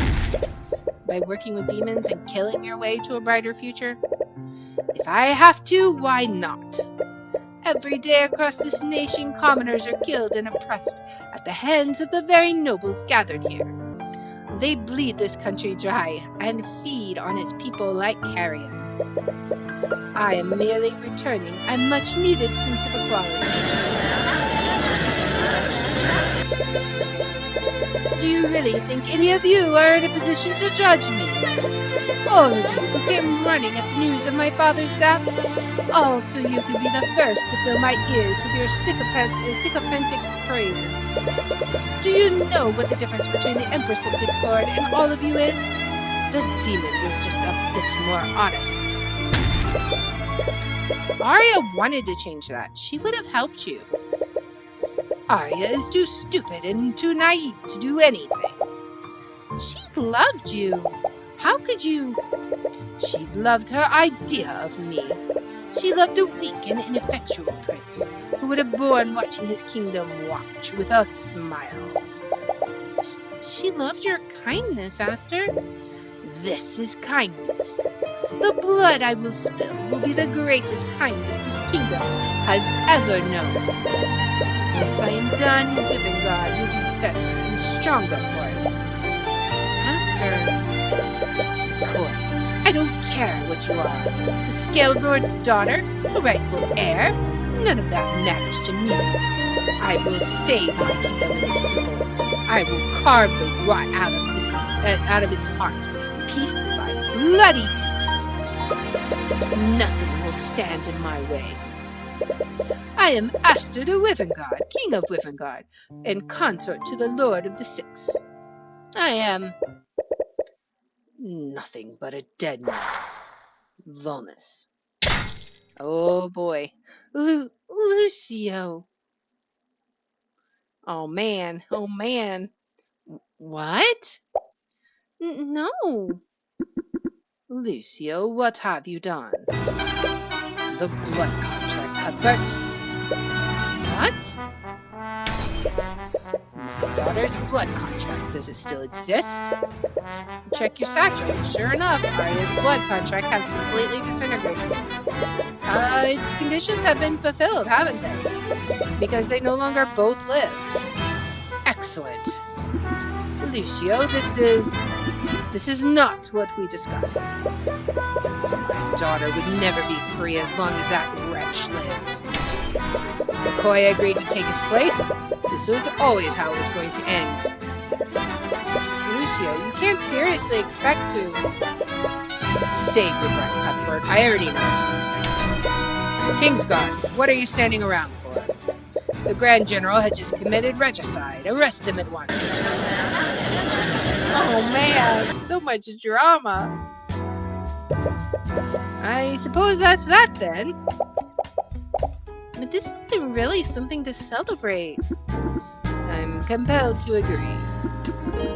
Speaker 1: By working with demons and killing your way to a brighter future? If I have to, why not? Every day across this nation, commoners are killed and oppressed at the hands of the very nobles gathered here. They bleed this country dry and feed on its people like carrion. I am merely returning a much-needed sense of equality. Do you really think any of you are in a position to judge me? All of you who came running at the news of my father's death? All so you could be the first to fill my ears with your sycophantic praises. Do you know what the difference between the Empress of Discord and all of you is? The demon was just a bit more honest. Arya wanted to change that. She would have helped you. Arya is too stupid and too naive to do anything. She loved you. How could you? She loved her idea of me. She loved a weak and ineffectual prince who would have borne watching his kingdom watch with a smile. She loved your kindness, Aster. This is kindness. The blood I will spill will be the greatest kindness this kingdom has ever known. Once I am done, Livengard will be better and stronger for it. Aster, Coy, I don't care what you are. The Scale Lord's daughter, the rightful heir. None of that matters to me. I will save my kingdom and its people. I will carve the rot out of its heart, piece by bloody piece. Nothing will stand in my way. I am Aster de Wivengard, King of Wivengard, and consort to the Lord of the Six. I am nothing but a dead man. Volnus. Oh boy. Lucio. Oh man. Oh man. What? No. Lucio, what have you done? The blood contract, Cuthbert. What? My daughter's blood contract. Does it still exist? Check your satchel. Sure enough, Arya's blood contract has completely disintegrated. Its conditions have been fulfilled, haven't they? Because they no longer both live. Excellent. Lucio, this is not what we discussed. My daughter would never be free as long as that wretch lived. McCoy agreed to take his place. This was always how it was going to end. Lucio, you can't seriously expect to... Save your breath, Cuthbert. I already know. Kingsguard, what are you standing around for? The Grand General has just committed regicide. Arrest him at once. Oh man, so much drama. I suppose that's that then. but this isn't really something to celebrate.
Speaker 2: I'm compelled to agree.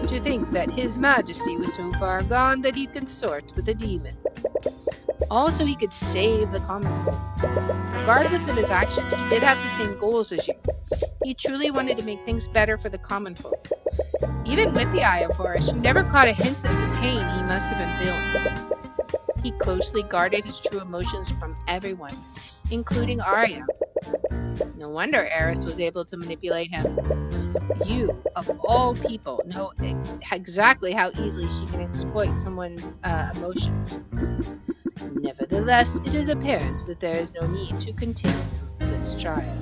Speaker 2: To think that His Majesty was so far gone that he'd consort with a demon. All so he could save the common folk. Regardless of his actions, he did have the same goals as you. He truly wanted to make things better for the common folk. Even with the Eye of Horus, you never caught a hint of the pain he must have been feeling. He closely guarded his true emotions from everyone, including Arya. No wonder Eris was able to manipulate him. You, of all people, know exactly how easily she can exploit someone's emotions. Nevertheless, it is apparent that there is no need to continue this trial.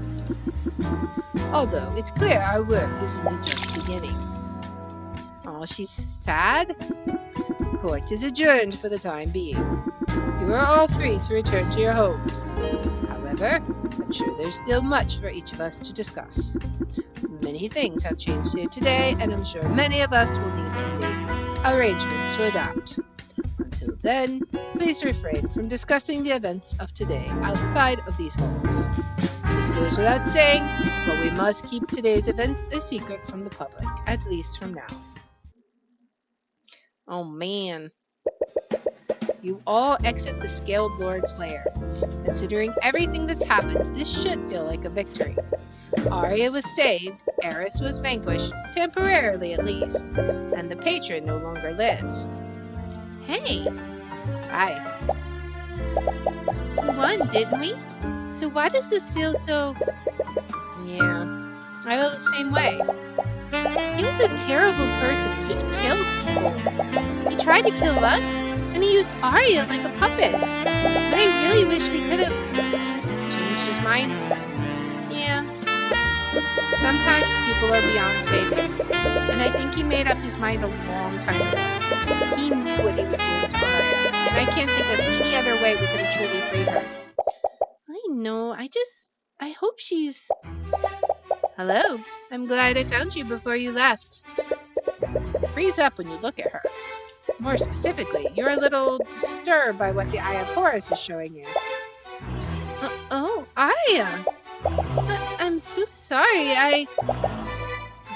Speaker 2: Although, it's clear our work is only just beginning.
Speaker 1: Oh, she's sad?
Speaker 2: Court is adjourned for the time being. You are all free to return to your homes. However, I'm sure there's still much for each of us to discuss. Many things have changed here today, and I'm sure many of us will need to make arrangements to adapt. Until then, please refrain from discussing the events of today outside of these halls. This goes without saying, but we must keep today's events a secret from the public, at least from now.
Speaker 1: Oh man.
Speaker 2: You all exit the Scaled Lord's lair. Considering everything that's happened, this should feel like a victory. Arya was saved, Eris was vanquished, temporarily at least, and the Patron no longer lives.
Speaker 1: Hey,
Speaker 2: Hi.
Speaker 1: we won, didn't we? So why does this feel so...
Speaker 2: Yeah, I feel the same way.
Speaker 1: He was a terrible person. He killed people. He tried to kill us, and he used Arya like a puppet. But I really wish we could have...
Speaker 2: Changed his mind?
Speaker 1: Yeah.
Speaker 2: Sometimes people are beyond saving, and I think he made up his mind a long time ago. He knew what he was doing to Arya, and I can't think of any other way we could have truly freed her.
Speaker 1: I know. I hope she's... Hello. I'm glad I found you before you left.
Speaker 2: Freeze up when you look at her. More specifically, you're a little disturbed by what the Eye of Horus is showing you.
Speaker 1: Oh, Arya! I'm so sorry,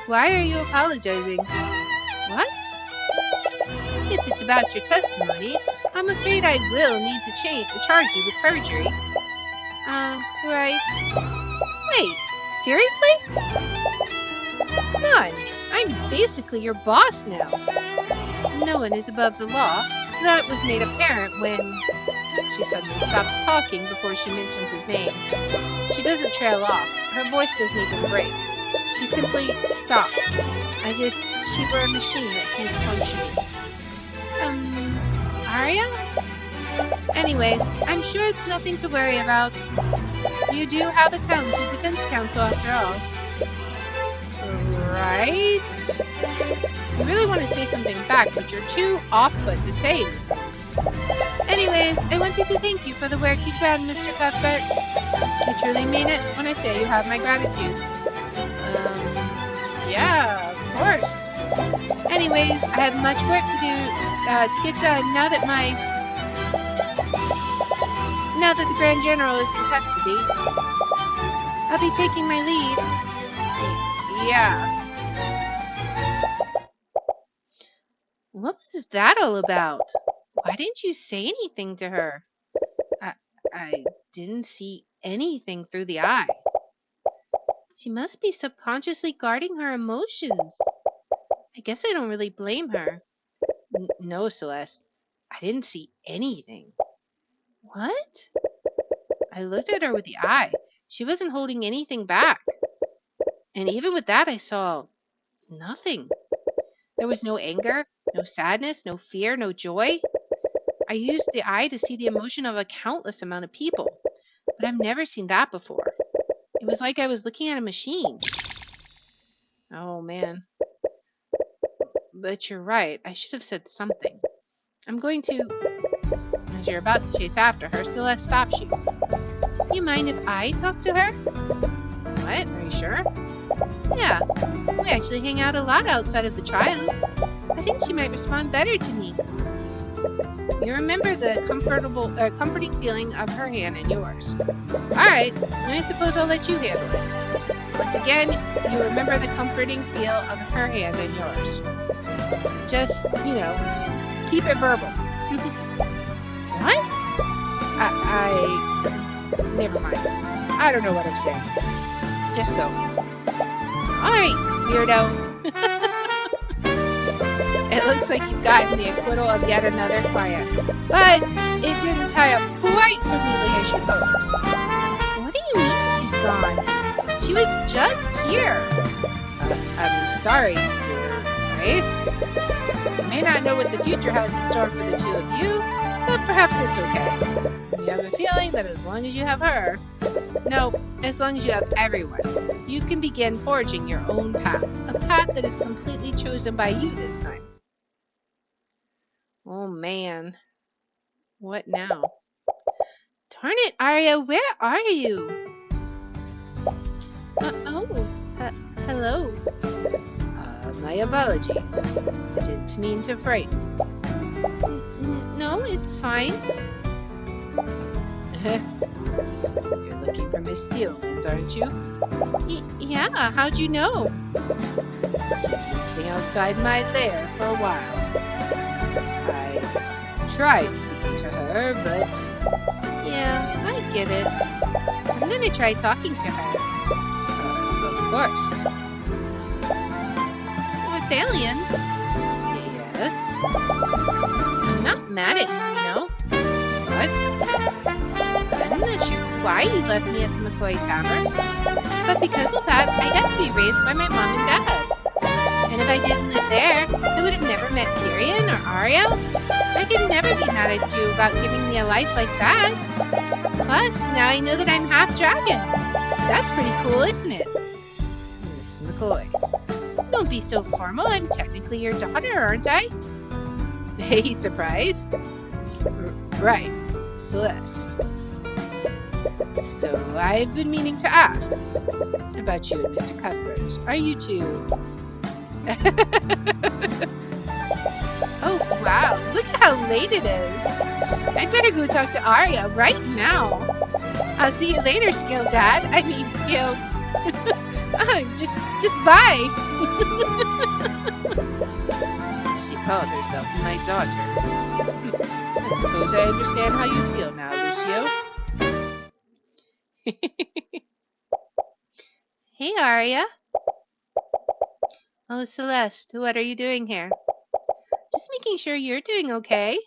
Speaker 2: Why are you apologizing?
Speaker 1: What?
Speaker 2: If it's about your testimony, I'm afraid I will need to charge you with perjury.
Speaker 1: Right.
Speaker 2: Wait, seriously? Come on, I'm basically your boss now. No one is above the law. That was made apparent when... She suddenly stops talking before she mentions his name. She doesn't trail off. Her voice doesn't even break. She simply stops, as if she were a machine that ceased functioning.
Speaker 1: Arya?
Speaker 2: Anyways, I'm sure it's nothing to worry about. You do have a talented defense counsel after all. Right? You really want to say something back, but you're too off-put to say anything. Anyways, I wanted to thank you for the work you've done, Mr. Cuthbert. I truly mean it when I say you have my gratitude. Yeah, of course. Anyways, I have much work to get done now that the Grand General is in custody. I'll be taking my leave. Yeah.
Speaker 1: What was that all about? Why didn't you say anything to her?
Speaker 2: I didn't see anything through the eye.
Speaker 1: She must be subconsciously guarding her emotions. I guess I don't really blame her.
Speaker 2: No, Celeste. I didn't see anything.
Speaker 1: What?
Speaker 2: I looked at her with the eye. She wasn't holding anything back. And even with that, I saw nothing. There was no anger, no sadness, no fear, no joy. I used the eye to see the emotion of a countless amount of people, but I've never seen that before. It was like I was looking at a machine. Oh, man. But you're right. I should have said something. I'm going to... As you're about to chase after her, Celeste stops you.
Speaker 1: Do you mind if I talk to her?
Speaker 2: What? Are you sure?
Speaker 1: Yeah. We actually hang out a lot outside of the trials. I think she might respond better to me.
Speaker 2: You remember the comforting feeling of her hand in yours. Alright, I suppose I'll let you handle it. Once again, you remember the comforting feel of her hand in yours. Just, keep it verbal. What? Never mind. I don't know what I'm saying. Just go. Alright, weirdo. It looks like you've gotten the acquittal of yet another client. But it didn't tie up quite so neatly as you hoped. What do you mean she's gone? She was just here. I'm sorry, Your Grace. I may not know what the future has in store for the two of you, but perhaps it's okay. You have a feeling that as long as you have her, no, as long as you have everyone, you can begin forging your own path, a path that is completely chosen by you this time. Oh man, what now? Darn it, Arya, where are you? Hello. My apologies. I didn't mean to frighten. No, it's fine. You're looking for Miss Steelman, aren't you? Yeah, how'd you know? She's been sitting outside my lair for a while. I tried speaking to her, but... Yeah, I get it. I'm gonna try talking to her. Of course. It's alien. Yes. I'm not mad at you, What? I'm not sure why you left me at the McCoy Tavern, but because of that, I got to be raised by my mom and dad. And if I didn't live there, I would have never met Tyrion or Arya. I can never be mad at you about giving me a life like that. Plus, now I know that I'm half dragon. That's pretty cool, isn't it? Miss McCoy. Don't be so formal. I'm technically your daughter, aren't I? Hey, surprise. Right, Celeste. So, I've been meaning to ask about you and Mr. Cuthbert. Are you two... Oh, wow. Look at how late it is. I better go talk to Arya right now. I'll see you later, Skilled Dad. I mean, Skilled... just bye. She called herself my daughter. I suppose I understand how you feel now, Lucio. Hey, Arya. Oh, Celeste, what are you doing here? Just making sure you're doing okay.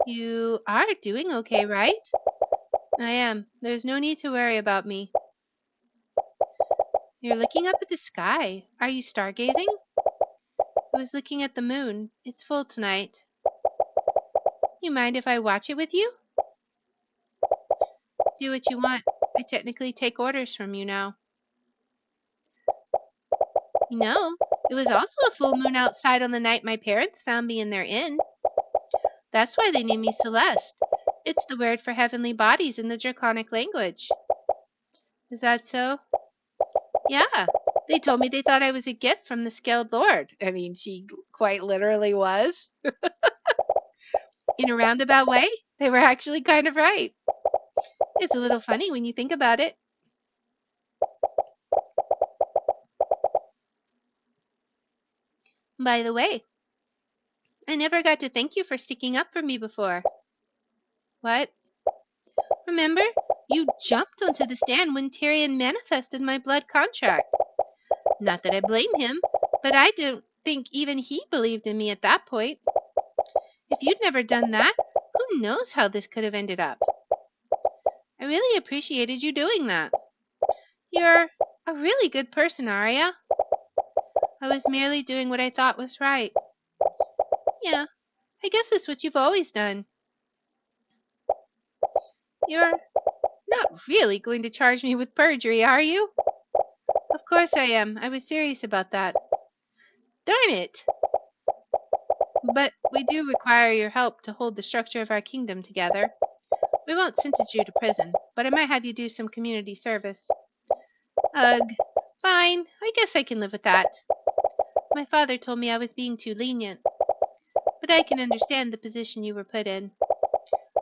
Speaker 2: You are doing okay, right? I am. There's no need to worry about me. You're looking up at the sky. Are you stargazing? I was looking at the moon. It's full tonight. You mind if I watch it with you? Do what you want. I technically take orders from you now. It was also a full moon outside on the night my parents found me in their inn. That's why they named me Celeste. It's the word for heavenly bodies in the Draconic language. Is that so? Yeah. They told me they thought I was a gift from the Scaled Lord. I mean, she quite literally was. In a roundabout way, they were actually kind of right. It's a little funny when you think about it. By the way, I never got to thank you for sticking up for me before. What? Remember? You jumped onto the stand when Tyrion manifested my blood contract. Not that I blame him, but I don't think even he believed in me at that point. If you'd never done that, who knows how this could have ended up. I really appreciated you doing that. You're a really good person, Arya. I was merely doing what I thought was right. Yeah, I guess that's what you've always done. You're not really going to charge me with perjury, are you? Of course I am. I was serious about that. Darn it! But we do require your help to hold the structure of our kingdom together. We won't sentence you to prison, but I might have you do some community service. Ugh. Fine. I guess I can live with that. My father told me I was being too lenient.
Speaker 1: but I can understand the position you were put in.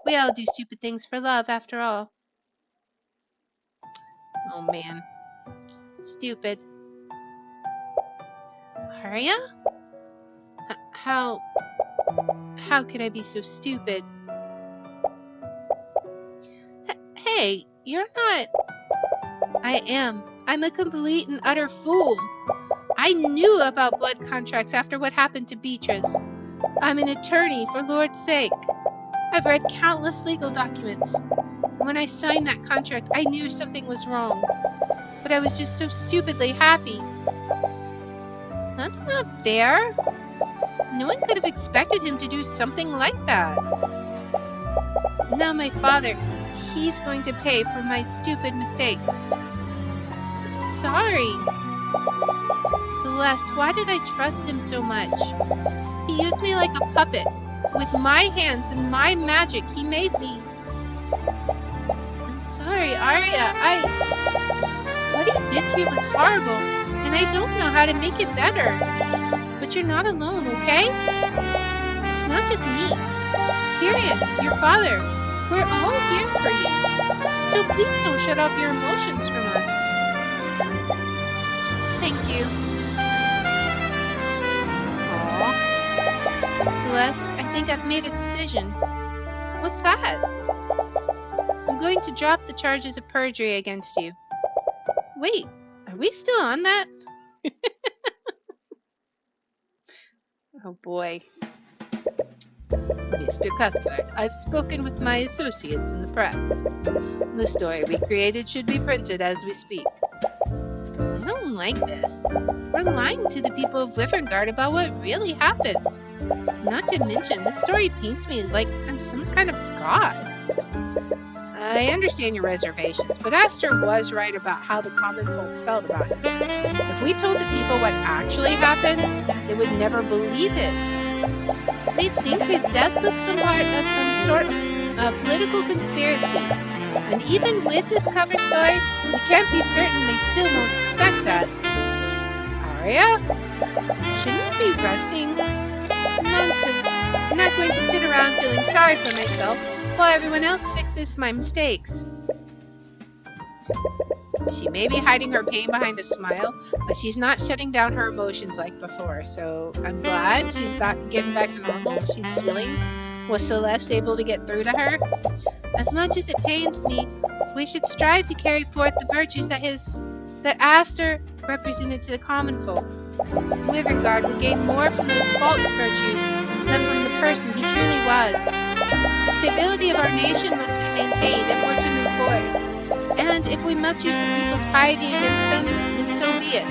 Speaker 1: We all do stupid things for love, after all. Oh, man. Stupid. Arya? How could I be so stupid? Hey, you're not... I am. I'm a complete and utter fool. I knew about blood contracts after what happened to Beatrice. I'm an attorney, for Lord's sake. I've read countless legal documents. When I signed that contract, I knew something was wrong. But I was just so stupidly happy. That's not fair. No one could have expected him to do something like that. Now my father, he's going to pay for my stupid mistakes. Sorry. Celeste, why did I trust him so much? He used me like a puppet. With my hands and my magic, he made me. I'm sorry, Arya. What he did to you was horrible, and I don't know how to make it better. But you're not alone, okay? It's not just me. Tyrion, your father, we're all here for you. So please don't shut off your emotions from us. Thank you. Aww. Celeste, I think I've made a decision. What's that? I'm going to drop the charges of perjury against you. Wait, are we still on that? Oh boy. Mr. Cuthbert, I've spoken with my associates in the press. The story we created should be printed as we speak. I don't like this. We're lying to the people of Wyverngard about what really happened. Not to mention, this story paints me like I'm some kind of god. I understand your reservations, but Aster was right about how the common folk felt about it. If we told the people what actually happened, they would never believe it. They'd think his death was some part of some sort of political conspiracy. And even with this cover story, we can't be certain they still won't suspect that. Arya? Shouldn't we be resting? Nonsense. I'm not going to sit around feeling sorry for myself while everyone else fixes my mistakes. She may be hiding her pain behind a smile, but she's not shutting down her emotions like before, so I'm glad she's getting back to normal. She's healing. Was Celeste able to get through to her? As much as it pains me, we should strive to carry forth the virtues that Aster represented to the common folk. Wyverngard will gain more from those false virtues than from the person he truly was. The stability of our nation must be maintained if we're to move forward. And if we must use the people's piety against them, then so be it.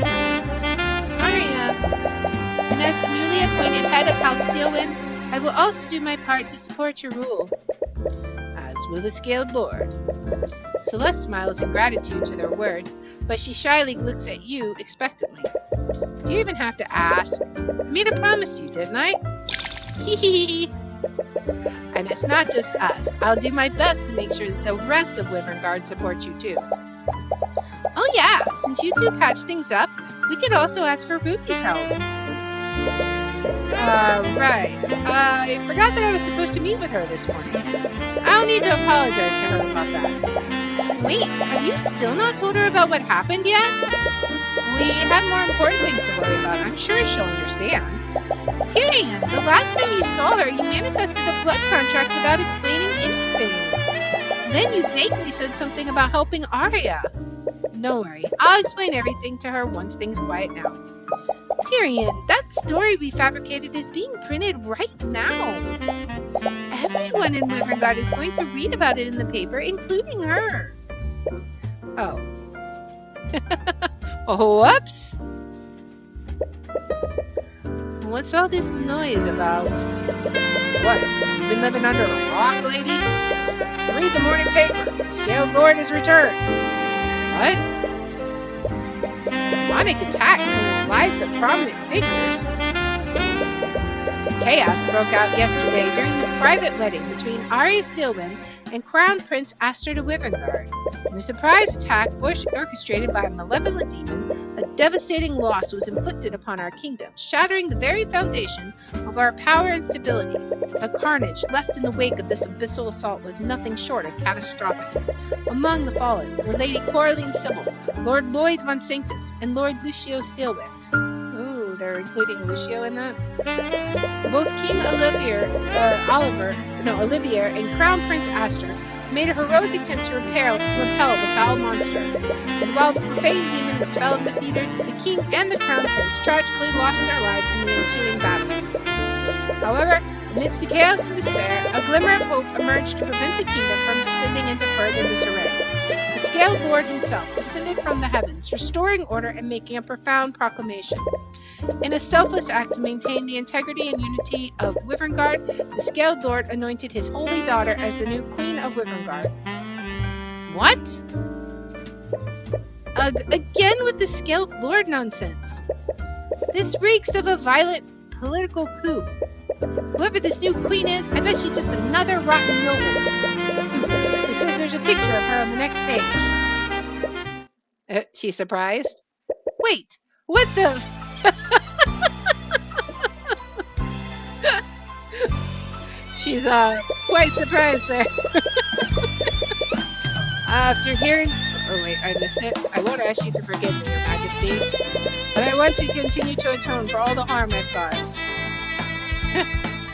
Speaker 1: Arya, and as the newly appointed head of House Steelwind, I will also do my part to support your rule. As will the Scaled Lord. Celeste smiles in gratitude to their words, but she shyly looks at you expectantly. Do you even have to ask? I made a promise to you, didn't I? Hee hee hee. And it's not just us. I'll do my best to make sure that the rest of Wyverngard support you too. Oh yeah, since you two patched things up, we could also ask for Ruby's help. Right. I forgot that I was supposed to meet with her this morning. I'll need to apologize to her about that. Wait, have you still not told her about what happened yet? We had more important things to worry about. I'm sure she'll understand. Tyrion, the last time you saw her, you manifested a blood contract without explaining anything. Then you vaguely said something about helping Arya. Don't worry, I'll explain everything to her once things quiet down. Tyrion, that story we fabricated is being printed right now. Everyone in Wyverngard is going to read about it in the paper, including her. Oh. Whoops! What's all this noise about? What? You been living under a rock, lady? Read the morning paper. The Scaled Lord has returned. What? Demonic attack claims lives of prominent figures. Chaos broke out yesterday during the private wedding between Arya Steelwind and Crown Prince asked her to Wyverngard. In a surprise attack orchestrated by a malevolent demon, a devastating loss was inflicted upon our kingdom, shattering the very foundation of our power and stability. The carnage left in the wake of this abyssal assault was nothing short of catastrophic. Among the fallen were Lady Coraline Sybil, Lord Lloyd von Sanctus, and Lord Lucio Steelwind. Ooh, they're including Lucio in that? Both King Olivier and Crown Prince Astor made a heroic attempt to repel the foul monster, and while the profane demon was fell and defeated, the king and the crown prince tragically lost their lives in the ensuing battle. However, amidst the chaos and despair, a glimmer of hope emerged to prevent the kingdom from descending into further disarray. The Scaled Lord himself descended from the heavens, restoring order and making a profound proclamation. In a selfless act to maintain the integrity and unity of Wyverngard, the Scaled Lord anointed his holy daughter as the new Queen of Wyverngard. What? Again with the Scaled Lord nonsense. This reeks of a violent political coup. Whoever this new queen is, I bet she's just another rotten noble. It says there's a picture of her on the next page. She's surprised? Wait, what the... She's quite surprised there. After hearing... Oh wait, I missed it. I won't ask you to forgive me, Your Majesty, but I want to continue to atone for all the harm I've caused.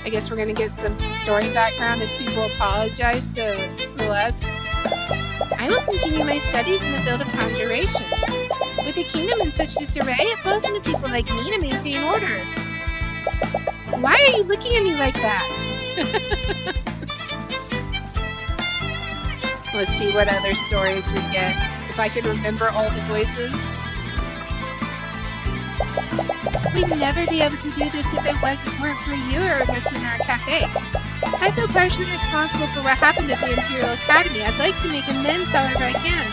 Speaker 1: I guess we're gonna get some story background as people apologize to Celeste. I will continue my studies in the field of conjuration. With a kingdom in such disarray, it falls on people like me to maintain order. Why are you looking at me like that? Let's see what other stories we get. If I could remember all the voices. We'd never be able to do this if it weren't for your investment in our cafe. I feel partially responsible for what happened at the Imperial Academy. I'd like to make amends however I can.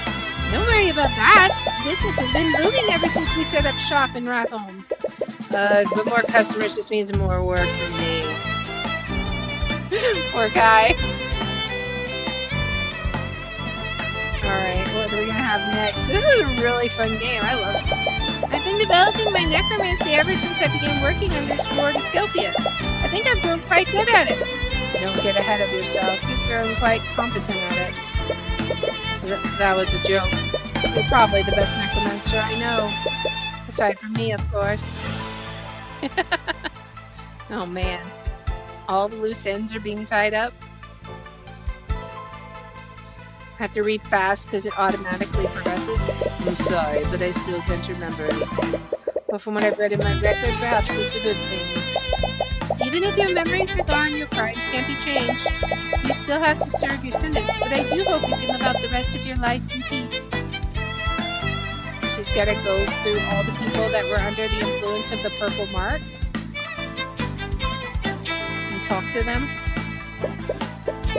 Speaker 1: Don't worry about that. Business has been booming ever since we set up shop in Rathholm. But more customers just means more work for me. Poor guy. Alright, what are we gonna have next? This is a really fun game. I love it. I've been developing my necromancy ever since I began working under Lord Asclepius. I think I've grown quite good at it. Don't get ahead of yourself. You've grown quite competent at it. That was a joke. You're probably the best necromancer I know. Aside from me, of course. Oh man. All the loose ends are being tied up. I have to read fast because it automatically progresses. I'm sorry, but I still can't remember anything. But from what I've read in my record, perhaps it's a good thing. Even if your memories are gone, your crimes can't be changed. You still have to serve your sentence, but I do hope you can live out the rest of your life in peace. She's gotta go through all the people that were under the influence of the purple mark and talk to them.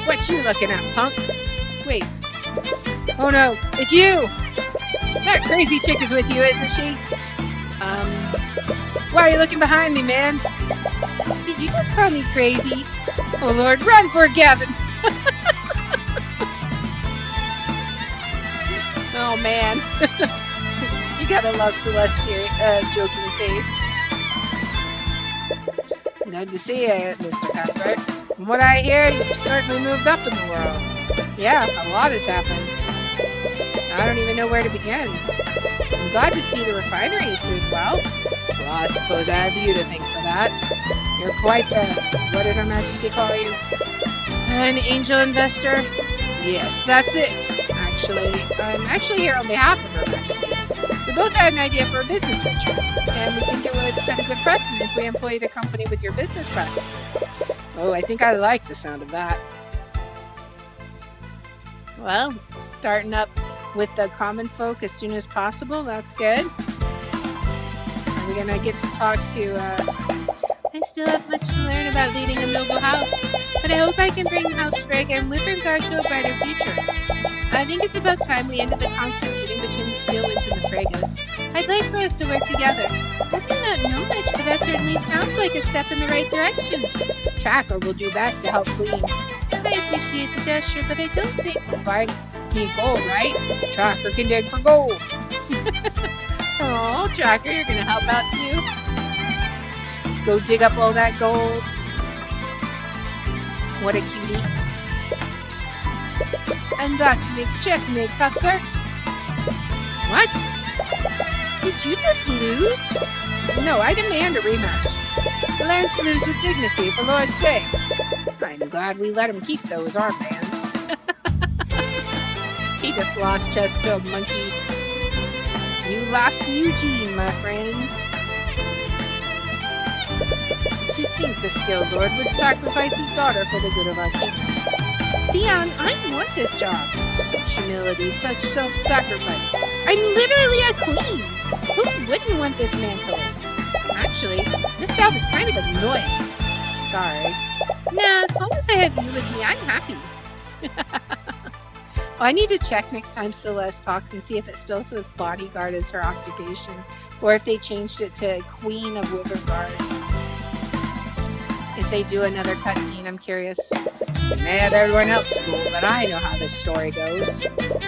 Speaker 1: What you looking at, punk? Wait. Oh no, it's you! That crazy chick is with you, isn't she? Why are you looking behind me, man? Did you just call me crazy? Oh lord, run for it, Gavin! Oh man. You gotta love Celeste's joking face. Good to see you, Mr. Cuthbert. From what I hear, you've certainly moved up in the world. Yeah, a lot has happened. I don't even know where to begin. I'm glad to see the refinery is doing well. Well, I suppose I have you to thank for that. You're quite the... what did Her Majesty call you? An angel investor? Yes, that's it. I'm actually here on behalf of Her Majesty. We both had an idea for a business venture, and we think it would set a good precedent if we employed a company with your business practices. Oh, I think I like the sound of that. Well, starting up with the common folk as soon as possible, that's good. Are we gonna get to talk to, I still have much to learn about leading a noble house, but I hope I can bring House Frigg and Wyverngard to a brighter future. I think it's about time we ended the constant feuding between the Steelwinds and the Friggas. I'd like for us to work together. I may not know much, but that certainly sounds like a step in the right direction. Tracker will do best to help Queen. I appreciate the gesture, but I don't think... Buy me gold, right? Tracker can dig for gold. Oh, Tracker, you're gonna help out too? Go dig up all that gold. What a cutie. And that makes checkmate, Cuthbert. What? Did you just lose? No, I demand a rematch. Learn to lose with dignity, for Lord's sake. I'm glad we let him keep those armbands. He just lost chest to a monkey. You lost to Eugene, my friend. To think the skilled lord would sacrifice his daughter for the good of our kingdom. Theon, I want this job. Such humility, such self-sacrifice. I'm literally a queen. Who wouldn't want this mantle? Actually, this job is kind of annoying. Sorry. Nah, as long as I have you with me, I'm happy. Well, I need to check next time Celeste talks and see if it still says bodyguard as her occupation, or if they changed it to Queen of Wyverguard. If they do another cutscene, I'm curious. May have everyone else fooled, but I know how this story goes.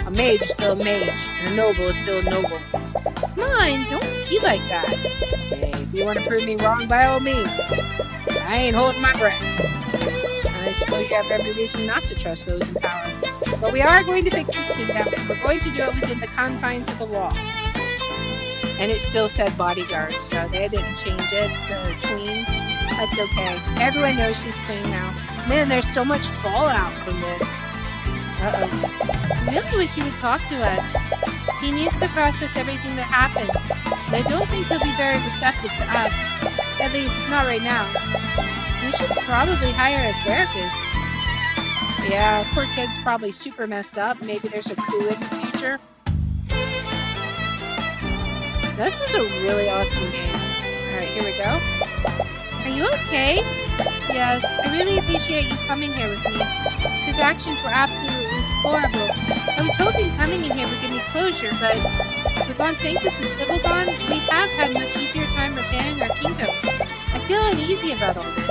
Speaker 1: A mage is still a mage, and a noble is still a noble. Come on, don't be like that. Hey, if you want to prove me wrong, by all means. I ain't holding my breath. I suppose you have every reason not to trust those in power. But we are going to fix this kingdom, and we're going to do it within the confines of the law. And it still said bodyguard, so they didn't change it to queen. That's okay. Everyone knows she's queen now. Man, there's so much fallout from this. Uh-oh. I really wish he would talk to us. He needs to process everything that happened. And I don't think he'll be very receptive to us. At least, not right now. We should probably hire a therapist. Yeah, poor kid's probably super messed up. Maybe there's a coup in the future. This is a really awesome game. Alright, here we go. Are you okay? Yes, I really appreciate you coming here with me. His actions were absolutely deplorable. I was hoping coming in here would give me closure, but with Von Sanctus and Sybil gone, we have had much easier time repairing our kingdom. I feel uneasy about all this.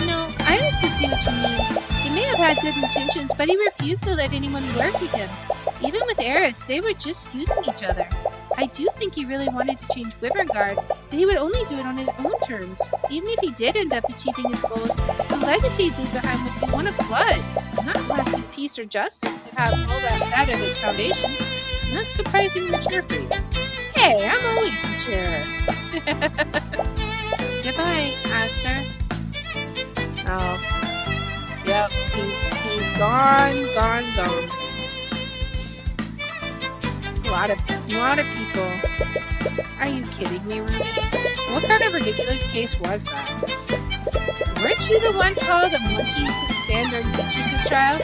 Speaker 1: No, I also see what you mean. He may have had good intentions, but he refused to let anyone work with him. Even with Eris, they were just using each other. I do think he really wanted to change Wyverguard, but he would only do it on his own terms. Even if he did end up achieving his goals, the legacy he'd leave behind would be one of blood. Not lasting peace or justice could have all that at its foundation. Not surprisingly mature for you. Hey, I'm always mature. Goodbye, Aster. Oh. Yep, he's gone. A lot of people. Are you kidding me, Ruby? What kind of ridiculous case was that? Weren't you the one called a monkey to stand during Beatrice's trial?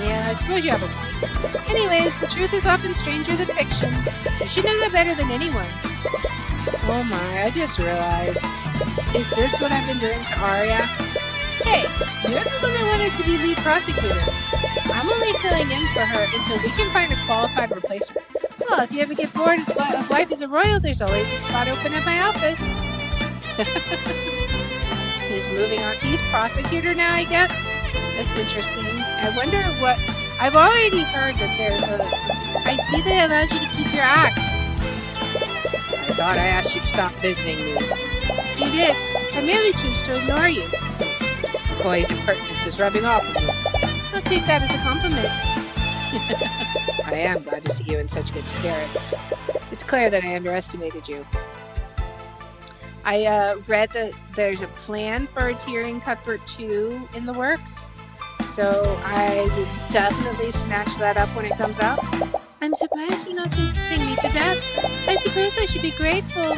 Speaker 1: Yeah, I suppose you have a point. Anyways, the truth is often stranger than fiction. You should know that better than anyone. Oh my, I just realized. Is this what I've been doing to Arya? Hey, you're the one that wanted to be lead prosecutor. I'm only filling in for her until we can find a qualified replacement. Well, if you ever get bored of life as a royal, there's always a spot open at my office. He's moving on. He's prosecutor now, I guess? That's interesting. I wonder what... I've already heard that there's a... I see they allowed you to keep your act. I thought I asked you to stop visiting me. You did. I merely choose to ignore you. Boy's impertinence is rubbing off on you. I'll take that as a compliment. I am glad to see you in such good spirits. It's clear that I underestimated you. I read that there's a plan for a Tyrion Cuthbert 2 in the works, so I will definitely snatch that up when it comes out. I'm surprised you're not sentencing me to death. I suppose I should be grateful.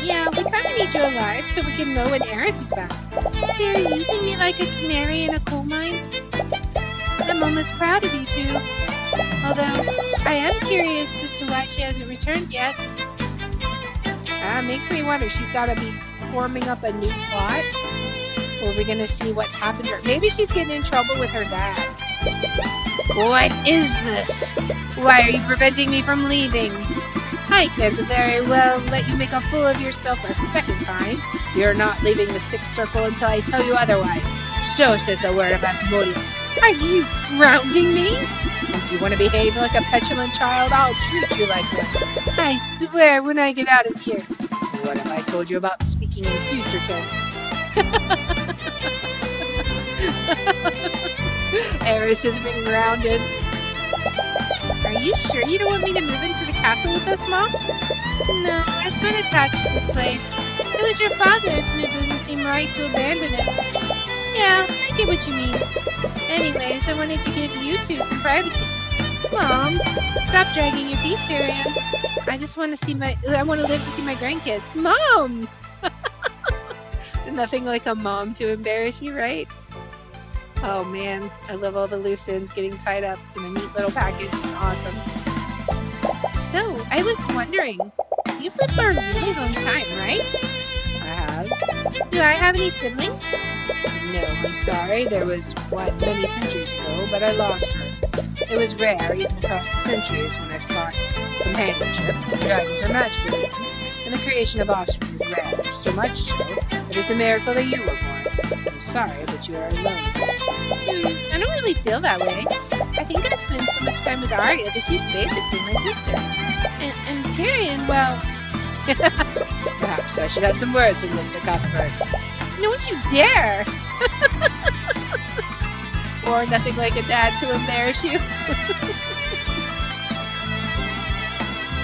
Speaker 1: Yeah, we kind of need you alive so we can know when Eris is back. They're using me like a canary in a coal mine. I'm almost proud of you two. Although, I am curious as to why she hasn't returned yet. Makes me wonder, she's got to be forming up a new plot? Or are we going to see what's happened to her? Maybe she's getting in trouble with her dad. What is this? Why are you preventing me from leaving? I can't very well let you make a fool of yourself a second time. You're not leaving the Sixth Circle until I tell you otherwise.
Speaker 2: So says the word of Asmodeus. Are you grounding me? If you want to behave like a petulant child, I'll treat you like one. I swear when I get out of here. What have I told you about speaking in future tense? Eris has been grounded.
Speaker 1: Are you sure you don't want me to move into the castle with us, Mom? No, I've been attached to this place. It was your father's, and it doesn't seem right to abandon it. Yeah, I get what you mean. Anyways, I wanted to give you two some privacy. Mom, stop dragging your feet, Tyrion. I just want to I want to live to see my grandkids. Mom!
Speaker 2: Nothing like a mom to embarrass you, right? Oh man, I love all the loose ends getting tied up in a neat little package. Awesome.
Speaker 1: So, I was wondering, you've lived for a really long time, right?
Speaker 2: I have.
Speaker 1: Do I have any siblings?
Speaker 2: No, I'm sorry. There was one many centuries ago, but I lost her. It was rare, even across the centuries, when I've sought companionship. Dragons are magical beings, and the creation of offspring is rare. So much so that it's a miracle that you were born. I'm sorry, but you are alone.
Speaker 1: I don't really feel that way. I think I spend so much time with Arya that she's basically my sister. And Tyrion, well...
Speaker 2: Perhaps I should have some words with Mr. Cuthbert.
Speaker 1: Don't you dare!
Speaker 2: Or nothing like a dad to embarrass you.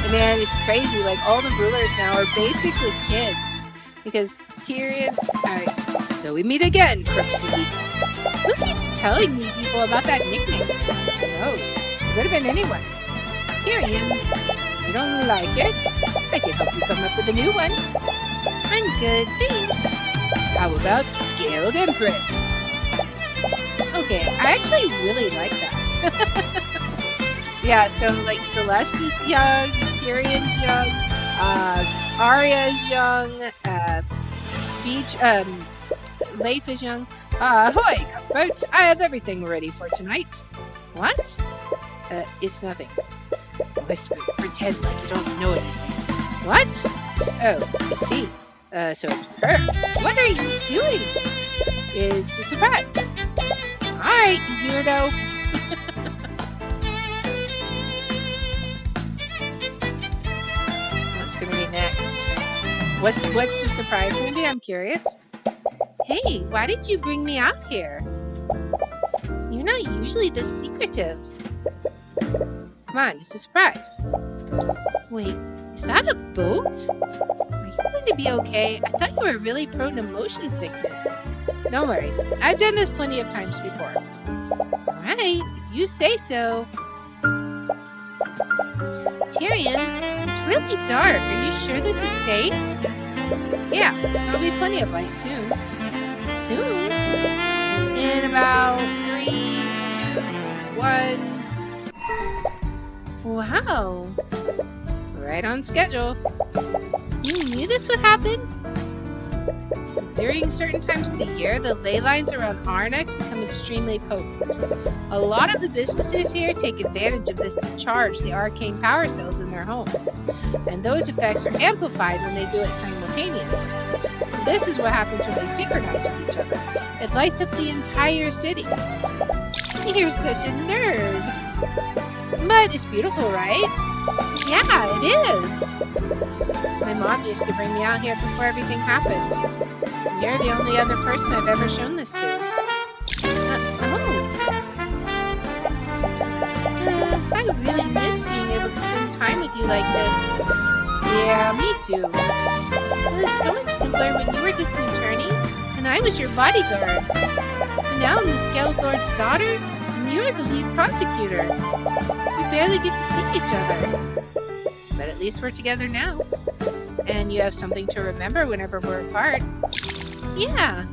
Speaker 2: And man, it's crazy. Like, all the rulers now are basically kids. Because Tyrion... Alright, so we meet again, crooks and people.
Speaker 1: Who keeps telling me people about that nickname?
Speaker 2: Who knows? It could have been anyone.
Speaker 1: Tyrion,
Speaker 2: you don't like it? I can help you come up with a new one.
Speaker 1: I'm good, thanks.
Speaker 2: How about Scaled Empress?
Speaker 1: Okay, I actually really like that.
Speaker 2: Yeah, so like Celeste is young, Tyrion's young, Arya's young, Leif is young. Ahoy, Cuthbert! I have everything ready for tonight.
Speaker 1: What?
Speaker 2: It's nothing. Whisper, pretend like you don't know anything. What? Oh, I see. So it's her.
Speaker 1: What are you doing?
Speaker 2: It's a surprise.
Speaker 1: Alright, weirdo.
Speaker 2: What's gonna be next? What's the surprise gonna be? I'm curious.
Speaker 1: Hey, why did you bring me out here? You're not usually this secretive.
Speaker 2: Come on, it's a surprise.
Speaker 1: Wait, is that a boat? Are you going to be okay? I thought you were really prone to motion sickness.
Speaker 2: Don't worry, I've done this plenty of times before.
Speaker 1: Alright, if you say so. Tyrion, it's really dark. Are you sure this is safe?
Speaker 2: Yeah, there'll be plenty of light soon.
Speaker 1: Soon?
Speaker 2: In about 3, 2, 1.
Speaker 1: Wow.
Speaker 2: Right on schedule.
Speaker 1: You knew this would happen?
Speaker 2: During certain times of the year, the ley lines around Arnex become extremely potent. A lot of the businesses here take advantage of this to charge the arcane power cells in their home. And those effects are amplified when they do it simultaneously. This is what happens when they synchronize with each other. It lights up the entire city.
Speaker 1: You're such a nerd.
Speaker 2: But it's beautiful, right?
Speaker 1: Yeah, it is.
Speaker 2: My mom used to bring me out here before everything happened. You're the only other person I've ever shown this to.
Speaker 1: I really miss being able to spend time with you like this.
Speaker 2: Yeah, me too.
Speaker 1: It was so much simpler when you were just an attorney, and I was your bodyguard. And now I'm the Skeletor's daughter, and you're the lead prosecutor. We barely get to see each other.
Speaker 2: But at least we're together now. And you have something to remember whenever we're apart.
Speaker 1: Yeah,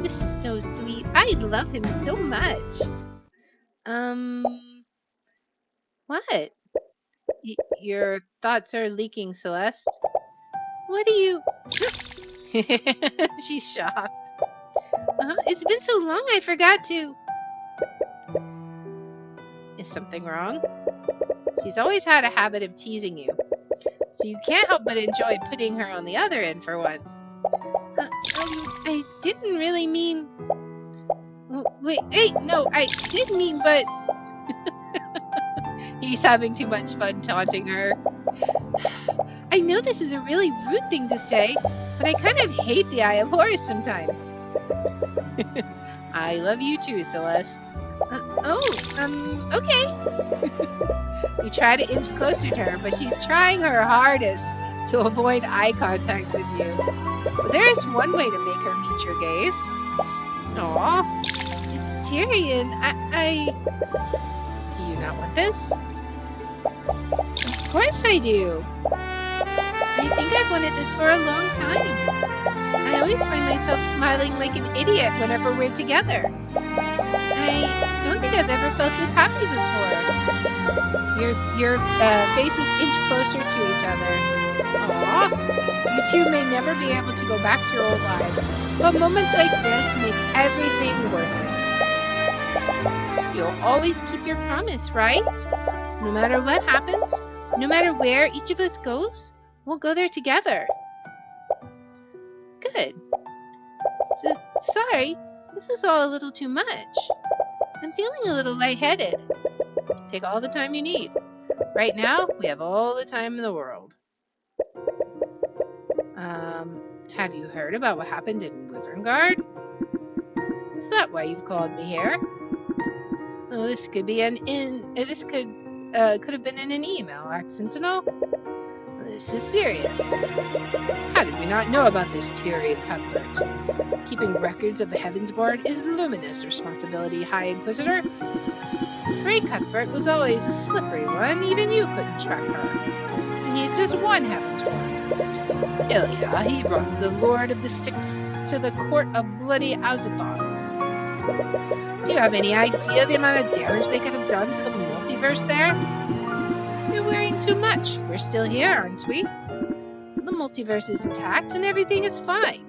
Speaker 1: this is so sweet. I love him so much. What?
Speaker 2: Your thoughts are leaking, Celeste.
Speaker 1: What do you...
Speaker 2: She's shocked.
Speaker 1: It's been so long I forgot to...
Speaker 2: Is something wrong? She's always had a habit of teasing you. So you can't help but enjoy putting her on the other end for once.
Speaker 1: I didn't really mean... Wait, hey, no, I did mean, but... He's having too much fun taunting her. I know this is a really rude thing to say, but I kind of hate the Eye of Horus sometimes. I love you too, Celeste. Okay. You try to inch closer to her, but she's trying her hardest to avoid eye contact with you. But there is one way to make her meet your gaze. Aw, Tyrion, Do you not want this? Of course I do. I think I've wanted this for a long time. I always find myself smiling like an idiot whenever we're together. I don't think I've ever felt this happy before. Your faces inch closer to each other. Aww. You two may never be able to go back to your old lives, but moments like this make everything worth it. You'll always keep your promise, right? No matter what happens, no matter where each of us goes, we'll go there together. Good. Sorry, this is all a little too much. I'm feeling a little lightheaded. Take all the time you need. Right now, we have all the time in the world. Have you heard about what happened in Wyverngard? Is that why you've called me here? Oh, this could be this could have been in an email, Sentinel. This is serious. How did we not know about this, Tyrion Cuthbert? Keeping records of the Heavensborn is luminous responsibility, High Inquisitor. Frey Cuthbert was always a slippery one, even you couldn't track her. And he's just one Heavensborn. Ilya, he brought the Lord of the Six to the court of bloody Azathoth. Do you have any idea the amount of damage they could have done to the multiverse there? You're worrying too much. We're still here, aren't we? The multiverse is intact and everything is fine.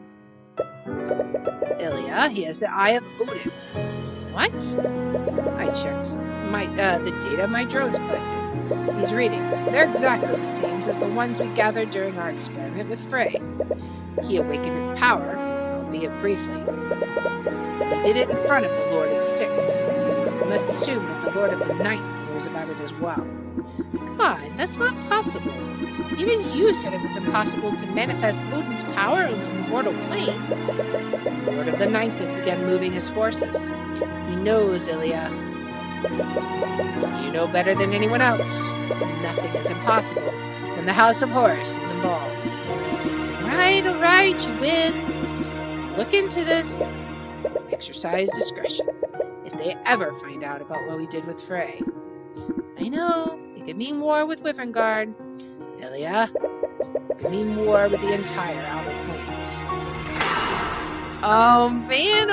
Speaker 1: Ilya, he has the Eye of Odin. What? I checked the data my drones collected. These readings, they're exactly the same as the ones we gathered during our experiment with Frey. He awakened his power, albeit briefly. He did it in front of the Lord of the Six. We must assume that the Lord of the Ninth knows about it as well. Come on, that's not possible. Even you said it was impossible to manifest Odin's power on the mortal plane. The Lord of the Ninth has begun moving his forces. He knows, Ilya. You know better than anyone else. Nothing is impossible when the House of Horus is involved. All right, you win. Look into this. Exercise discretion. If they ever find out about what we did with Frey. I know, it could mean war with Wyverngard. Ilya, it could mean war with the entire Outer Plains. Oh man!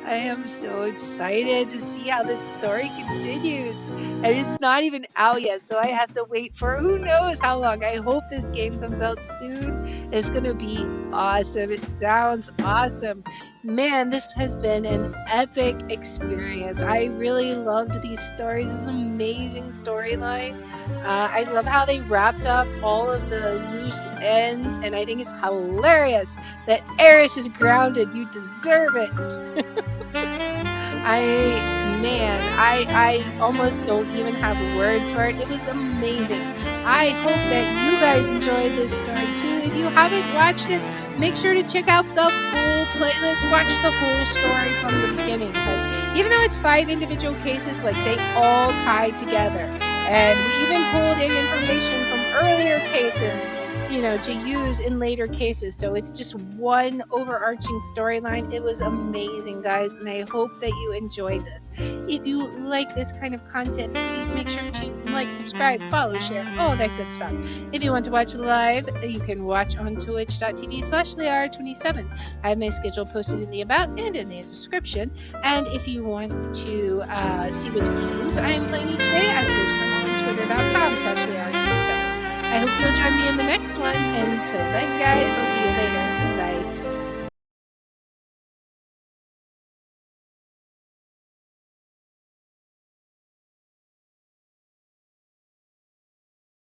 Speaker 1: I am so excited to see how this story continues. And it's not even out yet, so I have to wait for who knows how long. I hope this game comes out soon. It's gonna be awesome. It sounds awesome. Man, this has been an epic experience. I really loved these stories. It's an amazing storyline. I love how they wrapped up all of the loose ends, and I think it's hilarious that Eris is grounded. You deserve it. I almost don't even have words for it. It was amazing. I hope that you guys enjoyed this story too. If you haven't watched it, make sure to check out the full playlist. Watch the whole story from the beginning, because even though it's 5 individual cases, like, they all tie together. And we even pulled in information from earlier cases, to use in later cases. So it's just one overarching storyline. It was amazing, guys, and I hope that you enjoyed this. If you like this kind of content, please make sure to like, subscribe, follow, share, all that good stuff. If you want to watch live, you can watch on twitch.tv/Lear27. I have my schedule posted in the about and in the description. And if you want to see which games I am playing each day, I post them on twitter.com/Lear27. I hope you'll join me in the next one. Until then, guys, I'll see you later.